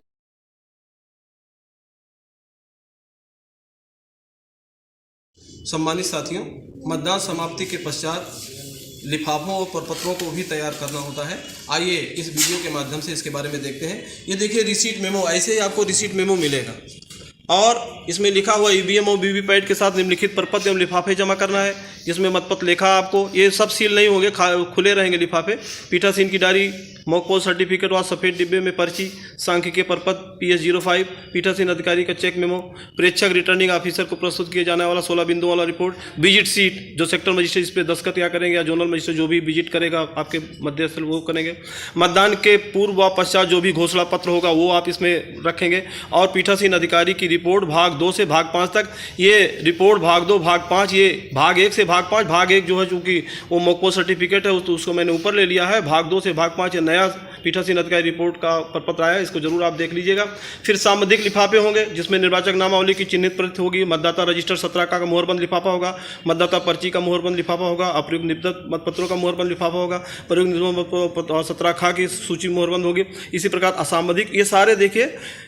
सम्मानित साथियों, मतदान समाप्ति के पश्चात लिफाफों और प्रपत्रों को भी तैयार करना होता है। आइए इस वीडियो के माध्यम से इसके बारे में देखते हैं। ये देखिए रिसीट मेमो, ऐसे ही आपको रिसीट मेमो मिलेगा और इसमें लिखा हुआ ईवीएम और वीवीपैट के साथ निम्नलिखित प्रपत्र एवं लिफाफे जमा करना है। इसमें मतपत्र लेखा आपको, ये सब सील नहीं होंगे, खुले रहेंगे लिफाफे। पीठासीन की डायरी, मॉक पोल सर्टिफिकेट और सफ़ेद डिब्बे में पर्ची, सांख्यिकीय प्रपत्र PS05, पीठासीन अधिकारी का चेक मेमो, प्रेक्षक रिटर्निंग ऑफिसर को प्रस्तुत किया जाने वाला 16 बिंदु वाला रिपोर्ट, विजिट सीट जो सेक्टर मजिस्ट्रेट इस पर दस्तखत क्या करेंगे, या जोनल मजिस्ट्रेट जो भी विजिट करेगा आपके मध्यस्थल वो करेंगे। मतदान के पूर्व व पश्चात जो भी घोषणा पत्र होगा वो आप इसमें रखेंगे। और पीठासीन अधिकारी की रिपोर्ट भाग 2 से भाग 5 तक, ये रिपोर्ट भाग 2 भाग 5, ये भाग 1 से भाग 5, भाग 1 जो है चूँकि वो मॉक पोल सर्टिफिकेट है उसको मैंने ऊपर ले लिया है। भाग 2 से भाग 5 ये नया पीठासीन अधिकारी रिपोर्ट का प्रपत्र आया है, इसको जरूर आप देख लीजिएगा। फिर सांबंधिक लिफाफे होंगे जिसमें निर्वाचक नामावली की चिन्हित प्रति होगी, मतदाता रजिस्टर 17 का मोहरबंद लिफाफा होगा, मतदाता पर्ची का मोहरबंद लिफाफा होगा, अप्रयुक्त निबद्धत मतपत्रों का मोहरबंद लिफाफा होगा, प्रयुक्त और 17 खा की सूची मोहरबंद होगी। इसी प्रकार असांबंधिक, ये सारे देखिए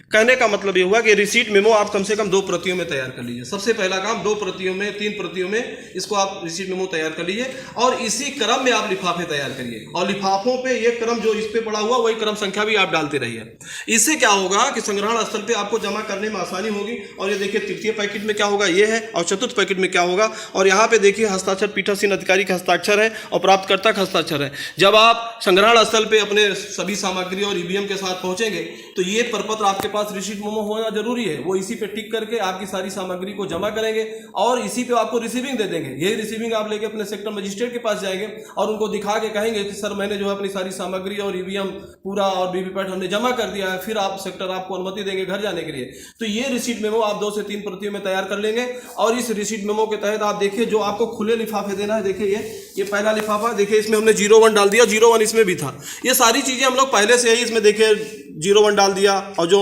कहने का मतलब ये हुआ कि रिसीट मेमो आप कम से कम 2 प्रतियों में तैयार कर लीजिए। सबसे पहला काम 2 प्रतियों में, 3 प्रतियों में इसको आप रिसीट मेमो तैयार कर लीजिए और इसी क्रम में आप लिफाफे तैयार करिए। और लिफाफों पे ये क्रम जो इस पे पड़ा हुआ वही क्रम संख्या भी आप डालते रहिए। इससे क्या होगा कि संग्रहण स्थल पे आपको जमा करने में आसानी होगी। और ये देखिए तृतीय पैकेट में क्या होगा, ये है, और चतुर्थ पैकेट में क्या होगा। और यहाँ पे देखिए हस्ताक्षर पीठासीन अधिकारी का हस्ताक्षर है और प्राप्तकर्ता का हस्ताक्षर है। जब आप संग्रहण स्थल पे अपने सभी सामग्री और ईवीएम के साथ पहुंचेंगे तो ये प्रपत्र आपके पास रिसीट मेमो होना जरूरी है। वो इसी पे टिक करके आपकी सारी सामग्री को जमा करेंगे और इसी पे आपको रिसीविंग दे देंगे। यही रिसीविंग आप लेके अपने सेक्टर मजिस्ट्रेट के पास जाएंगे और उनको दिखा के कहेंगे कि सर मैंने जो है अपनी सारी सामग्री और ईवीएम पूरा और वीवीपैट हमने जमा कर दिया है। फिर आप सेक्टर आपको अनुमति देंगे घर जाने के लिए। तो ये रिसीट मेमो आप 2 से 3 प्रतियों में तैयार कर लेंगे। और इस रिसीट मेमो के तहत आप देखिए जो आपको खुले लिफाफे देना है, देखिए ये पहला लिफाफा देखिए, इसमें हमने 01 डाल दिया, 01 इसमें भी था। ये सारी चीजें हम लोग पहले से ही इसमें देखिए 01 डाल दिया। और जो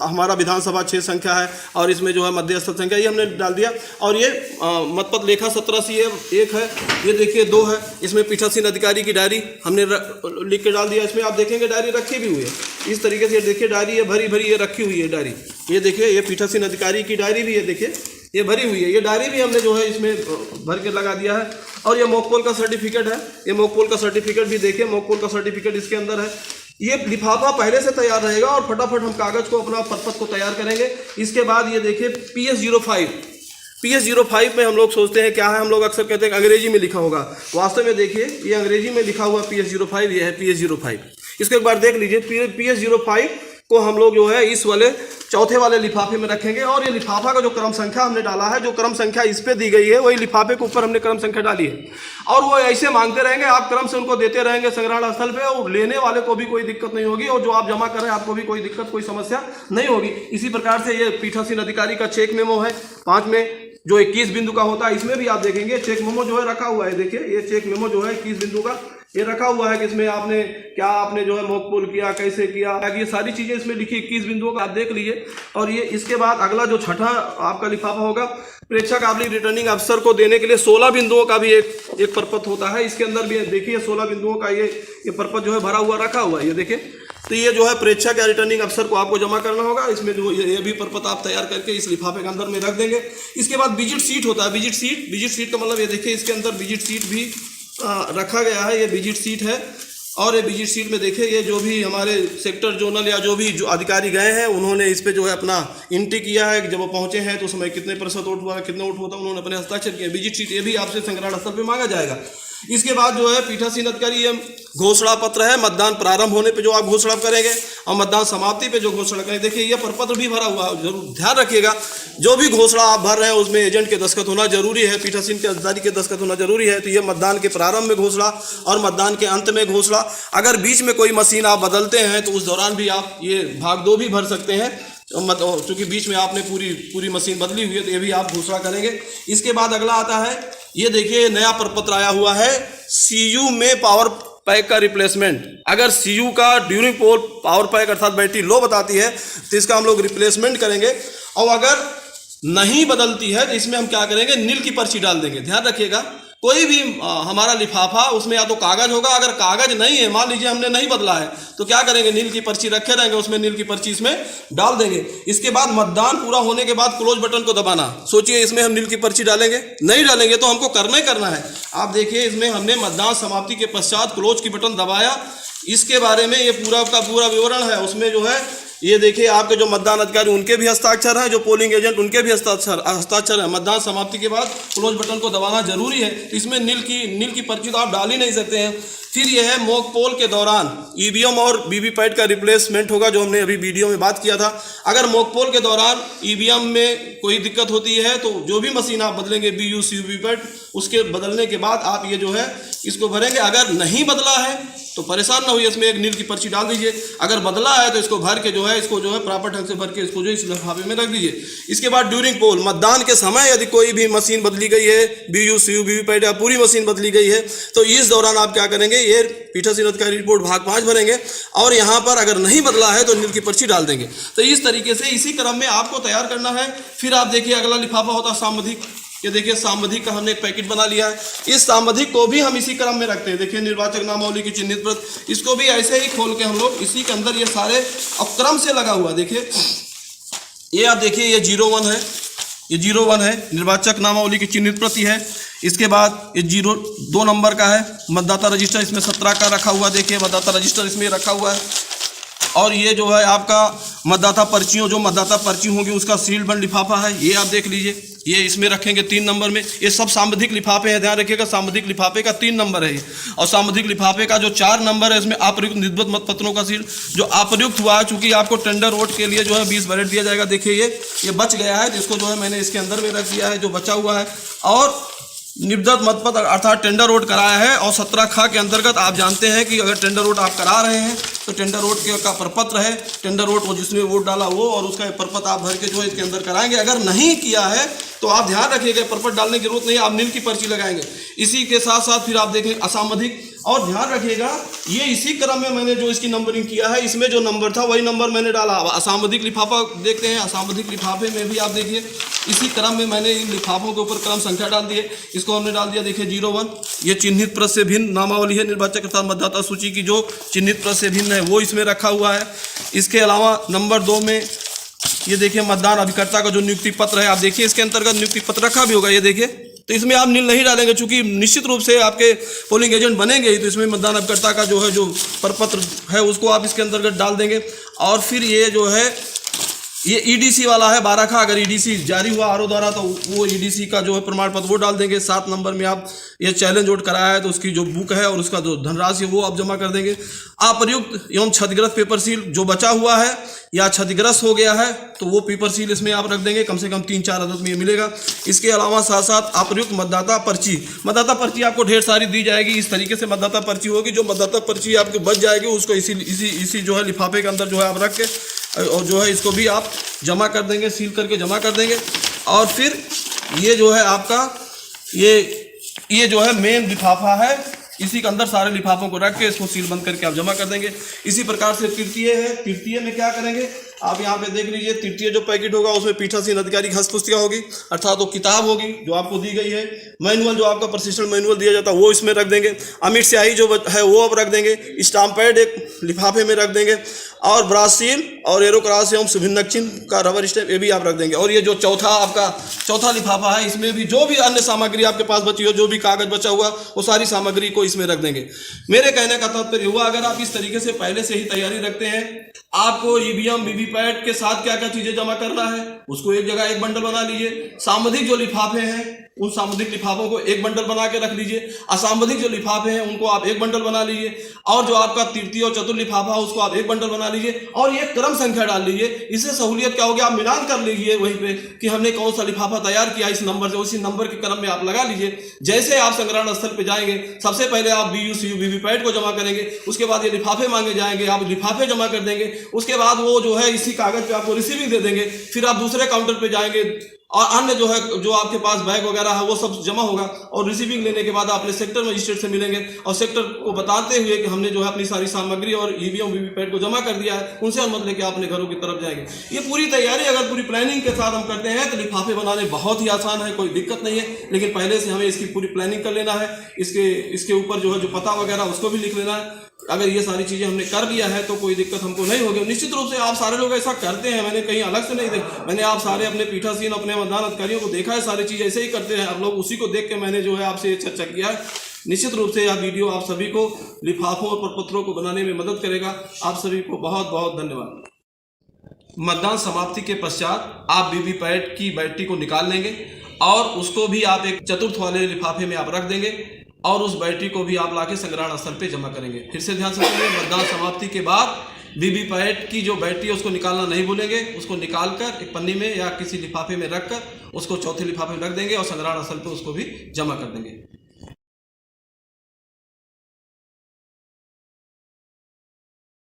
हमारा विधानसभा 6 संख्या है और इसमें जो है मध्यस्थ संख्या ये हमने डाल दिया। और ये मतपत्र लेखा 17C 1 है, ये देखिए 2 है। इसमें पीठासीन अधिकारी की डायरी हमने लिख के डाल दिया। इसमें आप देखेंगे डायरी रखी भी हुई है इस तरीके से, देखिए डायरी ये भरी भरी ये रखी हुई है डायरी। ये देखिए ये पीठासीन अधिकारी की डायरी भी है, देखिए ये भरी हुई है। ये डायरी भी हमने जो है इसमें भर के लगा दिया है। और ये मॉक पोल का सर्टिफिकेट है, ये मॉक पोल का सर्टिफिकेट भी देखिए, मॉक पोल का सर्टिफिकेट इसके अंदर है। ये लिफाफा पहले से तैयार रहेगा और फटाफट हम कागज को अपना प्रपत्र को तैयार करेंगे। इसके बाद ये देखिए PS05 में हम लोग सोचते हैं क्या है, हम लोग अक्सर कहते हैं अंग्रेजी में लिखा होगा। वास्तव में देखिए ये अंग्रेजी में लिखा हुआ PS05, ये है PS05। इसको एक बार देख लीजिए। PS05 को हम लोग जो है इस वाले चौथे वाले लिफाफे में रखेंगे। और ये लिफाफा का जो क्रम संख्या हमने डाला है, जो क्रम संख्या इस पे दी गई है वही लिफाफे के ऊपर हमने क्रम संख्या डाली है। और वो ऐसे मांगते रहेंगे, आप क्रम से उनको देते रहेंगे संग्रहण स्थल पे, और लेने वाले को भी कोई दिक्कत नहीं होगी और जो आप जमा कर रहे हैं आपको भी कोई दिक्कत, कोई समस्या नहीं होगी। इसी प्रकार से ये पीठासीन अधिकारी का चेक मेमो है 5 में, जो 21 बिंदु का होता है। इसमें भी आप देखेंगे चेक मेमो जो है रखा हुआ है। देखिए ये चेक मेमो जो है 21 बिंदु का, ये रखा हुआ है कि इसमें आपने जो है मॉक पोल किया, कैसे किया, ये सारी चीज़ें इसमें लिखी 21 बिंदुओं का आप देख लीजिए। और ये इसके बाद अगला जो छठा आपका लिफाफा होगा, प्रेक्षक आपकी रिटर्निंग अफसर को देने के लिए 16 बिंदुओं का भी एक प्रपत्र होता है। इसके अंदर भी देखिए 16 बिंदुओं का ये प्रपत्र जो है भरा हुआ रखा हुआ है, ये देखिए। तो ये जो है प्रेक्षक या रिटर्निंग अफसर को आपको जमा करना होगा। इसमें जो ये भी प्रपत्र आप तैयार करके इस लिफाफे के अंदर में रख देंगे। इसके बाद विजिट सीट होता है। विजिट सीट का मतलब ये देखिए, इसके अंदर विजिट सीट भी रखा गया है। ये विजिट सीट है और ये विजिट सीट में देखिए ये जो भी हमारे सेक्टर जोनल या जो भी जो अधिकारी गए हैं उन्होंने इस पे जो है अपना एंट्री किया है कि जब वो पहुंचे हैं तो उस समय कितने प्रतिशत वोट हुआ, कितने वोट हुआ था, उन्होंने अपने हस्ताक्षर किए। विजिट सीट ये भी आपसे संग्रहण स्थल पे मांगा जाएगा। इसके बाद जो है पीठासीन अधिकारी ये घोषणा पत्र है, मतदान प्रारंभ होने पे जो आप घोषणा करेंगे और मतदान समाप्ति पे जो घोषणा करेंगे। देखिए ये प्रपत्र भी भरा हुआ है, जरूर ध्यान रखिएगा। जो भी घोषणा आप भर रहे हैं उसमें एजेंट के दस्तखत होना जरूरी है, पीठासीन के अधिकारी के दस्तखत होना जरूरी है। तो ये मतदान के प्रारंभ में घोषणा और मतदान के अंत में घोषणा। अगर बीच में कोई मशीन आप बदलते हैं तो उस दौरान भी आप ये भाग 2 भी भर सकते हैं, क्योंकि बीच में आपने पूरी मशीन बदली हुई है, तो ये भी आप घोषणा करेंगे। इसके बाद अगला आता है, ये देखिए नया प्रपत्र आया हुआ है, सीयू में पावर पैक का रिप्लेसमेंट। अगर सीयू का ड्यूरिंग पोल पावर पैक अर्थात बैटरी लो बताती है तो इसका हम लोग रिप्लेसमेंट करेंगे। और अगर नहीं बदलती है तो इसमें हम क्या करेंगे, नील की पर्ची डाल देंगे। ध्यान रखिएगा, कोई भी हमारा लिफाफा उसमें या तो कागज होगा, अगर कागज नहीं है, मान लीजिए हमने नहीं बदला है, तो क्या करेंगे, नील की पर्ची रखे रहेंगे, उसमें नील की पर्ची इसमें डाल देंगे। इसके बाद मतदान पूरा होने के बाद क्लोज बटन को दबाना। सोचिए इसमें हम नील की पर्ची डालेंगे, नहीं डालेंगे तो हमको करना ही करना है। आप देखिए इसमें हमने मतदान समाप्ति के पश्चात क्लोज की बटन दबाया। इसके बारे में ये पूरा का पूरा विवरण है। उसमें जो है ये देखिए आपके जो मतदान अधिकारी उनके भी हस्ताक्षर हैं, जो पोलिंग एजेंट उनके भी हस्ताक्षर है। मतदान समाप्ति के बाद क्लोज बटन को दबाना जरूरी है। इसमें नील की पर्ची तो आप डाल ही नहीं सकते हैं। फिर यह है मॉक पोल के दौरान ईवीएम और वीवीपैट का रिप्लेसमेंट होगा, जो हमने अभी वीडियो में बात किया था। अगर मॉक पोल के दौरान ईवीएम में कोई दिक्कत होती है तो जो भी मशीन आप बदलेंगे बीयूसी वीवीपैट, उसके बदलने के बाद आप ये जो है इसको भरेंगे। अगर नहीं बदला है तो परेशान ना होइए, इसमें एक नील की पर्ची डाल दीजिए। अगर बदला है तो इसको भर के जो है इसको जो है प्रॉपर ढंग से भर के इसको जो इस लिफाफे में रख दीजिए। इसके बाद ड्यूरिंग पोल, मतदान के समय यदि कोई भी मशीन बदली गई है, बीयूसी वीवीपैट या पूरी मशीन बदली गई है, तो इस दौरान आप क्या करेंगे, ये पीठासीन अधिकारी रिपोर्ट भाग 5 भरेंगे और यहाँ पर अगर नहीं बदला है तो नील की पर्ची डाल देंगे। तो इस तरीके से इसी क्रम में आपको तैयार करना है। फिर आप देखिए अगला लिफाफा होता है सांविधिक। ये देखिए सांविधिक का हमने एक पैकेट बना लिया है। इस सांविधिक को भी हम इसी क्रम में रखते हैं। देखिए निर्वाचक नामावली की चिन्हित प्रत, इसको भी ऐसे ही खोल के हम लोग इसी के अंदर ये सारे क्रम से लगा हुआ। देखिए ये आप देखिए ये 01 है, ये 01 है, निर्वाचक नामावली की चिन्हित प्रति है। इसके बाद ये 02 नंबर का है, मतदाता रजिस्टर इसमें 17 का रखा हुआ। देखिए मतदाता रजिस्टर इसमें रखा हुआ है। और ये जो है आपका मतदाता पर्चियों, जो मतदाता पर्ची होंगी उसका सील बंद लिफाफा है, ये आप देख लीजिए, ये इसमें रखेंगे 3 नंबर में। ये सब सांविधिक लिफाफे हैं, ध्यान रखिएगा। सांविधिक लिफाफे का 3 नंबर है ये, और सांविधिक लिफाफे का जो 4 नंबर है इसमें अप्रयुक्त निष्पत्ति मतपत्रों का सील। जो अप्रयुक्त हुआ है, चूंकि आपको टेंडर वोट के लिए जो है 20 बैलेट दिया जाएगा। देखिए ये बच गया है, जिसको जो है मैंने इसके अंदर में रख दिया है, जो बचा हुआ है। और निबद्धत मतपत्र अर्थात टेंडर वोट कराया है। और 17 खा के अंतर्गत आप जानते हैं कि अगर टेंडर वोट आप करा रहे हैं तो टेंडर वोट का प्रपत्र है, टेंडर वोट वो जिसने वोट डाला वो, और उसका प्रपत्र आप भर के जो है इसके अंदर कराएंगे। अगर नहीं किया है तो आप ध्यान रखिएगा, प्रपत्र डालने की जरूरत नहीं, आप नील की पर्ची लगाएंगे। इसी के साथ साथ फिर आप देखें असामधिक, और ध्यान रखिएगा ये इसी क्रम में मैंने जो इसकी नंबरिंग किया है, इसमें जो नंबर था वही नंबर मैंने डाला। असामधिक लिफाफा देखते हैं, असामधिक लिफाफे में भी आप देखिए इसी क्रम में मैंने इन लिफाफों के ऊपर क्रम संख्या डाल दी है। इसको हमने डाल दिया, देखिए 01, ये चिन्हित प्रत से भिन्न नामावली है। निर्वाचक अर्थात मतदाता सूची की जो चिन्हित प्रत से भिन्न है वो इसमें रखा हुआ है। इसके अलावा नंबर 2 में ये देखिए मतदान अभिकर्ता का जो नियुक्ति पत्र है, आप देखिए इसके अंतर्गत नियुक्ति पत्र रखा भी होगा, ये देखिए। तो इसमें आप नील नहीं डालेंगे, चूंकि निश्चित रूप से आपके पोलिंग एजेंट बनेंगे ही, तो इसमें मतदान अभिकर्ता का जो है जो प्रपत्र है उसको आप इसके अंतर्गत डाल देंगे। और फिर ये जो है ये ईडीसी वाला है 12 का, अगर ईडीसी जारी हुआ आरओ द्वारा तो वो ईडीसी का जो है प्रमाण पत्र वो डाल देंगे। 7 नंबर में आप ये चैलेंज वोट कराया है तो उसकी जो बुक है और उसका जो धनराशि है वो आप जमा कर देंगे। अप्रयुक्त एवं क्षतिग्रस्त पेपर सील जो बचा हुआ है या क्षतिग्रस्त हो गया है तो वो पेपर सील इसमें आप रख देंगे, कम से कम 3-4 अदद में ये मिलेगा। इसके अलावा साथ साथ अप्रयुक्त मतदाता पर्ची आपको ढेर सारी दी जाएगी। इस तरीके से मतदाता पर्ची होगी, जो मतदाता पर्ची आपको बच जाएगी उसको इसी जो है लिफाफे के अंदर जो है आप रख के और जो है इसको भी आप जमा कर देंगे, सील करके जमा कर देंगे। और फिर ये जो है आपका ये जो है मेन लिफाफा है, इसी के अंदर सारे लिफाफों को रख के इसको सील बंद करके आप जमा कर देंगे। इसी प्रकार से तृतीय है, तृतीय में क्या करेंगे आप यहाँ पे देख लीजिए। तृतीय जो पैकेट होगा उसमें पीठासीन अधिकारी की हस्त पुस्तिका होगी, अर्थात वो किताब होगी जो आपको दी गई है। मैनुअल जो आपका प्रशिक्षण मैनुअल दिया जाता है वो इसमें रख देंगे। अमिट स्याही जो है वो आप रख देंगे। स्टाम्प पैड एक लिफाफे में रख देंगे और ब्रास सील और एरो क्रॉस एवं शुभिन्न चिन्ह का रबर स्टैम्प ये भी आप रख देंगे। और ये जो चौथा लिफाफा है इसमें भी जो भी अन्य सामग्री आपके पास बची हो, जो भी कागज बचा हुआ वो सारी सामग्री को इसमें रख देंगे। मेरे कहने का तात्पर्य हुआ अगर आप इस तरीके से पहले से ही तैयारी रखते हैं, आपको ईवीएम वीवीपैट के साथ क्या क्या चीजें जमा करना है उसको एक जगह एक बंडल बना लीजिए। सामग्रिक जो लिफाफे हैं उन सामग्रिक लिफाफों को एक बंडल बना के रख लीजिए। असामग्रिक जो लिफाफे हैं उनको आप एक बंडल बना लीजिए। और जो आपका तृतीय और चतुर्थ लिफाफा है उसको आप एक बंडल बना लीजिए और ये क्रम संख्या डाल लीजिए। इससे सहूलियत क्या होगी, आप मिलान कर लीजिए वहीं पे कि हमने कौन सा लिफाफा तैयार किया इस नंबर से, उसी नंबर के क्रम में आप लगा लीजिए। जैसे आप संग्रहण स्थल पे जाएंगे सबसे पहले आप बीयूसीयू वीवीपैट को जमा करेंगे, उसके बाद ये लिफाफे मांगे जाएंगे, आप लिफाफे जमा कर देंगे। उसके बाद वो जो है इसी कागज पे आपको रिसीविंग दे देंगे। फिर आप दूसरे काउंटर पे जाएंगे और अन्य जो है जो आपके पास बैग वगैरह है वो सब जमा होगा और रिसीविंग लेने के बाद अपने सेक्टर मजिस्ट्रेट से मिलेंगे और सेक्टर को बताते हुए कि हमने जो है अपनी सारी सामग्री और ईवीएम वीवीपैट को जमा कर दिया है, उनसे अनुमति लेके अपने घरों की तरफ जाएंगे। ये पूरी तैयारी अगर पूरी प्लानिंग के साथ हम करते हैं तो लिफाफे बनाने बहुत ही आसान है, कोई दिक्कत नहीं है। लेकिन पहले से हमें इसकी पूरी प्लानिंग कर लेना है। इसके ऊपर जो है जो पता वगैरह उसको भी लिख लेना है। अगर ये सारी चीजें हमने कर लिया है तो कोई दिक्कत हमको नहीं होगी। निश्चित रूप से आप सारे लोग ऐसा करते हैं, मैंने कहीं अलग से नहीं देखा। मैंने आप सारे अपने पीठासीन अपने मतदान अधिकारियों को देखा है, सारी चीज ऐसे ही करते हैं आप लोग। उसी को देख के मैंने जो है आपसे चर्चा किया है। निश्चित रूप से यह वीडियो आप सभी को लिफाफों और प्रपत्रों को बनाने में मदद करेगा। आप सभी को बहुत बहुत धन्यवाद। मतदान समाप्ति के पश्चात आप वीवीपैट की बैटरी को निकाल लेंगे और उसको भी आप एक चतुर्थ वाले लिफाफे में आप रख देंगे और उस बैटरी को भी आप लाके संग्रहण स्थल पे जमा करेंगे। फिर से ध्यान से सुनिए, मतदान समाप्ति के बाद वीवीपैट की जो बैटरी है उसको निकालना नहीं भूलेंगे। उसको निकालकर एक पन्नी में या किसी लिफाफे में रखकर उसको चौथे लिफाफे में रख देंगे और संग्रहण स्थल पे उसको भी जमा कर देंगे।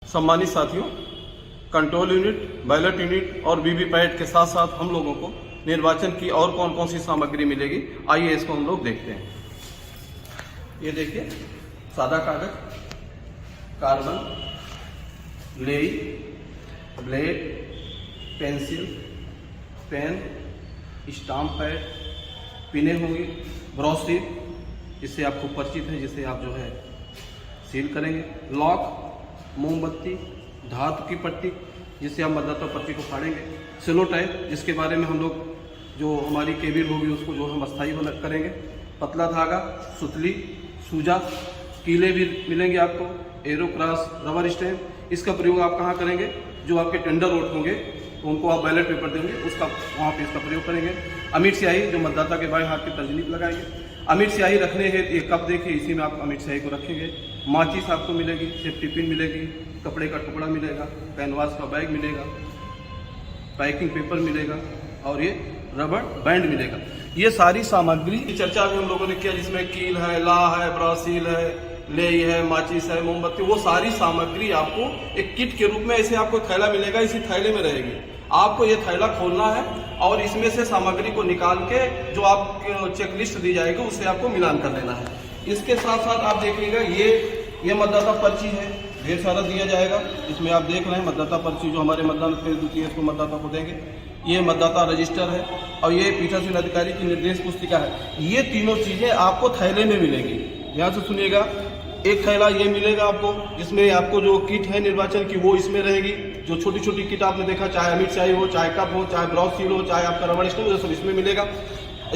सम्मानित साथियों, कंट्रोल यूनिट, बैलेट यूनिट और वीवीपैट के साथ साथ हम लोगों को निर्वाचन की और कौन कौन सी सामग्री मिलेगी, आइए इसको हम लोग देखते हैं। ये देखिए, सादा कागज, कार्बन, लेई, blade, pencil, pen, stamp pad, पिनें होंगी, ब्रॉस सील, इससे आपको परिचित है, जिससे आप जो है सील करेंगे, लॉक, मोमबत्ती, धातु की पट्टी जिससे हम मतदाता पर्ची को फाड़ेंगे, सेलो टाइप जिसके बारे में हम लोग जो हमारी केबिल होगी उसको जो हम अस्थायी करेंगे, पतला धागा, सुतली, सूजा, कीले भी मिलेंगे आपको, एरो क्रॉस, रबर स्टैम्प। इसका प्रयोग आप कहाँ करेंगे, जो आपके टेंडर वोट होंगे तो उनको आप बैलेट पेपर देंगे, उसका वहाँ पे इसका प्रयोग करेंगे। अमिट स्याही जो मतदाता के बाएं हाथ की तर्जनी पर लगाएंगे। अमिट स्याही रखने है ये कप देखिए, इसी में आप अमिट स्याही को रखेंगे। माचिस आपको मिलेगी, सेफ्टी पिन मिलेगी, कपड़े का टुकड़ा मिलेगा, कैनवास का बैग मिलेगा, पैकिंग पेपर मिलेगा और ये रबर बैंड मिलेगा। ये सारी सामग्री की चर्चा भी हम लोगों ने किया, जिसमें कील है, ला है, ब्रासील है, लेई है, माचिस है, मोमबत्ती, वो सारी सामग्री आपको एक किट के रूप में ऐसे आपको थैला मिलेगा, इसी थैले में रहेगी। आपको ये थैला खोलना है और इसमें से सामग्री को निकाल के जो आपको चेकलिस्ट दी जाएगी उससे आपको मिलान कर लेना है। इसके साथ साथ आप देखिएगा ये मतदाता पर्ची है, ढेर सारा दिया जाएगा। इसमें आप देख रहे हैं मतदाता पर्ची जो हमारे मतदान द्वितीय इसको मतदाता को देंगे। ये मतदाता रजिस्टर है और ये पीठासीन अधिकारी की निर्देश पुस्तिका है। ये तीनों चीजें आपको थैले में मिलेंगी। ध्यान से सुनिएगा, एक थैला ये मिलेगा आपको, जिसमें आपको जो किट है निर्वाचन की वो इसमें रहेगी। जो छोटी छोटी किट आपने देखा, चाहे अमिट स्याही हो, चाहे कप हो, चाहे ब्रॉस सील हो, चाहे आपका रबर स्टैम्प हो, सब इसमें मिलेगा।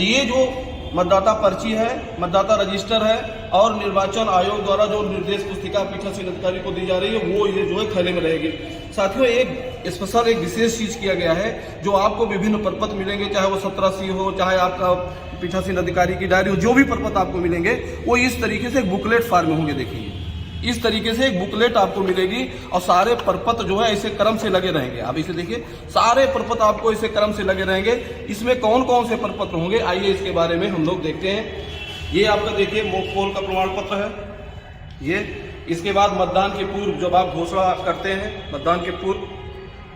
ये जो मतदाता पर्ची है, मतदाता रजिस्टर है और निर्वाचन आयोग द्वारा जो निर्देश पुस्तिका पीठासीन अधिकारी को दी जा रही है वो ये जो है थैले में रहेगी। साथियों, एक स्पेशल एक विशेष चीज किया गया है जो आपको विभिन्न प्रपत्र मिलेंगे, चाहे वो 17C हो, चाहे आपका पीठासीन अधिकारी की डायरी हो, जो भी प्रपत्र आपको मिलेंगे वो इस तरीके से बुकलेट फॉर्म में होंगे। देखिए, इस तरीके से एक बुकलेट आपको मिलेगी और सारे प्रपत्र जो है ऐसे क्रम से लगे रहेंगे। आप इसे देखिए, सारे प्रपत्र आपको इसे क्रम से लगे रहेंगे। इसमें कौन कौन से प्रपत्र होंगे, आइए इसके बारे में हम लोग देखते हैं। ये आपका देखिए मॉक पोल का प्रमाण पत्र है ये। इसके बाद मतदान के पूर्व जब आप घोषणा करते हैं, मतदान के पूर्व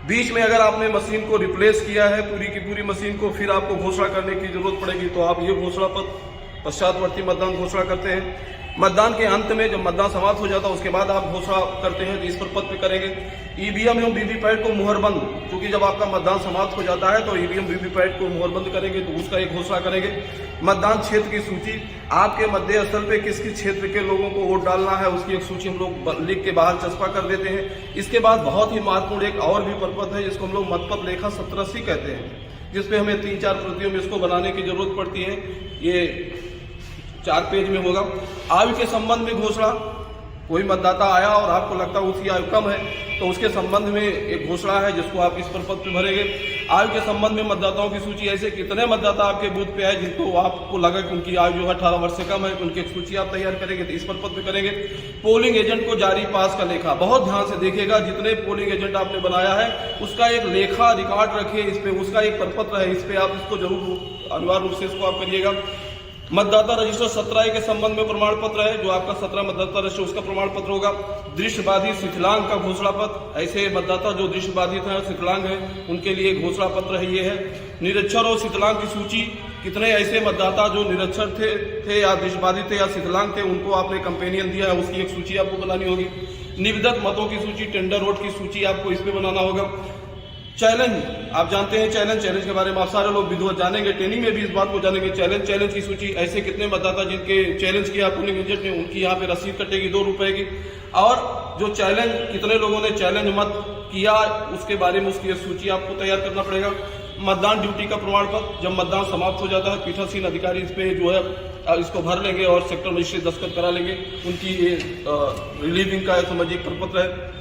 बीच में अगर आपने मशीन को रिप्लेस किया है, पूरी की पूरी मशीन को, फिर आपको घोषणा करने की जरूरत पड़ेगी तो आप ये घोषणा पत्र पश्चातवर्ती मतदान घोषणा करते हैं। मतदान के अंत में जब मतदान समाप्त हो जाता है उसके बाद आप घोषणा करते हैं तो इस प्रपत्र पे करेंगे। ईवीएम एवं वीवीपैट को मुहरबंद, क्योंकि जब आपका मतदान समाप्त हो जाता है तो ईवीएम वीवीपैट को मुहरबंद करेंगे तो उसका एक घोषणा करेंगे। मतदान क्षेत्र की सूची, आपके मतदेय स्थल पे किस किस क्षेत्र के लोगों को वोट डालना है उसकी एक सूची हम लोग लिख के बाहर चस्पा कर देते हैं। इसके बाद बहुत ही महत्वपूर्ण एक और भी प्रपत्र है जिसको हम लोग मतपत्र लेखा 1780 कहते हैं, जिसपे हमें 3-4 प्रतियों में इसको बनाने की जरूरत पड़ती है। ये 4 पेज में होगा। आयु के संबंध में घोषणा, कोई मतदाता आया और आपको लगता है उसकी आयु कम है तो उसके संबंध में एक घोषणा है जिसको आप इस प्रपत्र पे भरेंगे। आयु के संबंध में मतदाताओं की सूची, ऐसे कितने मतदाता आपके बूथ पे आए जिनको आपको लगा कि उनकी आयु जो है 18 वर्ष से कम है, उनकी एक सूची आप तैयार करेंगे तो इस प्रपत्र पे करेंगे। पोलिंग एजेंट को जारी पास का लेखा, बहुत ध्यान से देखिएगा, जितने पोलिंग एजेंट आपने बनाया है उसका एक लेखा रिकॉर्ड रखिए, इस पे उसका एक प्रपत्र है, इस पे आप इसको जरूर अनिवार्य रूप से इसको आप करिएगा। मतदाता रजिस्टर 17A के संबंध में प्रमाण पत्र है, जो आपका 17 मतदाता रजिस्टर उसका प्रमाण पत्र होगा। दृष्टिबाधित शिथिलांग का घोषणा पत्र, ऐसे मतदाता जो दृष्टिबाधित हैं शिथिलांग हैं उनके लिए घोषणा पत्र है ये है। निरक्षर और शिथिलांग की सूची, कितने ऐसे मतदाता जो निरक्षर थे या दृष्टिबाधित थे या शिथिलांग थे उनको आपने कंपेनियन दिया है उसकी एक सूची आपको बनानी होगी। निविदत मतों की सूची, टेंडर वोट की सूची आपको इस पे बनाना होगा। चैलेंज, आप जानते हैं चैलेंज के बारे में आप सारे लोग विधिवत जानेंगे, ट्रेनिंग में भी इस बात को जानेंगे। चैलेंज की सूची, ऐसे कितने मतदाता जिनके चैलेंज किया पोलिंग एजेंट ने उनकी यहाँ पे रसीद कटेगी 2 रुपए की। और जो चैलेंज, कितने लोगों ने चैलेंज मत किया उसके बारे में उसकी सूची आपको तैयार करना पड़ेगा। मतदान ड्यूटी का प्रमाण पत्र, जब मतदान समाप्त हो जाता है पीठासीन अधिकारी इस पे जो है इसको भर लेंगे और सेक्टर मजिस्ट्रेट दस्तखत करा लेंगे, उनकी ये रिलीविंग का समझिए प्रपत्र है।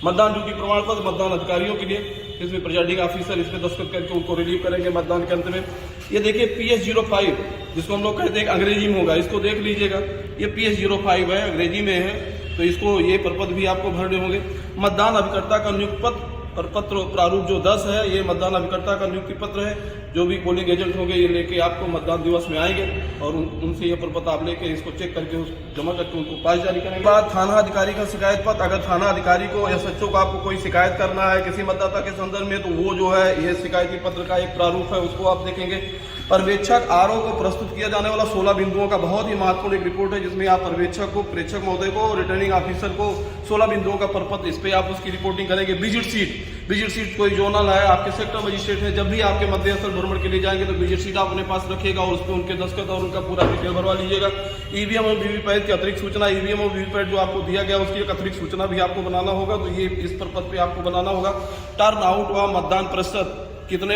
मतदान ड्यूटी प्रमाण पत्र मतदान अधिकारियों के लिए, इसमें प्रिजाइडिंग ऑफिसर इस पे दस्तखत करके उनको रिलीव करेंगे मतदान के अंत में। ये देखिए PS05 जिसको हम लोग कहते हैं अंग्रेजी में होगा, इसको देख लीजिएगा, ये PS05 है, अंग्रेजी में है तो इसको ये प्रपत्र भी आपको भरने होंगे। मतदान अभिकर्ता का नियुक्ति पत्र प्रपत्र प्रारूप जो 10 है, ये मतदान अभिकर्ता का नियुक्ति पत्र है। जो भी पोलिंग एजेंट होंगे ये लेके आपको मतदान दिवस में आएंगे और उनसे ये प्रपत्र आप लेके इसको चेक करके जमा करके उनको पास जारी करेंगे। बाद थाना अधिकारी का शिकायत पत्र, अगर थाना अधिकारी को या SHO को आपको कोई शिकायत करना है किसी मतदाता के संदर्भ में तो वो जो है ये शिकायती पत्र का एक प्रारूप है, उसको आप देखेंगे। पर्यवेक्षक RO को प्रस्तुत किया जाने वाला 16 बिंदुओं का बहुत ही महत्वपूर्ण एक रिपोर्ट है जिसमें आप पर्यवेक्षक को, प्रेक्षक महोदय को, रिटर्निंग ऑफिसर को 16 बिंदुओं का प्रपत्र, इस पे आप उसकी रिपोर्टिंग करेंगे। विजिट सीट कोई जोनल है, आपके सेक्टर मजिस्ट्रेट है, जब भी आपके मतदेय स्थल भ्रमण के लिए जाएंगे तो विजिट सीट आप अपने पास रखिएगा और उस पर उनके दस्तखत और उनका पूरा डिटेल भरवा लीजिएगा। ईवीएम और वीवीपैट की अतिरिक्त सूचना, ईवीएम और वीवीपैट जो आपको दिया गया उसकी एक अतिरिक्त सूचना भी आपको बनाना होगा, तो ये इस प्रपत्र पे आपको बनाना होगा। टर्न आउट व मतदान प्रतिशत, कितने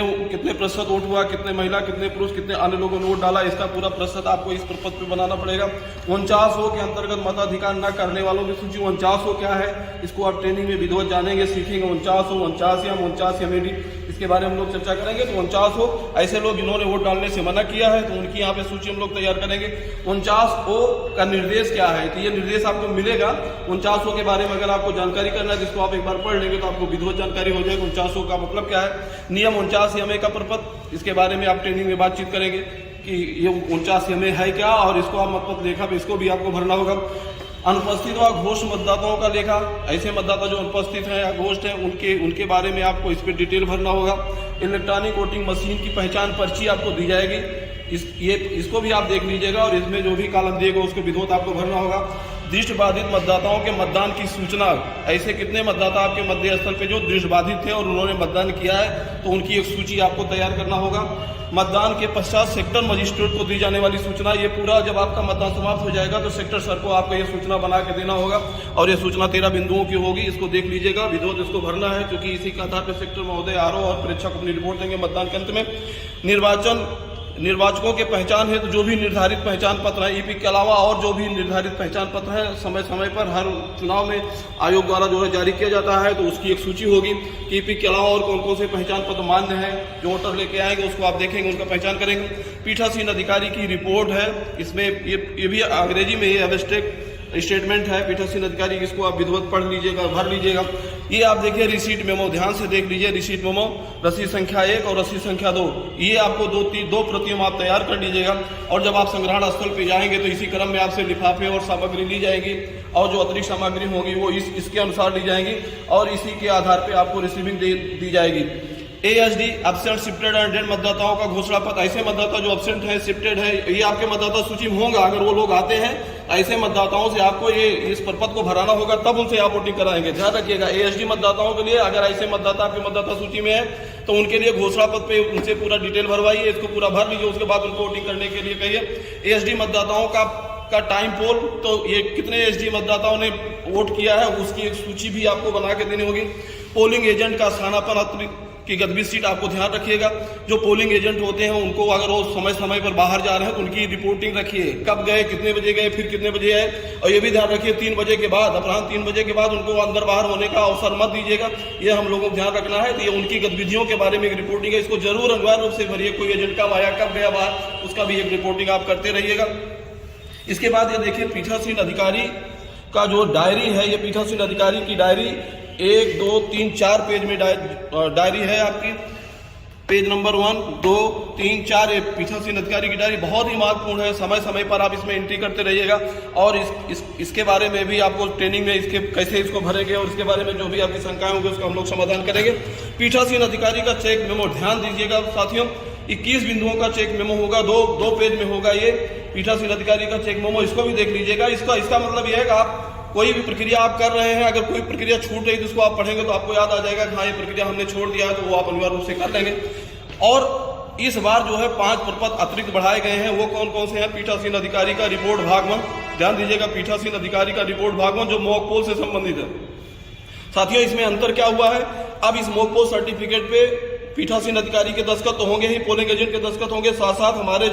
प्रतिशत वोट हुआ, कितने महिला, कितने पुरुष, कितने अन्य लोगों ने वोट डाला, इसका पूरा प्रतिशत आपको इस प्रपत्र पे बनाना पड़ेगा। 49 के अंतर्गत मताधिकार न करने वालों की सूची, 49 क्या है इसको आप ट्रेनिंग में विधिवत जानेंगे, सीखेंगे। 49 MAD इसके बारे में हम लोग चर्चा करेंगे। तो 49 ऐसे लोग जिन्होंने वोट डालने से मना किया है तो उनकी यहाँ पे सूची हम लोग तैयार करेंगे। 49 का निर्देश क्या है, तो ये निर्देश आपको मिलेगा। 49 के बारे में अगर आपको जानकारी करना है जिसको आप एक बार पढ़ लेंगे तो आपको विधिवत जानकारी हो जाएगी। 49 का मतलब क्या है, नियम 49 MA का प्रपत्र, इसके बारे में आप ट्रेनिंग में बातचीत करेंगे कि ये 49 MA है क्या और इसको आप मतपत्र लेखा पे इसको भी आपको भरना होगा। अनुपस्थित व घोष मतदाताओं का लेखा, ऐसे मतदाता जो अनुपस्थित हैं या घोष्ट हैं उनके बारे में आपको इस पे डिटेल भरना होगा। इलेक्ट्रॉनिक वोटिंग मशीन की पहचान पर्ची आपको दी जाएगी, इसको भी आप देख लीजिएगा और इसमें जो भी कॉलम दिएगा उसको विधिवत आपको भरना होगा। दृष्टिबाधित मतदाताओं के मतदान की सूचना, ऐसे कितने मतदाता आपके मतदेय स्थल पे जो दृष्टिबाधित थे और उन्होंने मतदान किया है तो उनकी एक सूची आपको तैयार करना होगा। मतदान के पश्चात सेक्टर मजिस्ट्रेट को दी जाने वाली सूचना, ये पूरा जब आपका मतदान समाप्त हो जाएगा तो सेक्टर सर को आपको ये सूचना बना के देना होगा और ये सूचना 13 बिंदुओं की होगी, इसको देख लीजिएगा, विधिवत इसको भरना है क्योंकि इसी के आधार पर सेक्टर महोदय RO और प्रेक्षक अपनी रिपोर्ट देंगे मतदान के अंत में। निर्वाचकों के पहचान है तो जो भी निर्धारित पहचान पत्र है EP के अलावा और जो भी निर्धारित पहचान पत्र है समय समय पर हर चुनाव में आयोग द्वारा जो है जारी किया जाता है तो उसकी एक सूची होगी कि EP के अलावा और कौन कौन से पहचान पत्र मान्य हैं, जो वोटर लेके आएंगे उसको आप देखेंगे, उनका पहचान करेंगे। पीठासीन अधिकारी की रिपोर्ट है, इसमें ये भी अंग्रेजी में ये एब्स्ट्रैक्ट स्टेटमेंट है पीठासीन अधिकारी, इसको आप विधिवत पढ़ लीजिएगा, भर लीजिएगा। ये आप देखिए रिसीट मेमो, ध्यान से देख लीजिए रिसीट मेमो, रसीद संख्या 1 और रसीद संख्या 2, ये आपको दो प्रतियों आप तैयार कर लीजिएगा और जब आप संग्रहण स्थल पे जाएंगे तो इसी क्रम में आपसे लिफाफे और सामग्री ली जाएगी और जो अतिरिक्त सामग्री होगी वो इसके अनुसार ली जाएंगी और इसी के आधार पर आपको रिसीविंग दी जाएगी। ASD absent shifted and dead मतदाताओं का घोषणा पत्र, ऐसे मतदाता जो एब्सेंट है, शिफ्टेड है, ये आपके मतदाता सूची में होगा, अगर वो लोग आते हैं ऐसे मतदाताओं से आपको ये इस प्रपत्र को भराना होगा, तब उनसे आप वोटिंग कराएंगे। ध्यान रखिएगा, एएसडी मतदाताओं के लिए अगर ऐसे मतदाता आपके मतदाता सूची में है तो उनके लिए घोषणा पत्र पे उनसे पूरा डिटेल भरवाइए, इसको पूरा भर लीजिए, उसके बाद उनको वोटिंग करने के लिए कहिए। एएसडी मतदाताओं का टाइम पोल, तो ये कितने एएसडी मतदाताओं ने वोट किया है उसकी एक सूची भी आपको बना के देनी होगी। पोलिंग एजेंट का स्थानापन्न की गतिविधि सीट आपको ध्यान रखिएगा। जो पोलिंग एजेंट होते हैं उनको अगर वो समय समय पर बाहर जा रहे हैं तो उनकी रिपोर्टिंग रखिए, कब गए, कितने बजे गए, फिर कितने बजे आए। और ये भी ध्यान रखिए 3 बजे के बाद, अपराह्न 3 बजे के बाद उनको अंदर बाहर होने का अवसर मत दीजिएगा। ये हम लोगों को ध्यान रखना है। तो ये उनकी गतिविधियों के बारे में एक रिपोर्टिंग है, इसको जरूर अनिवार्य रूप से भरिए। कोई एजेंट कब आया, कब गया बाहर, उसका भी एक रिपोर्टिंग आप करते रहिएगा। इसके बाद ये देखिए पीठासीन अधिकारी का जो डायरी है, ये पीठासीन अधिकारी की डायरी 1, 2, 3, 4 पेज में डायरी है आपकी। पेज नंबर 1, 2, 3, 4 ये पीठासीन अधिकारी की डायरी बहुत ही महत्वपूर्ण है। समय समय पर आप इसमें एंट्री करते रहिएगा और इसके बारे में भी आपको ट्रेनिंग में इसके कैसे इसको भरेंगे और इसके बारे में जो भी आपकी शंकाएं होंगी उसका हम लोग समाधान करेंगे। पीठासीन अधिकारी का चेक मेमो ध्यान दीजिएगा साथियों, 21 बिंदुओं का चेक मेमो होगा, दो पेज में होगा ये पीठासीन अधिकारी का चेक मेमो, इसको भी देख लीजिएगा। इसका मतलब यह है कि आप कोई भी प्रक्रिया आप कर रहे हैं, अगर कोई प्रक्रिया छूट रही तो उसको आप पढ़ेंगे तो आपको याद आ जाएगा कि हाँ ये प्रक्रिया हमने छोड़ दिया है, तो वो आप अनिवार्य रूप से कर लेंगे। और इस बार जो है 5 प्रपत्र अतिरिक्त बढ़ाए गए हैं। वो कौन कौन से हैं? पीठासीन अधिकारी का रिपोर्ट भाग 1, ध्यान दीजिएगा, पीठासीन अधिकारी का रिपोर्ट भाग 1 जो मॉक पोल से संबंधित है। साथियों इसमें अंतर क्या हुआ है, अब इस मॉक पोल सर्टिफिकेट पे पीठासीन अधिकारी के दस्तखत तो होंगे ही, पोलिंग एजेंट के दस्तखत होंगे, साथ साथ हमारे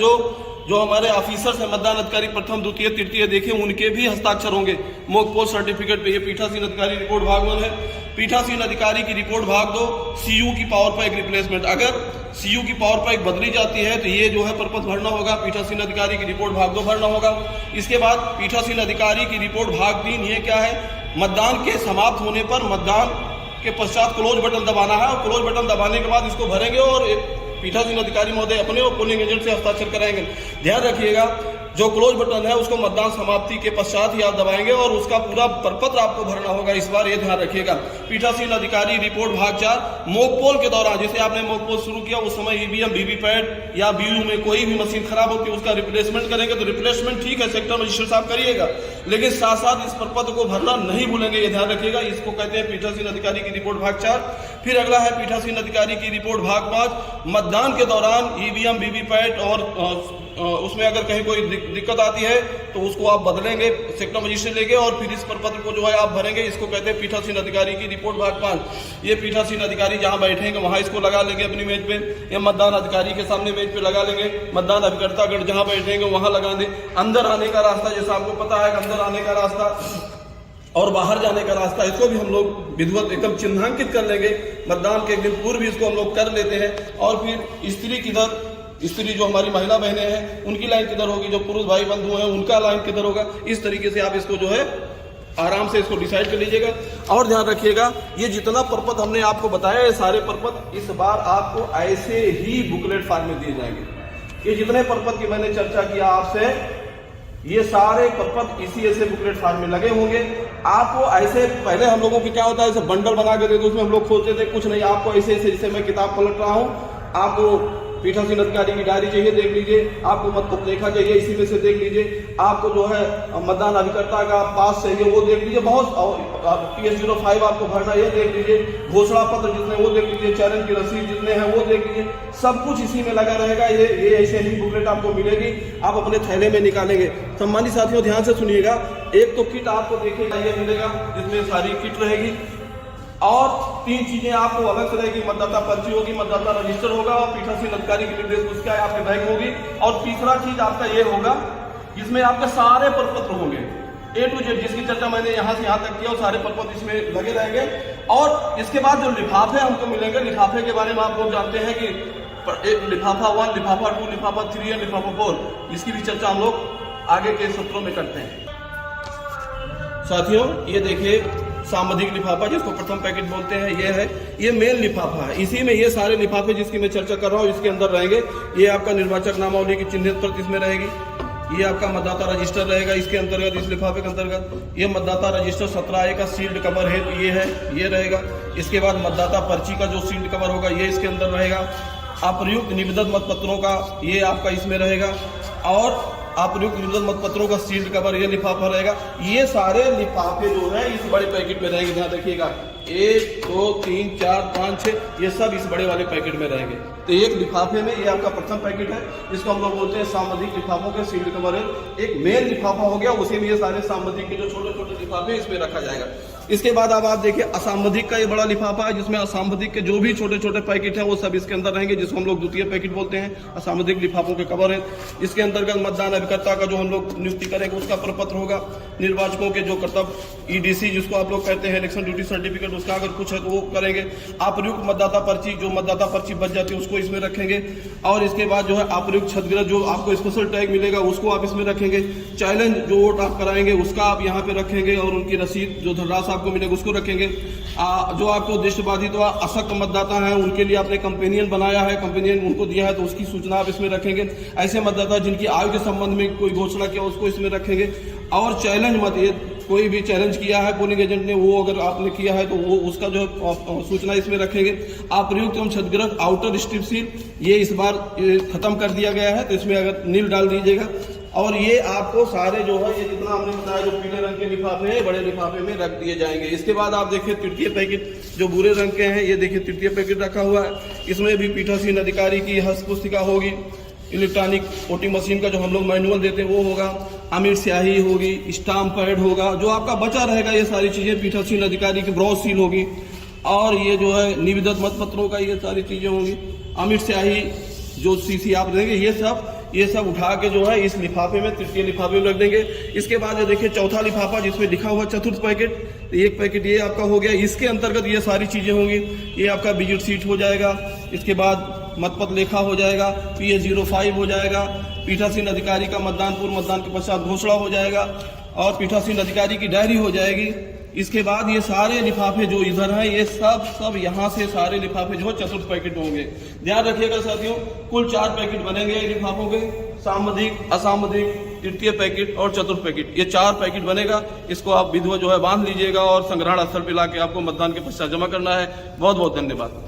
जो हमारे ऑफिसर्स हैं, मतदान अधिकारी प्रथम, द्वितीय, तृतीय देखें, उनके भी हस्ताक्षर होंगे मॉक पोल सर्टिफिकेट पे। ये पीठासीन अधिकारी रिपोर्ट भाग 1 है। पीठासीन अधिकारी की रिपोर्ट भाग 2 सीयू की पावर पैक रिप्लेसमेंट, अगर सीयू की पावर पैक बदली जाती है तो ये जो है प्रपत्र भरना होगा, पीठासीन अधिकारी की रिपोर्ट भाग 2 भरना होगा। इसके बाद पीठासीन अधिकारी की रिपोर्ट भाग 3, ये क्या है, मतदान के समाप्त होने पर मतदान के पश्चात क्लोज बटन दबाना है और क्लोज बटन दबाने के बाद इसको भरेंगे और पीठासीन अधिकारी महोदय अपने और पोलिंग एजेंट से हस्ताक्षर कराएंगे। ध्यान रखिएगा जो क्लोज बटन है उसको मतदान समाप्ति के पश्चात ही आप दबाएंगे और उसका पूरा प्रपत्र आपको भरना होगा इस बार, ये ध्यान रखिएगा। पीठासीन अधिकारी रिपोर्ट भाग 4, मॉक पोल के दौरान जैसे आपने मॉक पोल शुरू किया उस समय ईवीएम, वीवीपैट या बीयू में कोई भी मशीन खराब होती है उसका रिप्लेसमेंट करेंगे, तो रिप्लेसमेंट ठीक है सेक्टर मजिस्ट्रेट साहब करिएगा, लेकिन साथ साथ इस प्रपत्र को भरना नहीं भूलेंगे, ये ध्यान रखिएगा। इसको कहते हैं पीठासीन अधिकारी की रिपोर्ट भाग 4। फिर अगला है पीठासीन अधिकारी की रिपोर्ट भाग 5, मतदान के दौरान ईवीएम, वीवीपैट और उसमें अगर कहीं कोई दिक्कत आती है तो उसको आप बदलेंगे सेक्टर मजिस्ट्रेट लेके और फिर इस प्रपत्र को जो है आप भरेंगे। इसको कहते हैं पीठासीन अधिकारी की रिपोर्ट भाग 5। ये पीठासीन अधिकारी जहां बैठेंगे वहां इसको लगा लेंगे अपनी मेज पे, या मतदान अधिकारी के सामने मेज पे लगा लेंगे, मतदान अभिकर्तागण जहां बैठेंगे वहां लगा दें। अंदर आने का रास्ता जैसा आपको पता है, अंदर आने का रास्ता और बाहर जाने का रास्ता, इसको भी हम लोग विधिवत एकदम चिन्हांकित कर लेंगे। मतदान के एक दिन पूर्व भी इसको हम लोग कर लेते हैं। और फिर स्त्री किधर, स्त्री जो हमारी महिला बहनें हैं उनकी लाइन किधर होगी, जो पुरुष भाई बंधु हैं उनका लाइन किधर होगा, इस तरीके से आप इसको जो है आराम से इसको डिसाइड कर लीजिएगा। और ध्यान रखिएगा ये जितना प्रपत्र हमने आपको बताया है सारे प्रपत्र इस बार आपको ऐसे ही बुकलेट फॉर्म में दिए जाएंगे। ये जितने प्रपत्र की मैंने चर्चा किया आपसे, ये सारे प्रपत्र इसी ऐसे बुकलेट फॉर्म में लगे होंगे। आपको ऐसे पहले हम लोगों की क्या होता है, ऐसे बंडल बना के देते उसमें हम लोग खोलते थे, कुछ नहीं, आपको ऐसे ऐसे जैसे मैं किताब पलट रहा हूँ, आपको पीठासीन अधिकारी की डायरी चाहिए देख लीजिए, आपको मत लेखा चाहिए इसी में से देख लीजिए, आपको जो है मतदान अभिकर्ता का पास चाहिए वो देख लीजिए, बहुत PS05 आपको भरना ये देख लीजिए, घोषणा पत्र जितने वो देख लीजिए, चरण की रसीद जितने हैं वो देख लीजिए, सब कुछ इसी में लगा रहेगा। ये ऐसे ही बुकलेट आपको मिलेगी, आप अपने थैले में निकालेंगे। सम्मानित साथियों ध्यान से सुनिएगा, एक तो किट आपको देखिएगा ये मिलेगा जिसमें सारी किट रहेगी, और 3 चीजें आपको अलग से रहेगी, मतदाता पर्ची होगी, मतदाता रजिस्टर होगा और पीठासीन अधिकारी की निर्देश पुस्तिका आपके बैग होगी। और तीसरा चीज आपका ये होगा जिसमें आपके सारे प्रपत्र होंगे A to Z, जिसकी चर्चा मैंने यहाँ से यहाँ तक किया, और सारे प्रपत्र इसमें लगे रहेंगे। और इसके बाद जो लिफाफे हमको मिलेंगे, लिफाफे के बारे में आप लोग जानते हैं कि एक लिफाफा 1, लिफाफा 2, लिफाफा 3 और लिफाफा 4, इसकी भी चर्चा हम लोग आगे के सत्रों में करते हैं। साथियों ये देखिए सामधिक लिफाफा जिसको प्रथम पैकेट बोलते हैं, ये है, ये मेन लिफाफा है। इसी में ये सारे लिफाफे जिसकी मैं चर्चा कर रहा हूँ इसके अंदर रहेंगे। ये आपका निर्वाचक नामावली की चिन्हित प्रति इसमें रहेगी, ये आपका मतदाता रजिस्टर रहेगा इसके अंतर्गत, इस लिफाफे के अंतर्गत। ये मतदाता रजिस्टर 17A का सील्ड कवर है तो ये है, ये रहेगा। इसके बाद मतदाता पर्ची का जो सील्ड कवर होगा ये इसके अंदर रहेगा। अप्रयुक्त निवेदन मत पत्रों का ये आपका इसमें रहेगा। और अप्रयुक्त निवेदन मतपत्रों का सील्ड कवर ये लिफाफा रहेगा। ये सारे लिफाफे जो है इस बड़े पैकेट में रहेंगे। ध्यान रखिएगा 1 2 3 4 5 6 ये सब इस बड़े वाले पैकेट में रहेंगे। तो एक लिफाफे में ये आपका प्रथम पैकेट है, इसको हम लोग बोलते हैं सामग्रिक लिफाफों के सील्ड कवर है। एक मेन लिफाफा हो गया, उसी में ये सारे सामग्रिक के जो छोटे छोटे लिफाफे इसमें रखा जाएगा। इसके बाद अब आप देखिए असामग्रिक का ये बड़ा लिफाफा है, जिसमें असामग्रिक के जो भी छोटे छोटे पैकेट हैं वो सब इसके अंदर रहेंगे, जिसको हम लोग द्वितीय पैकेट बोलते हैं। असामग्रिक लिफाफों के कवर है। इसके अंतर्गत मतदान अभिकर्ता का जो हम लोग नियुक्ति करेंगे उसका प्रपत्र होगा, निर्वाचकों के जो कर्तव्य ईडीसी जिसको आप लोग कहते हैं इलेक्शन ड्यूटी सर्टिफिकेट, उसका अगर कुछ है तो वो करेंगे। अप्रयुक्त मतदाता पर्ची, जो मतदाता पर्ची बच जाती है उसको इसमें रखेंगे। और इसके बाद जो है अप्रयुक्त क्षतिग्रह जो आपको स्पेशल टैग मिलेगा उसको आप इसमें रखेंगे। चैलेंज जो वोट आप कराएंगे उसका आप यहाँ पे रखेंगे, और उनकी रसीद जो धनराशि आपको मिलेगा उसको रखेंगे। जो आपको दृष्टिबाधित हुआ अशक्त मतदाता हैं उनके लिए आपने कंपेनियन बनाया है, कंपेनियन उनको दिया है तो उसकी सूचना आप इसमें रखेंगे। ऐसे मतदाता जिनकी आयु के संबंध में कोई घोषणा किया उसको इसमें रखेंगे। और चैलेंज मत, ये कोई भी चैलेंज किया है पोलिंग एजेंट ने, वो अगर आपने किया है तो वो उसका जो सूचना इसमें रखेंगे। अप्रयुक्त एवं क्षतिग्रस्त आउटर स्ट्रिप सील ये इस बार खत्म कर दिया गया है, तो इसमें अगर नील डाल दीजिएगा। और ये आपको सारे जो है ये जितना हमने बताया जो पीले रंग के लिफाफे हैं बड़े लिफाफे में रख दिए जाएंगे। इसके बाद आप देखिए तृतीय पैकेट जो भूरे रंग के हैं, ये देखिए तृतीय पैकेट रखा हुआ है। इसमें भी पीठासीन अधिकारी की हस्तपुस्तिका होगी, इलेक्ट्रॉनिक वोटिंग मशीन का जो हम लोग मैनुअल देते हैं वो होगा, अमीर स्याही होगी, स्टाम्प पैड होगा, जो आपका बचा रहेगा ये सारी चीजें पीठासीन अधिकारी की ब्रॉस सील होगी। और ये जो है निवेदित मतपत्रों का ये सारी चीजें होंगी, अमीर स्याही जो सीसी आप देंगे ये सब उठा के जो है इस लिफाफे में तृतीय लिफाफे में रख देंगे। इसके बाद ये देखिए चौथा लिफाफा जिसमें लिखा हुआ चतुर्थ पैकेट, एक पैकेट ये आपका हो गया। इसके अंतर्गत ये सारी चीजें होंगी, ये आपका विजिट सीट हो जाएगा। इसके बाद मतपत्र लेखा हो जाएगा, PA05 हो जाएगा, पीठासीन अधिकारी का मतदान पूर्व मतदान के पश्चात घोषणा हो जाएगा, और पीठासीन अधिकारी की डायरी हो जाएगी। इसके बाद ये सारे लिफाफे जो इधर हैं ये सब यहाँ से सारे लिफाफे जो है चतुर्थ पैकेट होंगे। ध्यान रखिएगा साथियों, कुल 4 पैकेट बनेंगे लिफाफों के, सामग्रिक, असामग्रिक, तृतीय पैकेट और चतुर्थ पैकेट, ये 4 पैकेट बनेगा। इसको आप विधिवत जो है बांध लीजिएगा और संग्रहण स्थल पे लाके आपको मतदान के पश्चात जमा करना है। बहुत बहुत धन्यवाद।